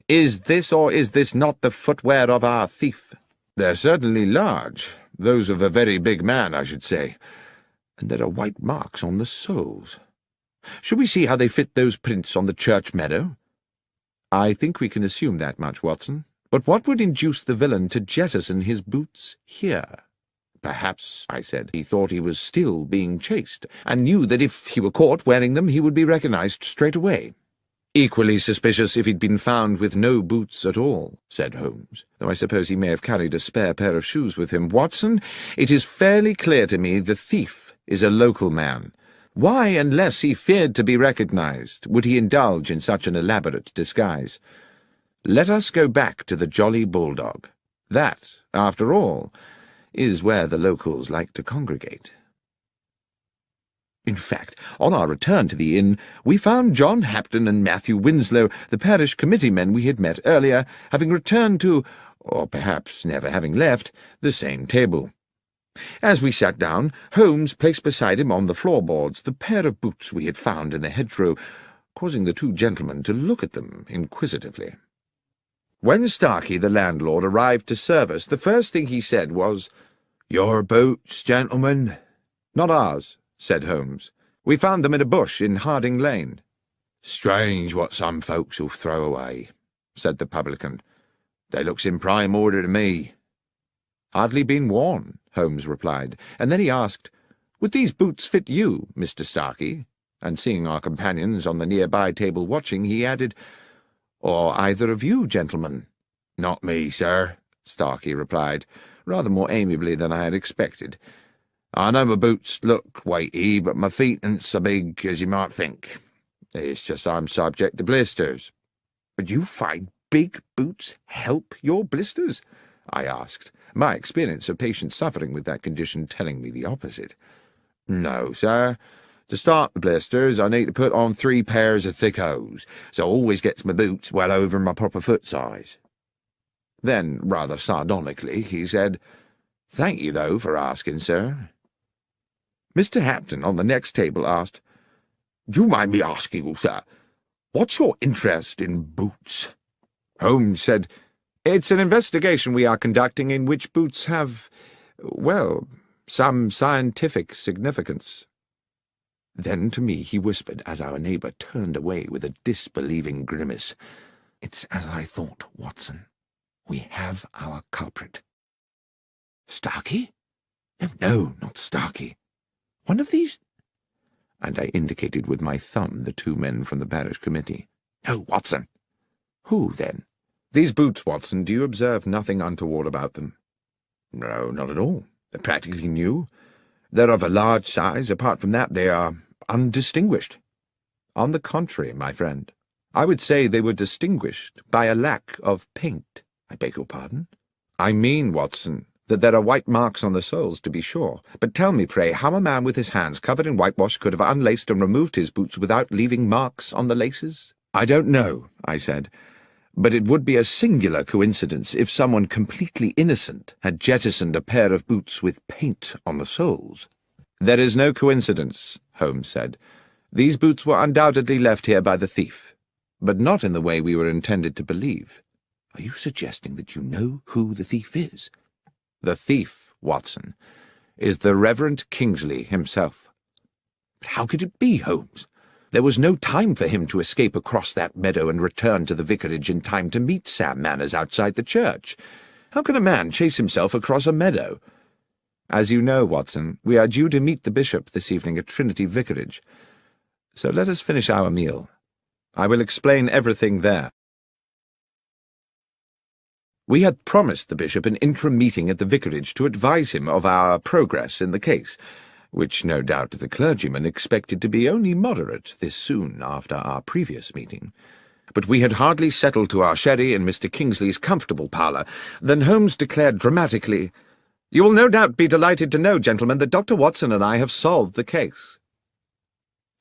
Is this or is this not the footwear of our thief?" "They're certainly large, those of a very big man, I should say, and there are white marks on the soles. Shall we see how they fit those prints on the church meadow?" "I think we can assume that much, Watson. But what would induce the villain to jettison his boots here?" "Perhaps," I said, "he thought he was still being chased, and knew that if he were caught wearing them he would be recognized straight away." "Equally suspicious if he'd been found with no boots at all," said Holmes, "though I suppose he may have carried a spare pair of shoes with him. Watson, it is fairly clear to me the thief is a local man. Why, unless he feared to be recognized, would he indulge in such an elaborate disguise? Let us go back to the Jolly Bulldog. That, after all, is where the locals like to congregate." In fact, on our return to the inn, we found John Hapton and Matthew Winslow, the parish committee men we had met earlier, having returned to, or perhaps never having left, the same table. As we sat down, Holmes placed beside him on the floorboards the pair of boots we had found in the hedgerow, causing the two gentlemen to look at them inquisitively. When Starkey, the landlord, arrived to serve us, the first thing he said was, "Your boots, gentlemen?" "Not ours," said Holmes. "We found them in a bush in Harding Lane." "Strange what some folks'll throw away," said the publican. "They looks in prime order to me." "Hardly been worn," Holmes replied, and then he asked, "Would these boots fit you, Mr. Starkey?" And seeing our companions on the nearby table watching, he added, "Or either of you, gentlemen?" "Not me, sir," Starkey replied, rather more amiably than I had expected. "I know my boots look weighty, but my feet ain't so big as you might think. It's just I'm subject to blisters." "But you find big boots help your blisters?" I asked, my experience of patients suffering with that condition telling me the opposite. "No, sir. To start the blisters, I need to put on 3 pairs of thick hose, so I always gets my boots well over my proper foot size." Then, rather sardonically, he said, "Thank you, though, for asking, sir." Mr. Hapton, on the next table, asked, "Do you mind me asking you, sir, what's your interest in boots?" Holmes said, "It's an investigation we are conducting in which boots have, well, some scientific significance." Then to me he whispered, as our neighbour turned away with a disbelieving grimace, "It's as I thought, Watson. We have our culprit." "Starkey? No, not Starkey. One of these—" and I indicated with my thumb the 2 men from the parish committee. "No, Watson." "Who, then?" "These boots, Watson, do you observe nothing untoward about them?" "No, not at all. They're practically new. They're of a large size. Apart from that, they are undistinguished." "On the contrary, my friend, I would say they were distinguished by a lack of paint." "I beg your pardon?" "I mean, Watson, that there are white marks on the soles, to be sure. But tell me, pray, how a man with his hands covered in whitewash could have unlaced and removed his boots without leaving marks on the laces?" "I don't know," I said, "but it would be a singular coincidence if someone completely innocent had jettisoned a pair of boots with paint on the soles." "There is no coincidence," Holmes said. "These boots were undoubtedly left here by the thief, but not in the way we were intended to believe." "Are you suggesting that you know who the thief is?" "The thief, Watson, is the Reverend Kingsley himself." "But how could it be, Holmes? There was no time for him to escape across that meadow and return to the vicarage in time to meet Sam Manners outside the church. How can a man chase himself across a meadow?" "As you know, Watson, we are due to meet the bishop this evening at Trinity Vicarage. So let us finish our meal. I will explain everything there." We had promised the bishop an interim meeting at the vicarage to advise him of our progress in the case, which no doubt the clergyman expected to be only moderate this soon after our previous meeting. But we had hardly settled to our sherry in Mr. Kingsley's comfortable parlour than Holmes declared dramatically, "You will no doubt be delighted to know, gentlemen, that Dr. Watson and I have solved the case."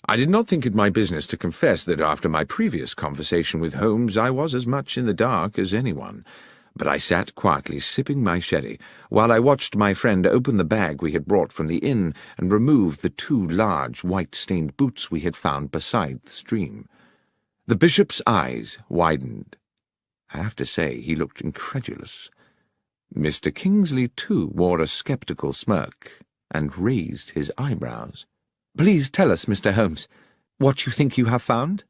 I did not think it my business to confess that after my previous conversation with Holmes I was as much in the dark as anyone, but I sat quietly sipping my sherry while I watched my friend open the bag we had brought from the inn and remove the 2 large white-stained boots we had found beside the stream. The bishop's eyes widened. I have to say he looked incredulous. Mr. Kingsley, too, wore a sceptical smirk and raised his eyebrows. "Please tell us, Mr. Holmes, what you think you have found?"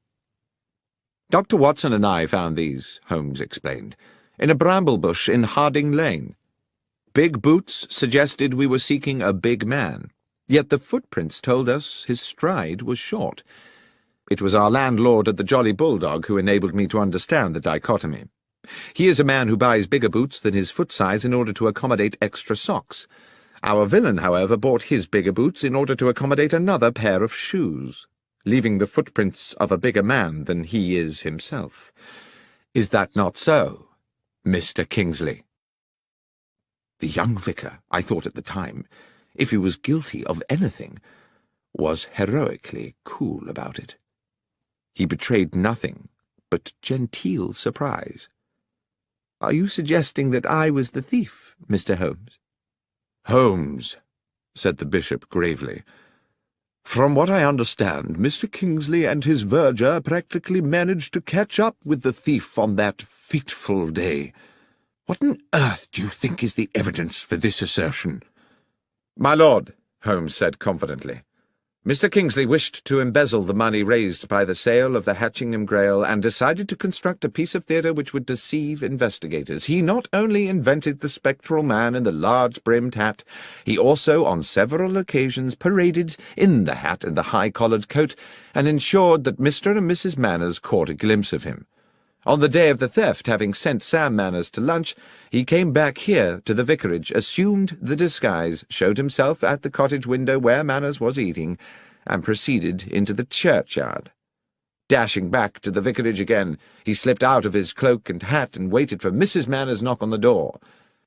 "Dr. Watson and I found these," Holmes explained, "in a bramble bush in Harding Lane. Big boots suggested we were seeking a big man, yet the footprints told us his stride was short. It was our landlord at the Jolly Bulldog who enabled me to understand the dichotomy. He is a man who buys bigger boots than his foot size in order to accommodate extra socks. Our villain, however, bought his bigger boots in order to accommodate another pair of shoes, leaving the footprints of a bigger man than he is himself. Is that not so, Mr. Kingsley?" The young vicar, I thought at the time, if he was guilty of anything, was heroically cool about it. He betrayed nothing but genteel surprise. "Are you suggesting that I was the thief, Mr. Holmes?" "Holmes," said the bishop gravely, "from what I understand, Mr. Kingsley and his verger practically managed to catch up with the thief on that fateful day. What on earth do you think is the evidence for this assertion?" "My lord," Holmes said confidently, "Mr. Kingsley wished to embezzle the money raised by the sale of the Hatchingham Grail and decided to construct a piece of theatre which would deceive investigators. He not only invented the spectral man in the large-brimmed hat, he also on several occasions paraded in the hat and the high-collared coat and ensured that Mr. and Mrs. Manners caught a glimpse of him. On the day of the theft, having sent Sam Manners to lunch, he came back here to the vicarage, assumed the disguise, showed himself at the cottage window where Manners was eating, and proceeded into the churchyard. Dashing back to the vicarage again, he slipped out of his cloak and hat and waited for Mrs. Manners' knock on the door.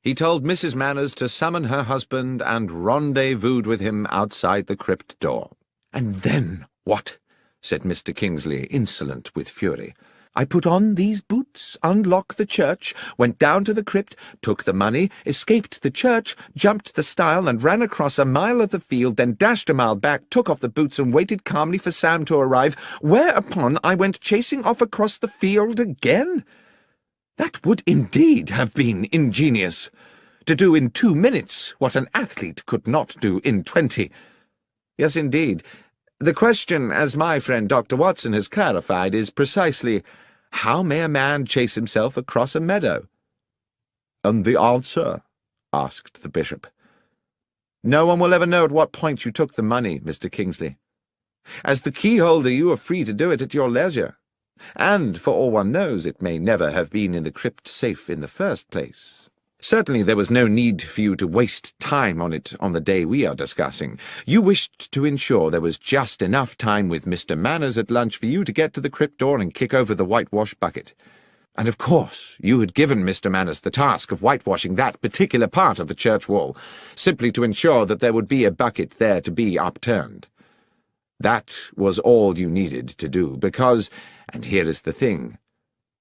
He told Mrs. Manners to summon her husband and rendezvoused with him outside the crypt door." "And then what?" said Mr. Kingsley, insolent with fury. "I put on these boots, unlocked the church, went down to the crypt, took the money, escaped the church, jumped the stile and ran across a mile of the field, then dashed a mile back, took off the boots and waited calmly for Sam to arrive, whereupon I went chasing off across the field again? That would indeed have been ingenious, to do in 2 minutes what an athlete could not do in 20. Yes, indeed. The question, as my friend Dr. Watson has clarified, is precisely, how may a man chase himself across a meadow?" "And the answer?" asked the bishop. "No one will ever know at what point you took the money, Mr. Kingsley. As the keyholder you are free to do it at your leisure, and, for all one knows, it may never have been in the crypt safe in the first place. Certainly there was no need for you to waste time on it on the day we are discussing. You wished to ensure there was just enough time with Mr. Manners at lunch for you to get to the crypt door and kick over the whitewash bucket. And of course you had given Mr. Manners the task of whitewashing that particular part of the church wall, simply to ensure that there would be a bucket there to be upturned. That was all you needed to do, because, and here is the thing,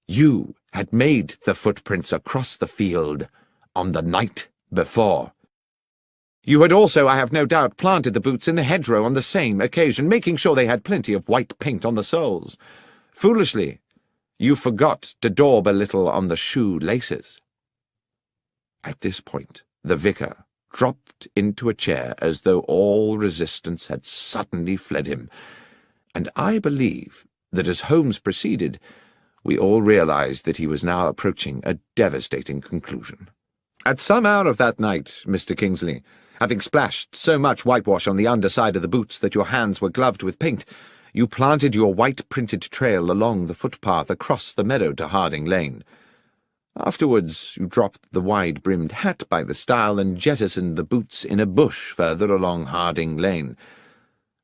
you had made the footprints across the field on the night before. You had also, I have no doubt, planted the boots in the hedgerow on the same occasion, making sure they had plenty of white paint on the soles. Foolishly, you forgot to daub a little on the shoe laces." At this point, the vicar dropped into a chair as though all resistance had suddenly fled him, and I believe that as Holmes proceeded, we all realized that he was now approaching a devastating conclusion. "At some hour of that night, Mr. Kingsley, having splashed so much whitewash on the underside of the boots that your hands were gloved with paint, you planted your white-printed trail along the footpath across the meadow to Harding Lane. Afterwards you dropped the wide-brimmed hat by the stile and jettisoned the boots in a bush further along Harding Lane.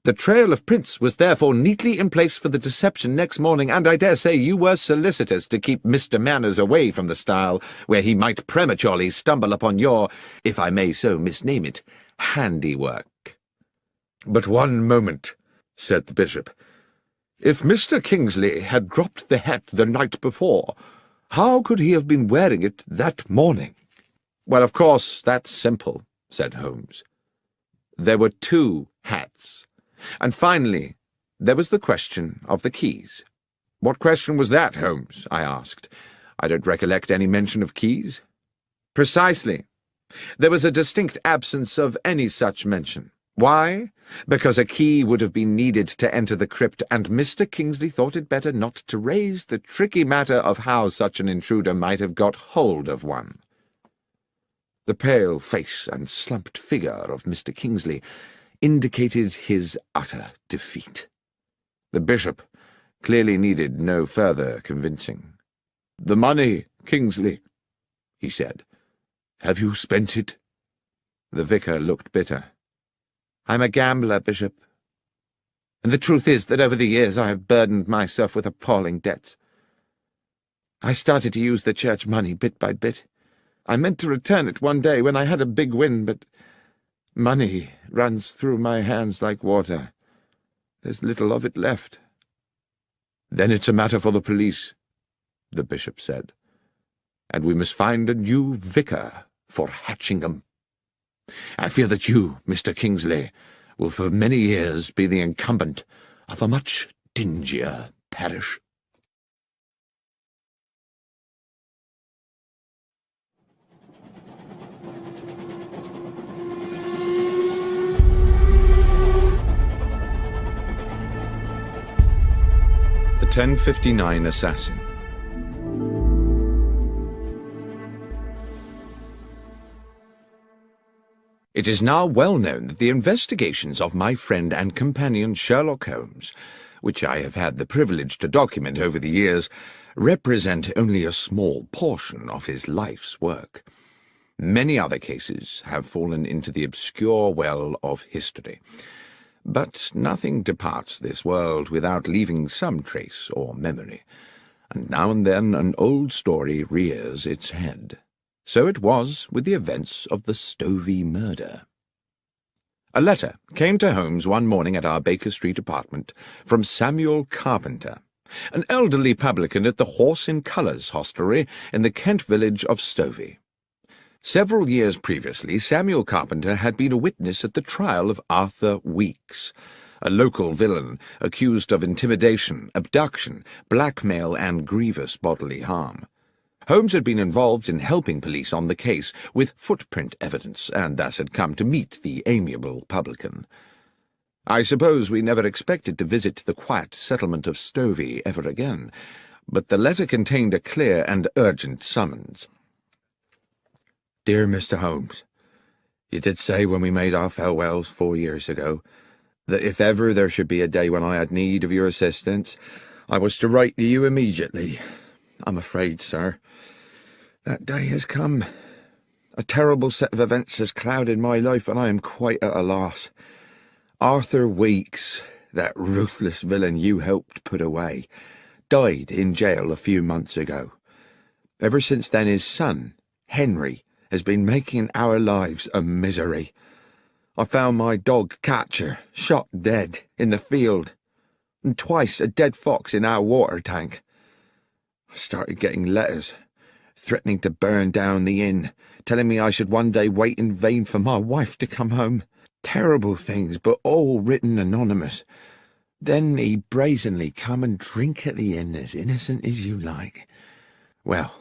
The trail of prints was therefore neatly in place for the deception next morning, and I dare say you were solicitous to keep Mr. Manners away from the stile, where he might prematurely stumble upon your, if I may so misname it, handiwork." "But one moment," said the bishop. "If Mr. Kingsley had dropped the hat the night before, how could he have been wearing it that morning?" "Well, of course, that's simple," said Holmes. "There were two hats. And finally, there was the question of the keys." "What question was that, Holmes?" I asked. "I don't recollect any mention of keys." "Precisely. There was a distinct absence of any such mention. Why? Because a key would have been needed to enter the crypt, and Mr. Kingsley thought it better not to raise the tricky matter of how such an intruder might have got hold of one." The pale face and slumped figure of Mr. Kingsley indicated his utter defeat. The bishop clearly needed no further convincing. "The money, Kingsley," he said. "Have you spent it?" The vicar looked bitter. "I'm a gambler, Bishop. And the truth is that over the years I have burdened myself with appalling debts. I started to use the church money bit by bit. I meant to return it one day when I had a big win, but money runs through my hands like water. There's little of it left." "Then it's a matter for the police," the bishop said. "And we must find a new vicar for Hatchingham. I fear that you, Mr. Kingsley, will for many years be the incumbent of a much dingier parish." The 1059 Assassin. It is now well known that the investigations of my friend and companion Sherlock Holmes, which I have had the privilege to document over the years, represent only a small portion of his life's work. Many other cases have fallen into the obscure well of history. But nothing departs this world without leaving some trace or memory, and now and then an old story rears its head. So it was with the events of the Stovey murder. A letter came to Holmes one morning at our Baker Street apartment from Samuel Carpenter, an elderly publican at the Horse in Colours hostelry in the Kent village of Stovey. Several years previously, Samuel Carpenter had been a witness at the trial of Arthur Weeks, a local villain accused of intimidation, abduction, blackmail, and grievous bodily harm. Holmes had been involved in helping police on the case with footprint evidence, and thus had come to meet the amiable publican. I suppose we never expected to visit the quiet settlement of Stovey ever again, but the letter contained a clear and urgent summons. "Dear Mr. Holmes, you did say when we made our farewells 4 years ago that if ever there should be a day when I had need of your assistance, I was to write to you immediately. I'm afraid, sir, that day has come. A terrible set of events has clouded my life, and I am quite at a loss. Arthur Weeks, that ruthless villain you helped put away, died in jail a few months ago. Ever since then his son, Henry, has been making our lives a misery. I found my dog Catcher shot dead in the field, and twice a dead fox in our water tank. I started getting letters threatening to burn down the inn, telling me I should one day wait in vain for my wife to come home. Terrible things, but all written anonymous. Then he brazenly come and drink at the inn as innocent as you like. Well,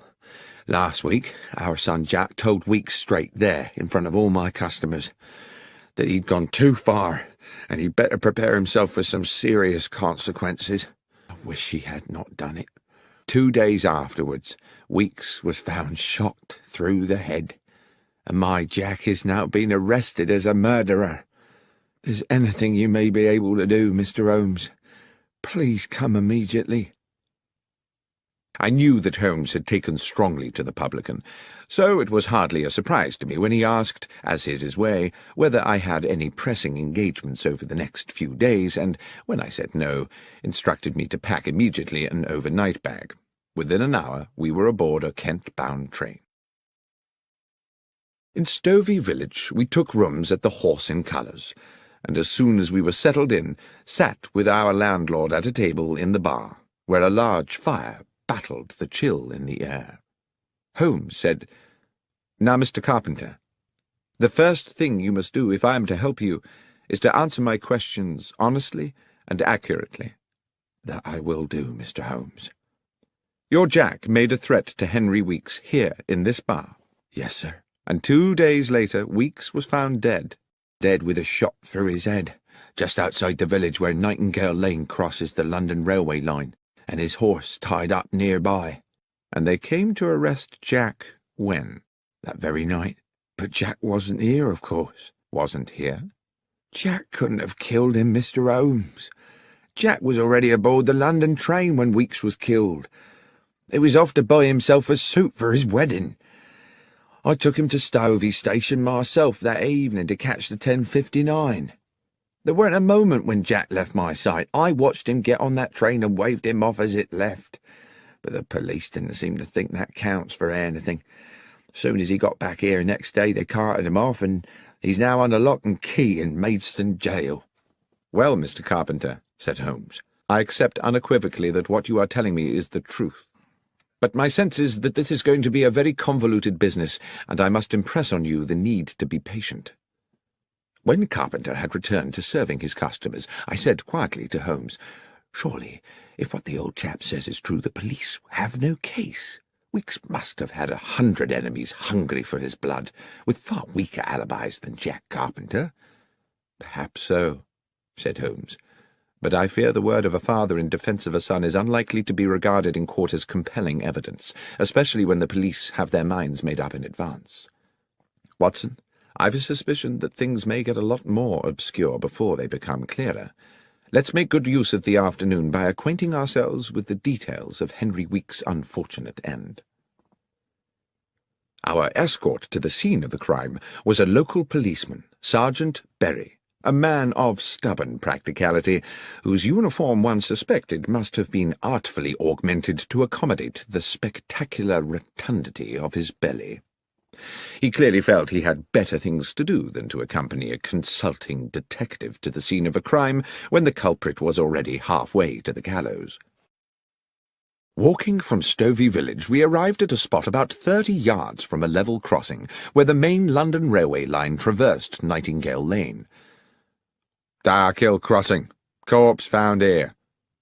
last week our son Jack told Weeks straight there, in front of all my customers, that he'd gone too far, and he'd better prepare himself for some serious consequences. I wish he had not done it. 2 days afterwards, Weeks was found shot through the head, and my Jack is now being arrested as a murderer. If there's anything you may be able to do, Mr. Holmes, please come immediately." I knew that Holmes had taken strongly to the publican, so it was hardly a surprise to me when he asked, as is his way, whether I had any pressing engagements over the next few days, and, when I said no, instructed me to pack immediately an overnight bag. Within an hour we were aboard a Kent-bound train. In Stovey village we took rooms at the Horse in Colours, and as soon as we were settled in, sat with our landlord at a table in the bar, where a large fire battled the chill in the air. Holmes said, "Now, Mr. Carpenter, the first thing you must do, if I am to help you, is to answer my questions honestly and accurately." "That I will do, Mr. Holmes." "Your Jack made a threat to Henry Weeks here in this bar." "Yes, sir." "And 2 days later Weeks was found dead." "Dead with a shot through his head, just outside the village where Nightingale Lane crosses the London railway line, and his horse tied up nearby." "And they came to arrest Jack when?" "That very night. But Jack wasn't here, of course." "Wasn't here?" "Jack couldn't have killed him, Mr. Holmes. Jack was already aboard the London train when Weeks was killed. He was off to buy himself a suit for his wedding. I took him to Stovey Station myself that evening to catch the 10:59. There weren't a moment when Jack left my sight. I watched him get on that train and waved him off as it left. But the police didn't seem to think that counts for anything. Soon as he got back here next day, they carted him off, and he's now under lock and key in Maidstone jail." "Well, Mr. Carpenter," said Holmes, "I accept unequivocally that what you are telling me is the truth. But my sense is that this is going to be a very convoluted business, and I must impress on you the need to be patient." When Carpenter had returned to serving his customers, I said quietly to Holmes, "Surely, if what the old chap says is true, the police have no case. Weeks must have had 100 enemies hungry for his blood, with far weaker alibis than Jack Carpenter." "Perhaps so," said Holmes, "but I fear the word of a father in defence of a son is unlikely to be regarded in court as compelling evidence, especially when the police have their minds made up in advance. Watson, I've a suspicion that things may get a lot more obscure before they become clearer. Let's make good use of the afternoon by acquainting ourselves with the details of Henry Weeks' unfortunate end." Our escort to the scene of the crime was a local policeman, Sergeant Berry, a man of stubborn practicality, whose uniform one suspected must have been artfully augmented to accommodate the spectacular rotundity of his belly. He clearly felt he had better things to do than to accompany a consulting detective to the scene of a crime when the culprit was already halfway to the gallows. Walking from Stovey village, we arrived at a spot about 30 yards from a level crossing, where the main London railway line traversed Nightingale Lane. "Dark Crossing. Corpse found here,"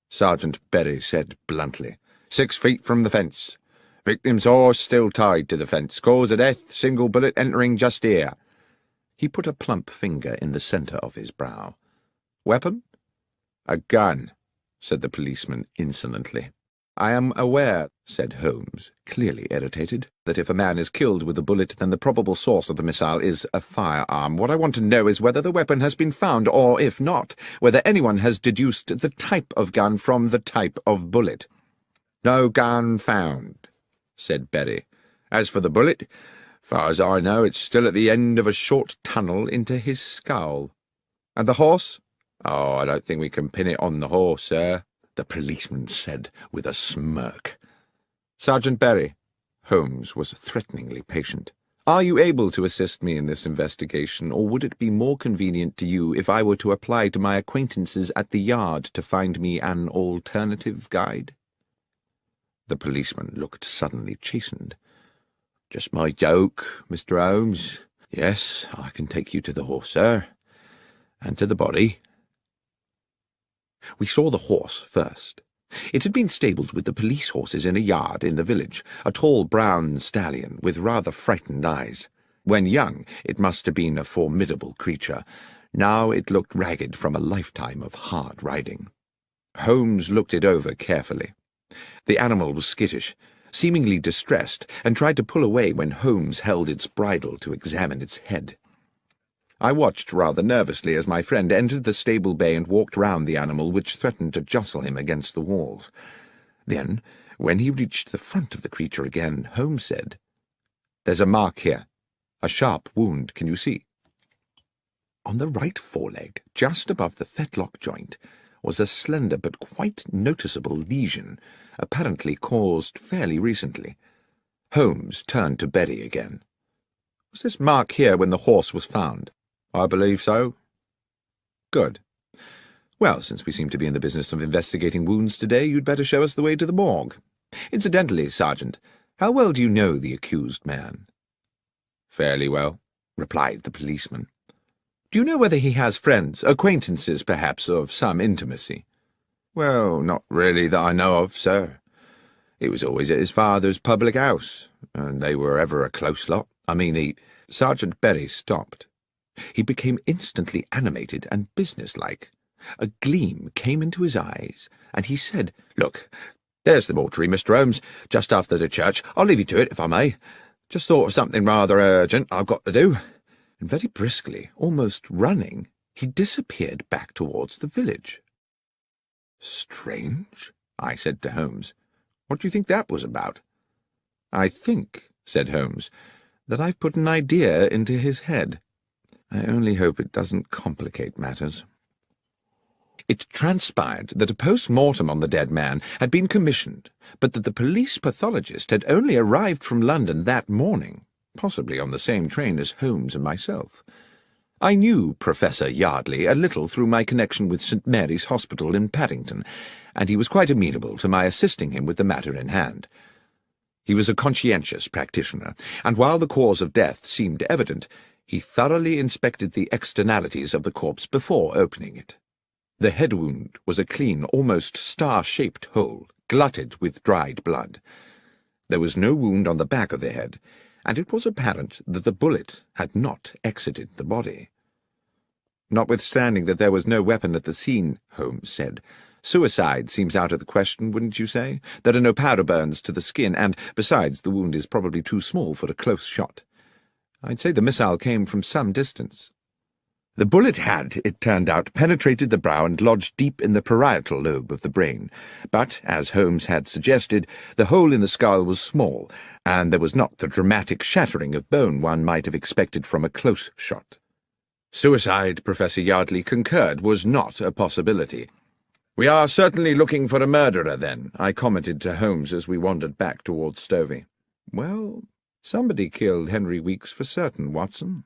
Sergeant Berry said bluntly. 6 feet from the fence. Victim's horse still tied to the fence. Cause of death, single bullet entering just here." He put a plump finger in the centre of his brow. "Weapon?" "A gun," said the policeman insolently. "I am aware," said Holmes, clearly irritated, "that if a man is killed with a bullet, then the probable source of the missile is a firearm. What I want to know is whether the weapon has been found, or, if not, whether anyone has deduced the type of gun from the type of bullet." "No gun found," said Berry. "As for the bullet, far as I know, it's still at the end of a short tunnel into his skull." "And the horse?" "Oh, I don't think we can pin it on the horse, sir," the policeman said with a smirk. "Sergeant Berry," Holmes was threateningly patient, "are you able to assist me in this investigation, or would it be more convenient to you if I were to apply to my acquaintances at the yard to find me an alternative guide?" The policeman looked suddenly chastened. "Just my joke, Mr. Holmes. Yes, I can take you to the horse, sir, and to the body." We saw the horse first. It had been stabled with the police horses in a yard in the village, a tall brown stallion with rather frightened eyes. When young, it must have been a formidable creature. Now it looked ragged from a lifetime of hard riding. Holmes looked it over carefully. The animal was skittish, seemingly distressed, and tried to pull away when Holmes held its bridle to examine its head. I watched rather nervously as my friend entered the stable bay and walked round the animal, which threatened to jostle him against the walls. Then, when he reached the front of the creature again, Holmes said, "There's a mark here. A sharp wound, can you see?" On the right foreleg, just above the fetlock joint, was a slender but quite noticeable lesion, apparently caused fairly recently. Holmes turned to Berry again. "Was this mark here when the horse was found?" "I believe so." Good. Well, since we seem to be in the business of investigating wounds today, you'd better show us the way to the morgue. Incidentally, Sergeant, how well do you know the accused man? Fairly well, replied the policeman. Do you know whether he has friends, acquaintances, perhaps, of some intimacy? Well, not really that I know of, sir. He was always at his father's public house, and they were ever a close lot. Sergeant Berry stopped. He became instantly animated and businesslike. A gleam came into his eyes, and he said, "Look, there's the mortuary, Mr. Holmes, just after the church. I'll leave you to it, if I may. Just thought of something rather urgent I've got to do." And very briskly, almost running, he disappeared back towards the village. "Strange," I said to Holmes. "What do you think that was about?" "I think," said Holmes, "that I've put an idea into his head. I only hope it doesn't complicate matters." It transpired that a post-mortem on the dead man had been commissioned, but that the police pathologist had only arrived from London that morning, possibly on the same train as Holmes and myself. I knew Professor Yardley a little through my connection with St. Mary's Hospital in Paddington, and he was quite amenable to my assisting him with the matter in hand. He was a conscientious practitioner, and while the cause of death seemed evident, he thoroughly inspected the externalities of the corpse before opening it. The head wound was a clean, almost star-shaped hole, glutted with dried blood. There was no wound on the back of the head, and it was apparent that the bullet had not exited the body. "Notwithstanding that there was no weapon at the scene," Holmes said, "suicide seems out of the question, wouldn't you say? There are no powder burns to the skin, and, besides, the wound is probably too small for a close shot. I'd say the missile came from some distance." The bullet had, it turned out, penetrated the brow and lodged deep in the parietal lobe of the brain, but, as Holmes had suggested, the hole in the skull was small, and there was not the dramatic shattering of bone one might have expected from a close shot. Suicide, Professor Yardley concurred, was not a possibility. "We are certainly looking for a murderer, then," I commented to Holmes as we wandered back towards Stovey. "Well, somebody killed Henry Weeks for certain, Watson.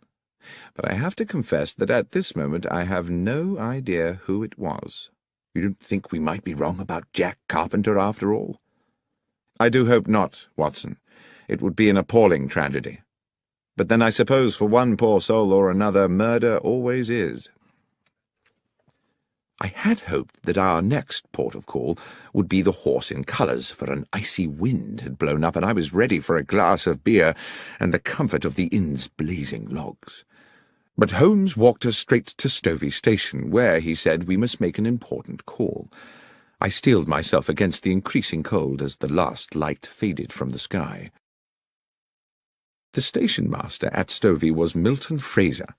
But I have to confess that at this moment I have no idea who it was." "You don't think we might be wrong about Jack Carpenter after all?" "I do hope not, Watson. It would be an appalling tragedy. But then I suppose for one poor soul or another murder always is." I had hoped that our next port of call would be the Horse in Colours, for an icy wind had blown up and I was ready for a glass of beer and the comfort of the inn's blazing logs. But Holmes walked us straight to Stovey Station, where, he said, we must make an important call. I steeled myself against the increasing cold as the last light faded from the sky. The station-master at Stovey was Milton Fraser,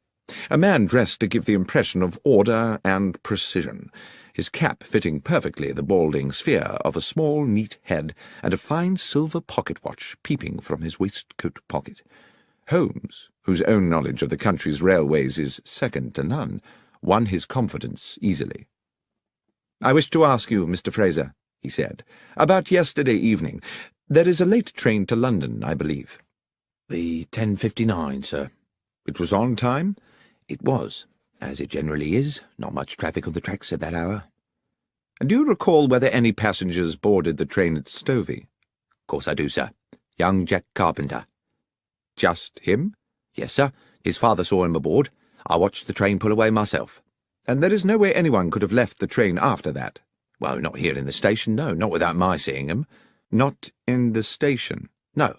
a man dressed to give the impression of order and precision, his cap fitting perfectly the balding sphere of a small, neat head, and a fine silver pocket-watch peeping from his waistcoat pocket. Holmes, whose own knowledge of the country's railways is second to none, won his confidence easily. "I wish to ask you, Mr. Fraser," he said, "about yesterday evening. There is a late train to London, I believe." "The 10:59, sir." "It was on time?" "It was, as it generally is. Not much traffic on the tracks at that hour." "And do you recall whether any passengers boarded the train at Stovey?" "Of course I do, sir. Young Jack Carpenter." "Just him?" "Yes, sir. His father saw him aboard. I watched the train pull away myself." "And there is no way anyone could have left the train after that?" "Well, not here in the station, no. Not without my seeing him." "Not in the station?" "No.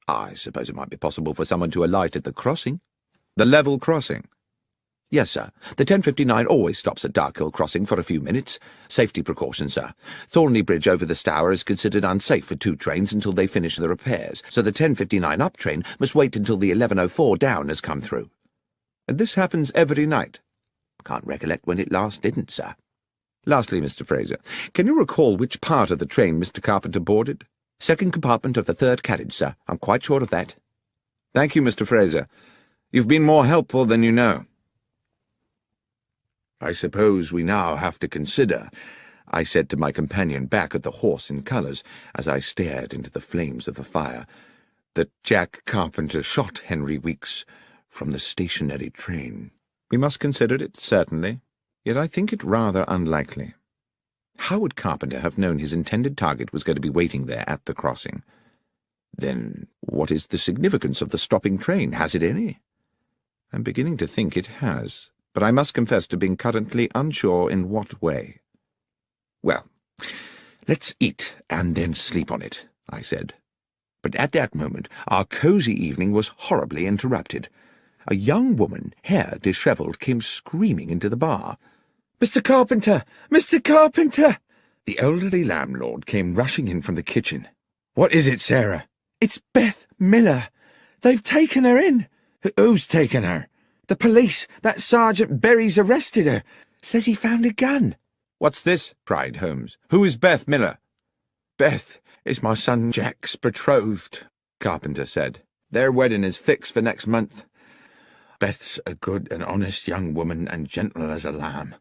I suppose it might be possible for someone to alight at the crossing." "The level crossing?" "Yes, sir. The 10:59 always stops at Darkhill Crossing for a few minutes. Safety precaution, sir. Thornley Bridge over the Stour is considered unsafe for two trains until they finish the repairs, so the 10:59 up train must wait until the 11:04 down has come through." "And this happens every night?" "Can't recollect when it last didn't, sir." "Lastly, Mr. Fraser, can you recall which part of the train Mr. Carpenter boarded?" "Second compartment of the third carriage, sir. I'm quite sure of that." "Thank you, Mr. Fraser. You've been more helpful than you know." "I suppose we now have to consider," I said to my companion back at the Horse in Colours, as I stared into the flames of the fire, "that Jack Carpenter shot Henry Weeks from the stationary train." "We must consider it, certainly." Yet I think it rather unlikely. How would Carpenter have known his intended target was going to be waiting there at the crossing? Then what is the significance of the stopping train? Has it any? I'm beginning to think it has, but I must confess to being currently unsure in what way. Well, let's eat and then sleep on it, I said. But at that moment our cosy evening was horribly interrupted. A young woman, hair dishevelled, came screaming into the bar. "Mr. Carpenter! Mr. Carpenter!" The elderly landlord came rushing in from the kitchen. "What is it, Sarah?" "It's Beth Miller. They've taken her in." "Who's taken her?" "The police. That Sergeant Berry's arrested her. Says he found a gun." "What's this?" cried Holmes. "Who is Beth Miller?" "Beth is my son Jack's betrothed," Carpenter said. "Their wedding is fixed for next month. Beth's a good and honest young woman and gentle as a lamb.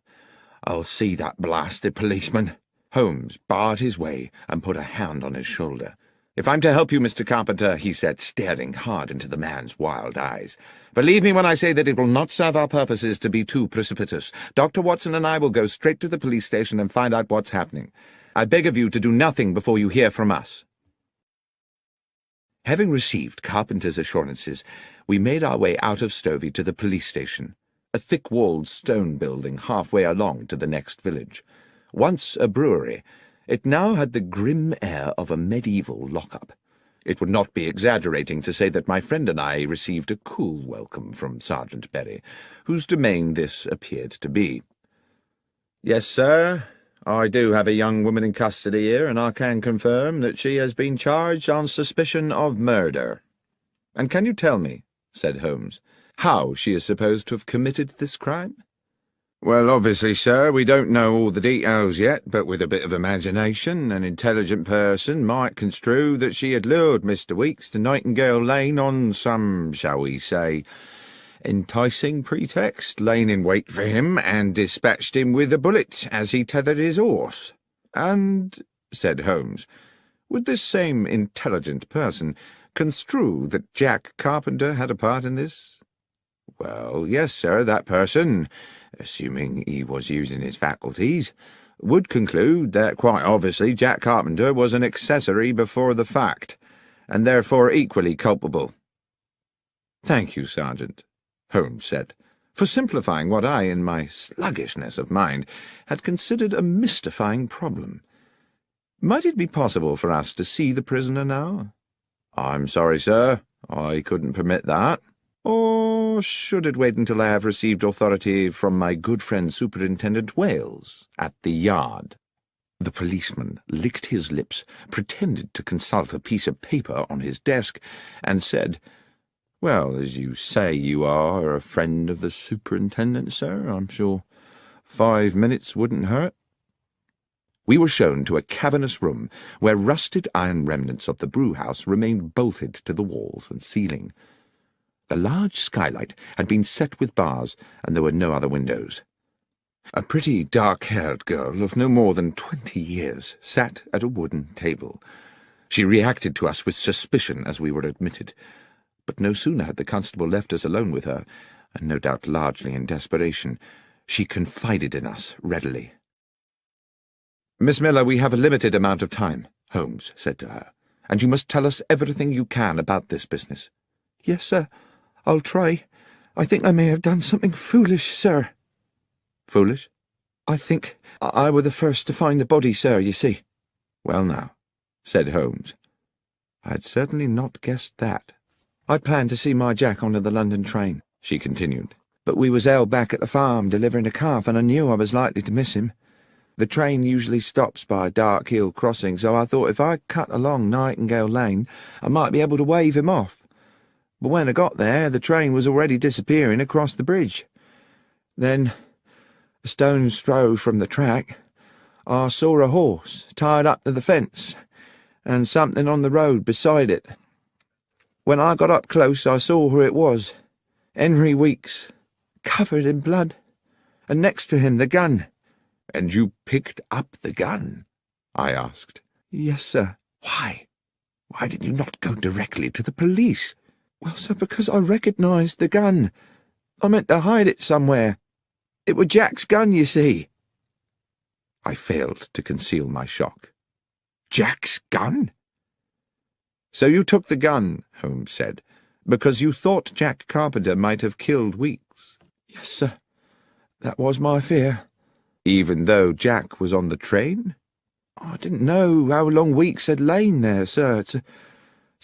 I'll see that blasted policeman." Holmes barred his way and put a hand on his shoulder. "If I'm to help you, Mr. Carpenter," he said, staring hard into the man's wild eyes, "believe me when I say that it will not serve our purposes to be too precipitous. Dr. Watson and I will go straight to the police station and find out what's happening. I beg of you to do nothing before you hear from us." Having received Carpenter's assurances, we made our way out of Stovey to the police station, a thick-walled stone building halfway along to the next village. Once a brewery, it now had the grim air of a medieval lock-up. It would not be exaggerating to say that my friend and I received a cool welcome from Sergeant Berry, whose domain this appeared to be. "Yes, sir, I do have a young woman in custody here, and I can confirm that she has been charged on suspicion of murder." "And can you tell me," said Holmes, "how she is supposed to have committed this crime?" "Well, obviously, sir, we don't know all the details yet, but with a bit of imagination, an intelligent person might construe that she had lured Mr. Weeks to Nightingale Lane on some, shall we say, enticing pretext, laying in wait for him, and dispatched him with a bullet as he tethered his horse." "And," said Holmes, "would this same intelligent person construe that Jack Carpenter had a part in this?" "Well, yes, sir, that person, assuming he was using his faculties, would conclude that quite obviously Jack Carpenter was an accessory before the fact, and therefore equally culpable." "Thank you, Sergeant," Holmes said, "for simplifying what I, in my sluggishness of mind, had considered a mystifying problem. Might it be possible for us to see the prisoner now?" "I'm sorry, sir, I couldn't permit that." "Or should it wait until I have received authority from my good friend Superintendent Wales at the Yard?" The policeman licked his lips, pretended to consult a piece of paper on his desk, and said, "Well, as you say you are a friend of the superintendent, sir, I'm sure 5 minutes wouldn't hurt." We were shown to a cavernous room where rusted iron remnants of the brew-house remained bolted to the walls and ceiling. The large skylight had been set with bars, and there were no other windows. A pretty dark-haired girl of no more than 20 years sat at a wooden table. She reacted to us with suspicion as we were admitted, but no sooner had the constable left us alone with her, and no doubt largely in desperation, she confided in us readily. "Miss Miller, we have a limited amount of time," Holmes said to her, "and you must tell us everything you can about this business." "Yes, sir, I'll try. I think I may have done something foolish, sir." "Foolish?" "I think I were the first to find the body, sir, you see." "Well now," said Holmes, "I'd certainly not guessed that." "I'd planned to see my Jack on the London train," she continued, "but we was held back at the farm delivering a calf, and I knew I was likely to miss him. The train usually stops by a dark hill crossing, so I thought if I cut along Nightingale Lane, I might be able to wave him off. But when I got there, the train was already disappearing across the bridge. Then, a stone's throw from the track, I saw a horse tied up to the fence, and something on the road beside it. When I got up close, I saw who it was. Henry Weeks, covered in blood, and next to him the gun." "And you picked up the gun?" I asked. "Yes, sir." "Why? Why did you not go directly to the police?" "Well, sir, because I recognised the gun. I meant to hide it somewhere." It were Jack's gun, you see." I failed to conceal my shock. "Jack's gun?" "So you took the gun," Holmes said, "because you thought Jack Carpenter might have killed Weeks?" "Yes, sir. That was my fear." "Even though Jack was on the train?" "I didn't know how long Weeks had lain there, sir. It's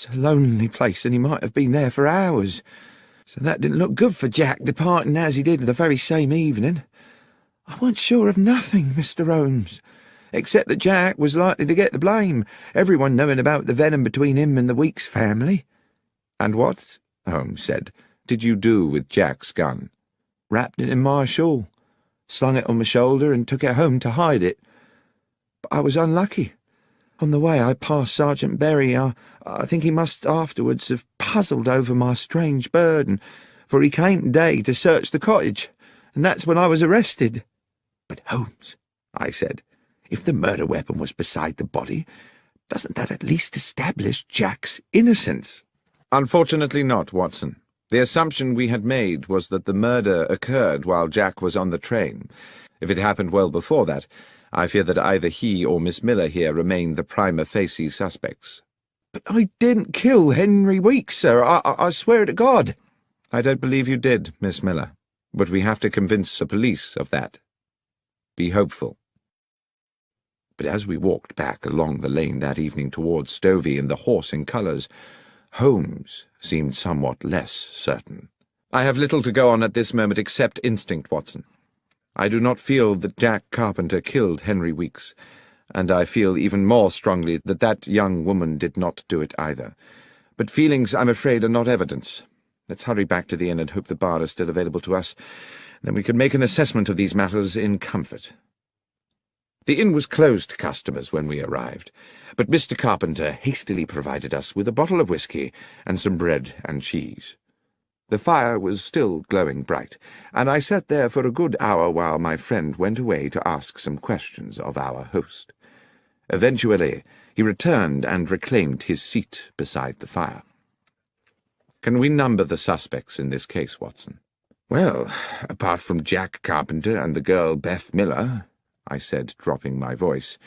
a lonely place, and he might have been there for hours. So that didn't look good for Jack, departing as he did the very same evening. I weren't sure of nothing, Mr. Holmes, except that Jack was likely to get the blame, everyone knowing about the venom between him and the Weeks family." "And what," Holmes said, "did you do with Jack's gun?" "Wrapped it in my shawl, slung it on my shoulder, and took it home to hide it. But I was unlucky. On the way I passed Sergeant Berry. I think he must afterwards have puzzled over my strange burden, for he came today to search the cottage, and that's when I was arrested." "But Holmes," I said, "if the murder weapon was beside the body, doesn't that at least establish Jack's innocence?" "Unfortunately not, Watson. The assumption we had made was that the murder occurred while Jack was on the train. If it happened well before that, I fear that either he or Miss Miller here remain the prima facie suspects." "But I didn't kill Henry Weeks, sir. I swear to God." "I don't believe you did, Miss Miller, but we have to convince the police of that. Be hopeful." But as we walked back along the lane that evening towards Stovey in the horse in colours, Holmes seemed somewhat less certain. "I have little to go on at this moment except instinct, Watson. I do not feel that Jack Carpenter killed Henry Weeks, and I feel even more strongly that that young woman did not do it either. But feelings, I'm afraid, are not evidence. Let's hurry back to the inn and hope the bar is still available to us. Then we can make an assessment of these matters in comfort." The inn was closed to customers when we arrived, but Mr. Carpenter hastily provided us with a bottle of whisky and some bread and cheese. The fire was still glowing bright, and I sat there for a good hour while my friend went away to ask some questions of our host. Eventually, he returned and reclaimed his seat beside the fire. "Can we number the suspects in this case, Watson?" "Well, apart from Jack Carpenter and the girl Beth Miller," I said, dropping my voice,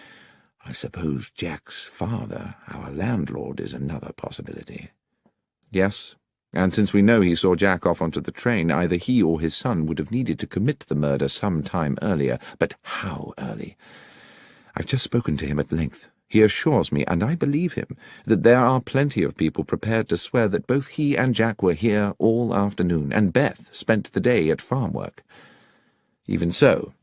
"I suppose Jack's father, our landlord, is another possibility." "Yes. And since we know he saw Jack off onto the train, either he or his son would have needed to commit the murder some time earlier. But how early? I've just spoken to him at length. He assures me, and I believe him, that there are plenty of people prepared to swear that both he and Jack were here all afternoon, and Beth spent the day at farm work. Even so,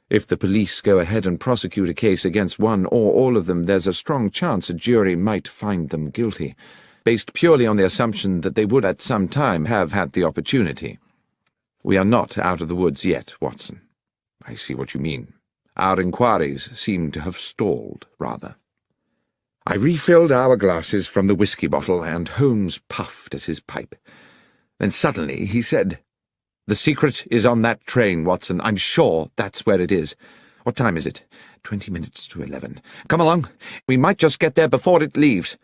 if the police go ahead and prosecute a case against one or all of them, there's a strong chance a jury might find them guilty, based purely on the assumption that they would at some time have had the opportunity. We are not out of the woods yet, Watson." "I see what you mean. Our inquiries seem to have stalled, rather." I refilled our glasses from the whisky bottle, and Holmes puffed at his pipe. Then suddenly he said, "The secret is on that train, Watson. I'm sure that's where it is. What time is it? 20 minutes to 11. Come along. We might just get there before it leaves."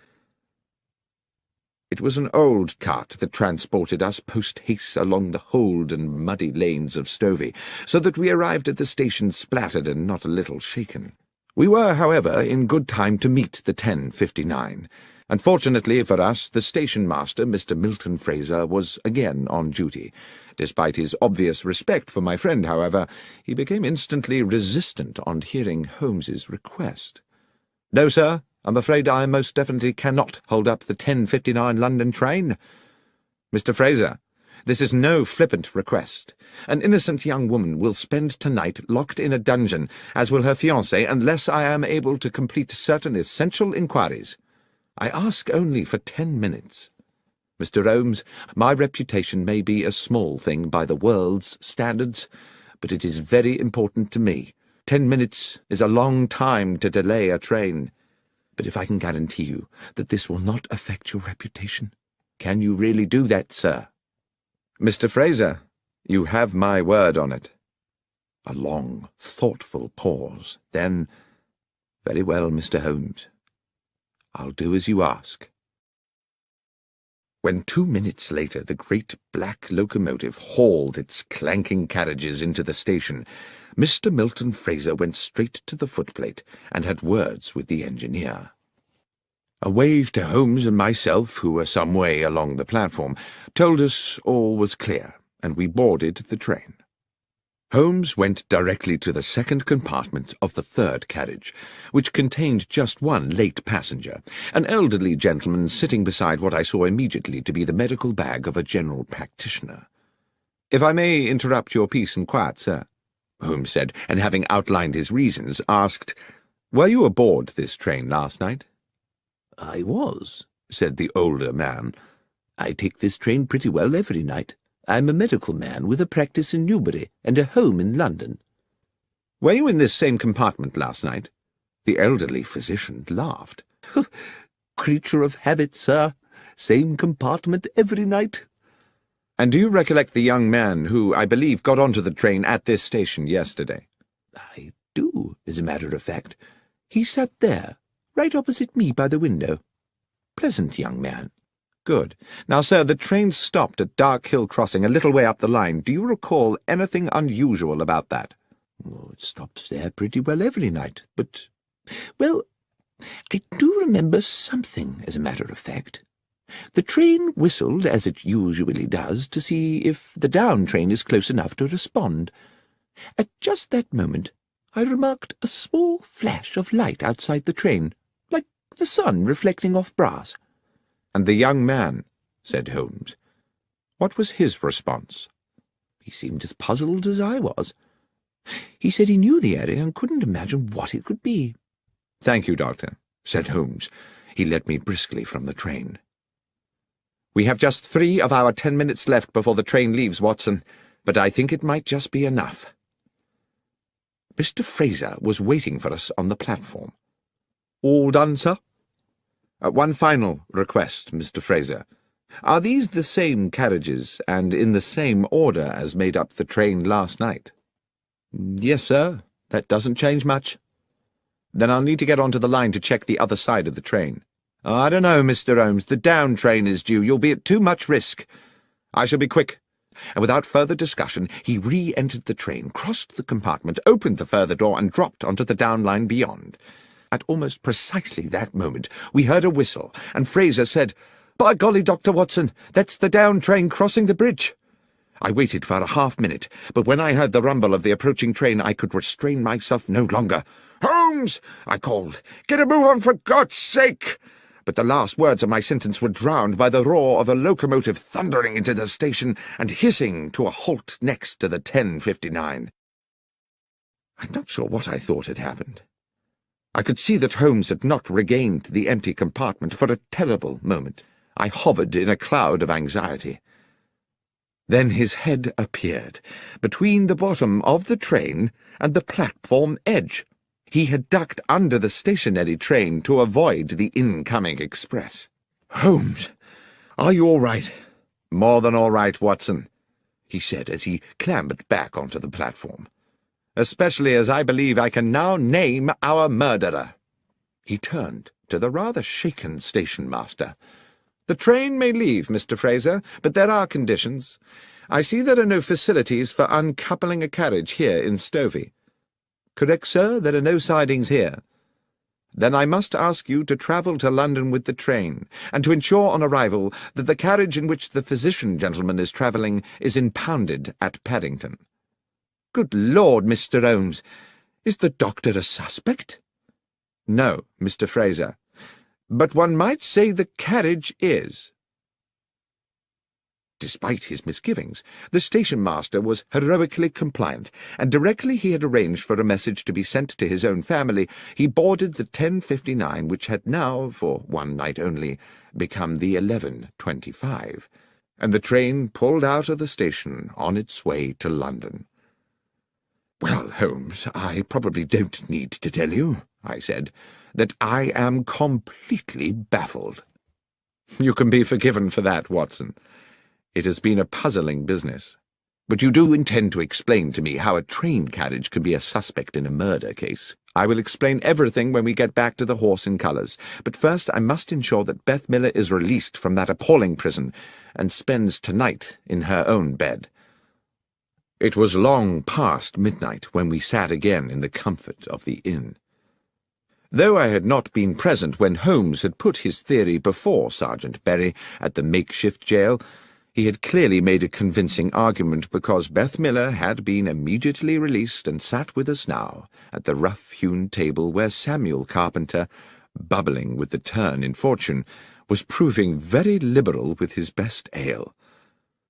It was an old cart that transported us post-haste along the hold and muddy lanes of Stovey, so that we arrived at the station splattered and not a little shaken. We were, however, in good time to meet the 10:59. Unfortunately for us, the station-master, Mr. Milton Fraser, was again on duty. Despite his obvious respect for my friend, however, he became instantly resistant on hearing Holmes's request. "No, sir. I'm afraid I most definitely cannot hold up the 10:59 London train. Mr. Fraser, this is no flippant request. An innocent young woman will spend tonight locked in a dungeon, as will her fiancé, unless I am able to complete certain essential inquiries. I ask only for 10 minutes. Mr. Holmes, my reputation may be a small thing by the world's standards, but it is very important to me. 10 minutes is a long time to delay a train. But if I can guarantee you that this will not affect your reputation, can you really do that, sir?" "Mr. Fraser, you have my word on it." A long, thoughtful pause. Then, "Very well, Mr. Holmes. I'll do as you ask." When 2 minutes later the great black locomotive hauled its clanking carriages into the station, Mr. Milton Fraser went straight to the footplate and had words with the engineer. A wave to Holmes and myself, who were some way along the platform, told us all was clear, and we boarded the train. Holmes went directly to the second compartment of the third carriage, which contained just one late passenger, an elderly gentleman sitting beside what I saw immediately to be the medical bag of a general practitioner. "If I may interrupt your peace and quiet, sir," Holmes said, and having outlined his reasons, asked, "Were you aboard this train last night?" "I was," said the older man. "I take this train pretty well every night. I'm a medical man with a practice in Newbury and a home in London." "Were you in this same compartment last night?" The elderly physician laughed. "Creature of habit, sir. Same compartment every night." "And do you recollect the young man who, I believe, got onto the train at this station yesterday?" "I do, as a matter of fact. He sat there, right opposite me by the window. Pleasant young man." "Good. Now, sir, the train stopped at Dark Hill Crossing a little way up the line. Do you recall anything unusual about that?" "Oh, it stops there pretty well every night, but, well, I do remember something, as a matter of fact. The train whistled, as it usually does, to see if the down train is close enough to respond. At just that moment, I remarked a small flash of light outside the train, like the sun reflecting off brass." "And the young man," said Holmes. "What was his response?" "He seemed as puzzled as I was. He said he knew the area and couldn't imagine what it could be." "Thank you, Doctor," said Holmes. He led me briskly from the train. "We have just 3 of our 10 minutes left before the train leaves, Watson, but I think it might just be enough." Mr. Fraser was waiting for us on the platform. "All done, sir?" "One final request, Mr. Fraser. Are these the same carriages and in the same order as made up the train last night?" "Yes, sir. That doesn't change much." "Then I'll need to get onto the line to check the other side of the train." "I don't know, Mr. Holmes. The down train is due. You'll be at too much risk." "I shall be quick." And without further discussion, he re-entered the train, crossed the compartment, opened the further door, and dropped onto the down line beyond. At almost precisely that moment, we heard a whistle, and Fraser said, "By golly, Dr. Watson, that's the down train crossing the bridge." I waited for a half-minute, but when I heard the rumble of the approaching train, I could restrain myself no longer. "Holmes!" I called. "Get a move on, for God's sake!" But the last words of my sentence were drowned by the roar of a locomotive thundering into the station and hissing to a halt next to the 10:59. I'm not sure what I thought had happened. I could see that Holmes had not regained the empty compartment for a terrible moment. I hovered in a cloud of anxiety. Then his head appeared, between the bottom of the train and the platform edge. He had ducked under the stationary train to avoid the incoming express. "Holmes, are you all right?" "More than all right, Watson," he said as he clambered back onto the platform. "Especially as I believe I can now name our murderer." He turned to the rather shaken station-master. "The train may leave, Mr. Fraser, but there are conditions. I see there are no facilities for uncoupling a carriage here in Stovey." "Correct, sir. There are no sidings here." "Then I must ask you to travel to London with the train, and to ensure on arrival that the carriage in which the physician gentleman is travelling is impounded at Paddington." "Good Lord, Mr. Holmes, is the doctor a suspect?" "No, Mr. Fraser, but one might say the carriage is." Despite his misgivings, the station-master was heroically compliant, and directly he had arranged for a message to be sent to his own family, he boarded the 10:59, which had now, for one night only, become the 11:25, and the train pulled out of the station on its way to London. "Well, Holmes, I probably don't need to tell you," I said, "that I am completely baffled." "You can be forgiven for that, Watson. It has been a puzzling business. But you do intend to explain to me how a train carriage can be a suspect in a murder case?" I will explain everything when we get back to the Horse in Colours, but first I must ensure that Beth Miller is released from that appalling prison and spends tonight in her own bed. It was long past midnight when we sat again in the comfort of the inn. Though I had not been present when Holmes had put his theory before Sergeant Berry at the makeshift jail, he had clearly made a convincing argument, because Beth Miller had been immediately released and sat with us now at the rough-hewn table where Samuel Carpenter, bubbling with the turn in fortune, was proving very liberal with his best ale.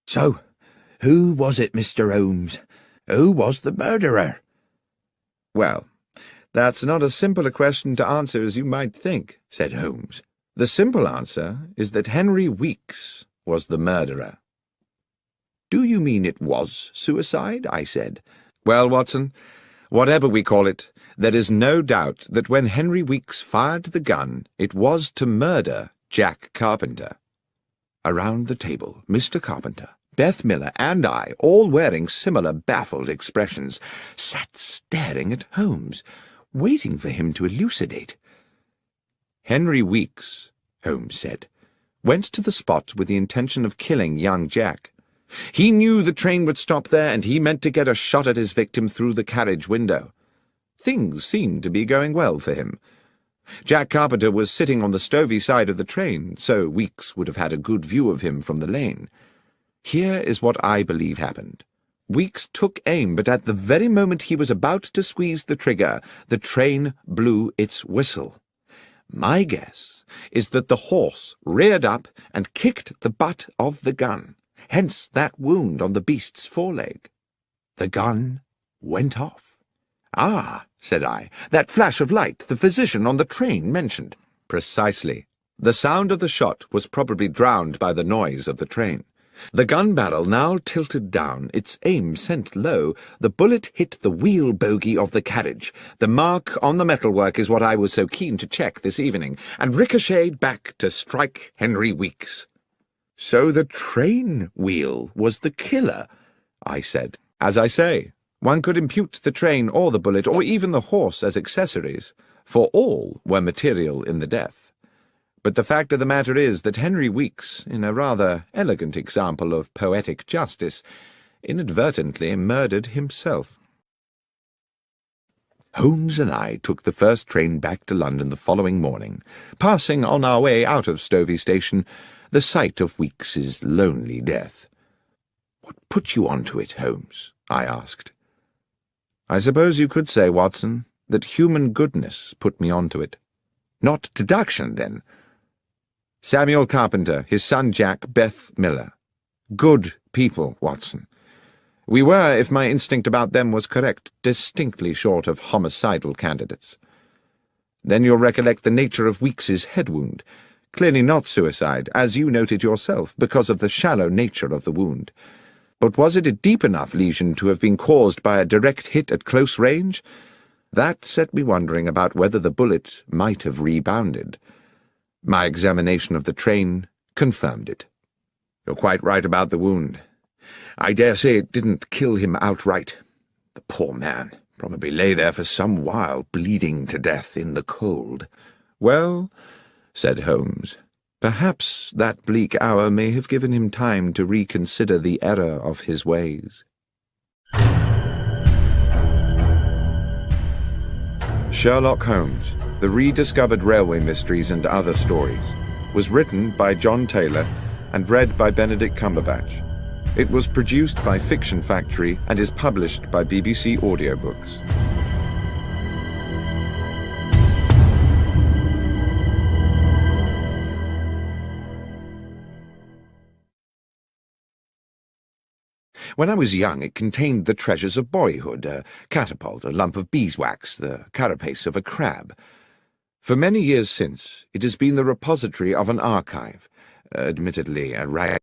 "So, who was it, Mr. Holmes? Who was the murderer?" "Well, that's not as simple a question to answer as you might think," said Holmes. "The simple answer is that Henry Weeks was the murderer." "Do you mean it was suicide?" I said. "Well, Watson, whatever we call it, there is no doubt that when Henry Weeks fired the gun, it was to murder Jack Carpenter." Around the table, Mr. Carpenter, Beth Miller, and I, all wearing similar baffled expressions, sat staring at Holmes, waiting for him to elucidate. "Henry Weeks," Holmes said, "went to the spot with the intention of killing young Jack. He knew the train would stop there, and he meant to get a shot at his victim through the carriage window. Things seemed to be going well for him. Jack Carpenter was sitting on the stovey side of the train, so Weeks would have had a good view of him from the lane. Here is what I believe happened. Weeks took aim, but at the very moment he was about to squeeze the trigger, the train blew its whistle. My guess is that the horse reared up and kicked the butt of the gun, hence that wound on the beast's foreleg. The gun went off." "Ah," said I, "that flash of light the physician on the train mentioned." "Precisely. The sound of the shot was probably drowned by the noise of the train. The gun barrel now tilted down, its aim sent low. The bullet hit the wheel bogie of the carriage. The mark on the metalwork is what I was so keen to check this evening, and ricocheted back to strike Henry Weeks." "So the train wheel was the killer," I said. "As I say, one could impute the train or the bullet or even the horse as accessories, for all were material in the death. But the fact of the matter is that Henry Weeks, in a rather elegant example of poetic justice, inadvertently murdered himself." Holmes and I took the first train back to London the following morning, passing on our way out of Stovey Station the sight of Weeks's lonely death. "What put you on to it, Holmes?" I asked. "I suppose you could say, Watson, that human goodness put me on to it." "Not deduction, then?" "Samuel Carpenter, his son Jack, Beth Miller. Good people, Watson. We were, if my instinct about them was correct, distinctly short of homicidal candidates. Then you'll recollect the nature of Weeks's head wound. Clearly not suicide, as you noted yourself, because of the shallow nature of the wound. But was it a deep enough lesion to have been caused by a direct hit at close range? That set me wondering about whether the bullet might have rebounded. My examination of the train confirmed it." "You're quite right about the wound. I dare say it didn't kill him outright. The poor man probably lay there for some while, bleeding to death in the cold." "Well," said Holmes, "perhaps that bleak hour may have given him time to reconsider the error of his ways." Sherlock Holmes, The Rediscovered Railway Mysteries and Other Stories, was written by John Taylor and read by Benedict Cumberbatch. It was produced by Fiction Factory and is published by BBC Audiobooks. When I was young, it contained the treasures of boyhood, a catapult, a lump of beeswax, the carapace of a crab. For many years since, it has been the repository of an archive, admittedly a rag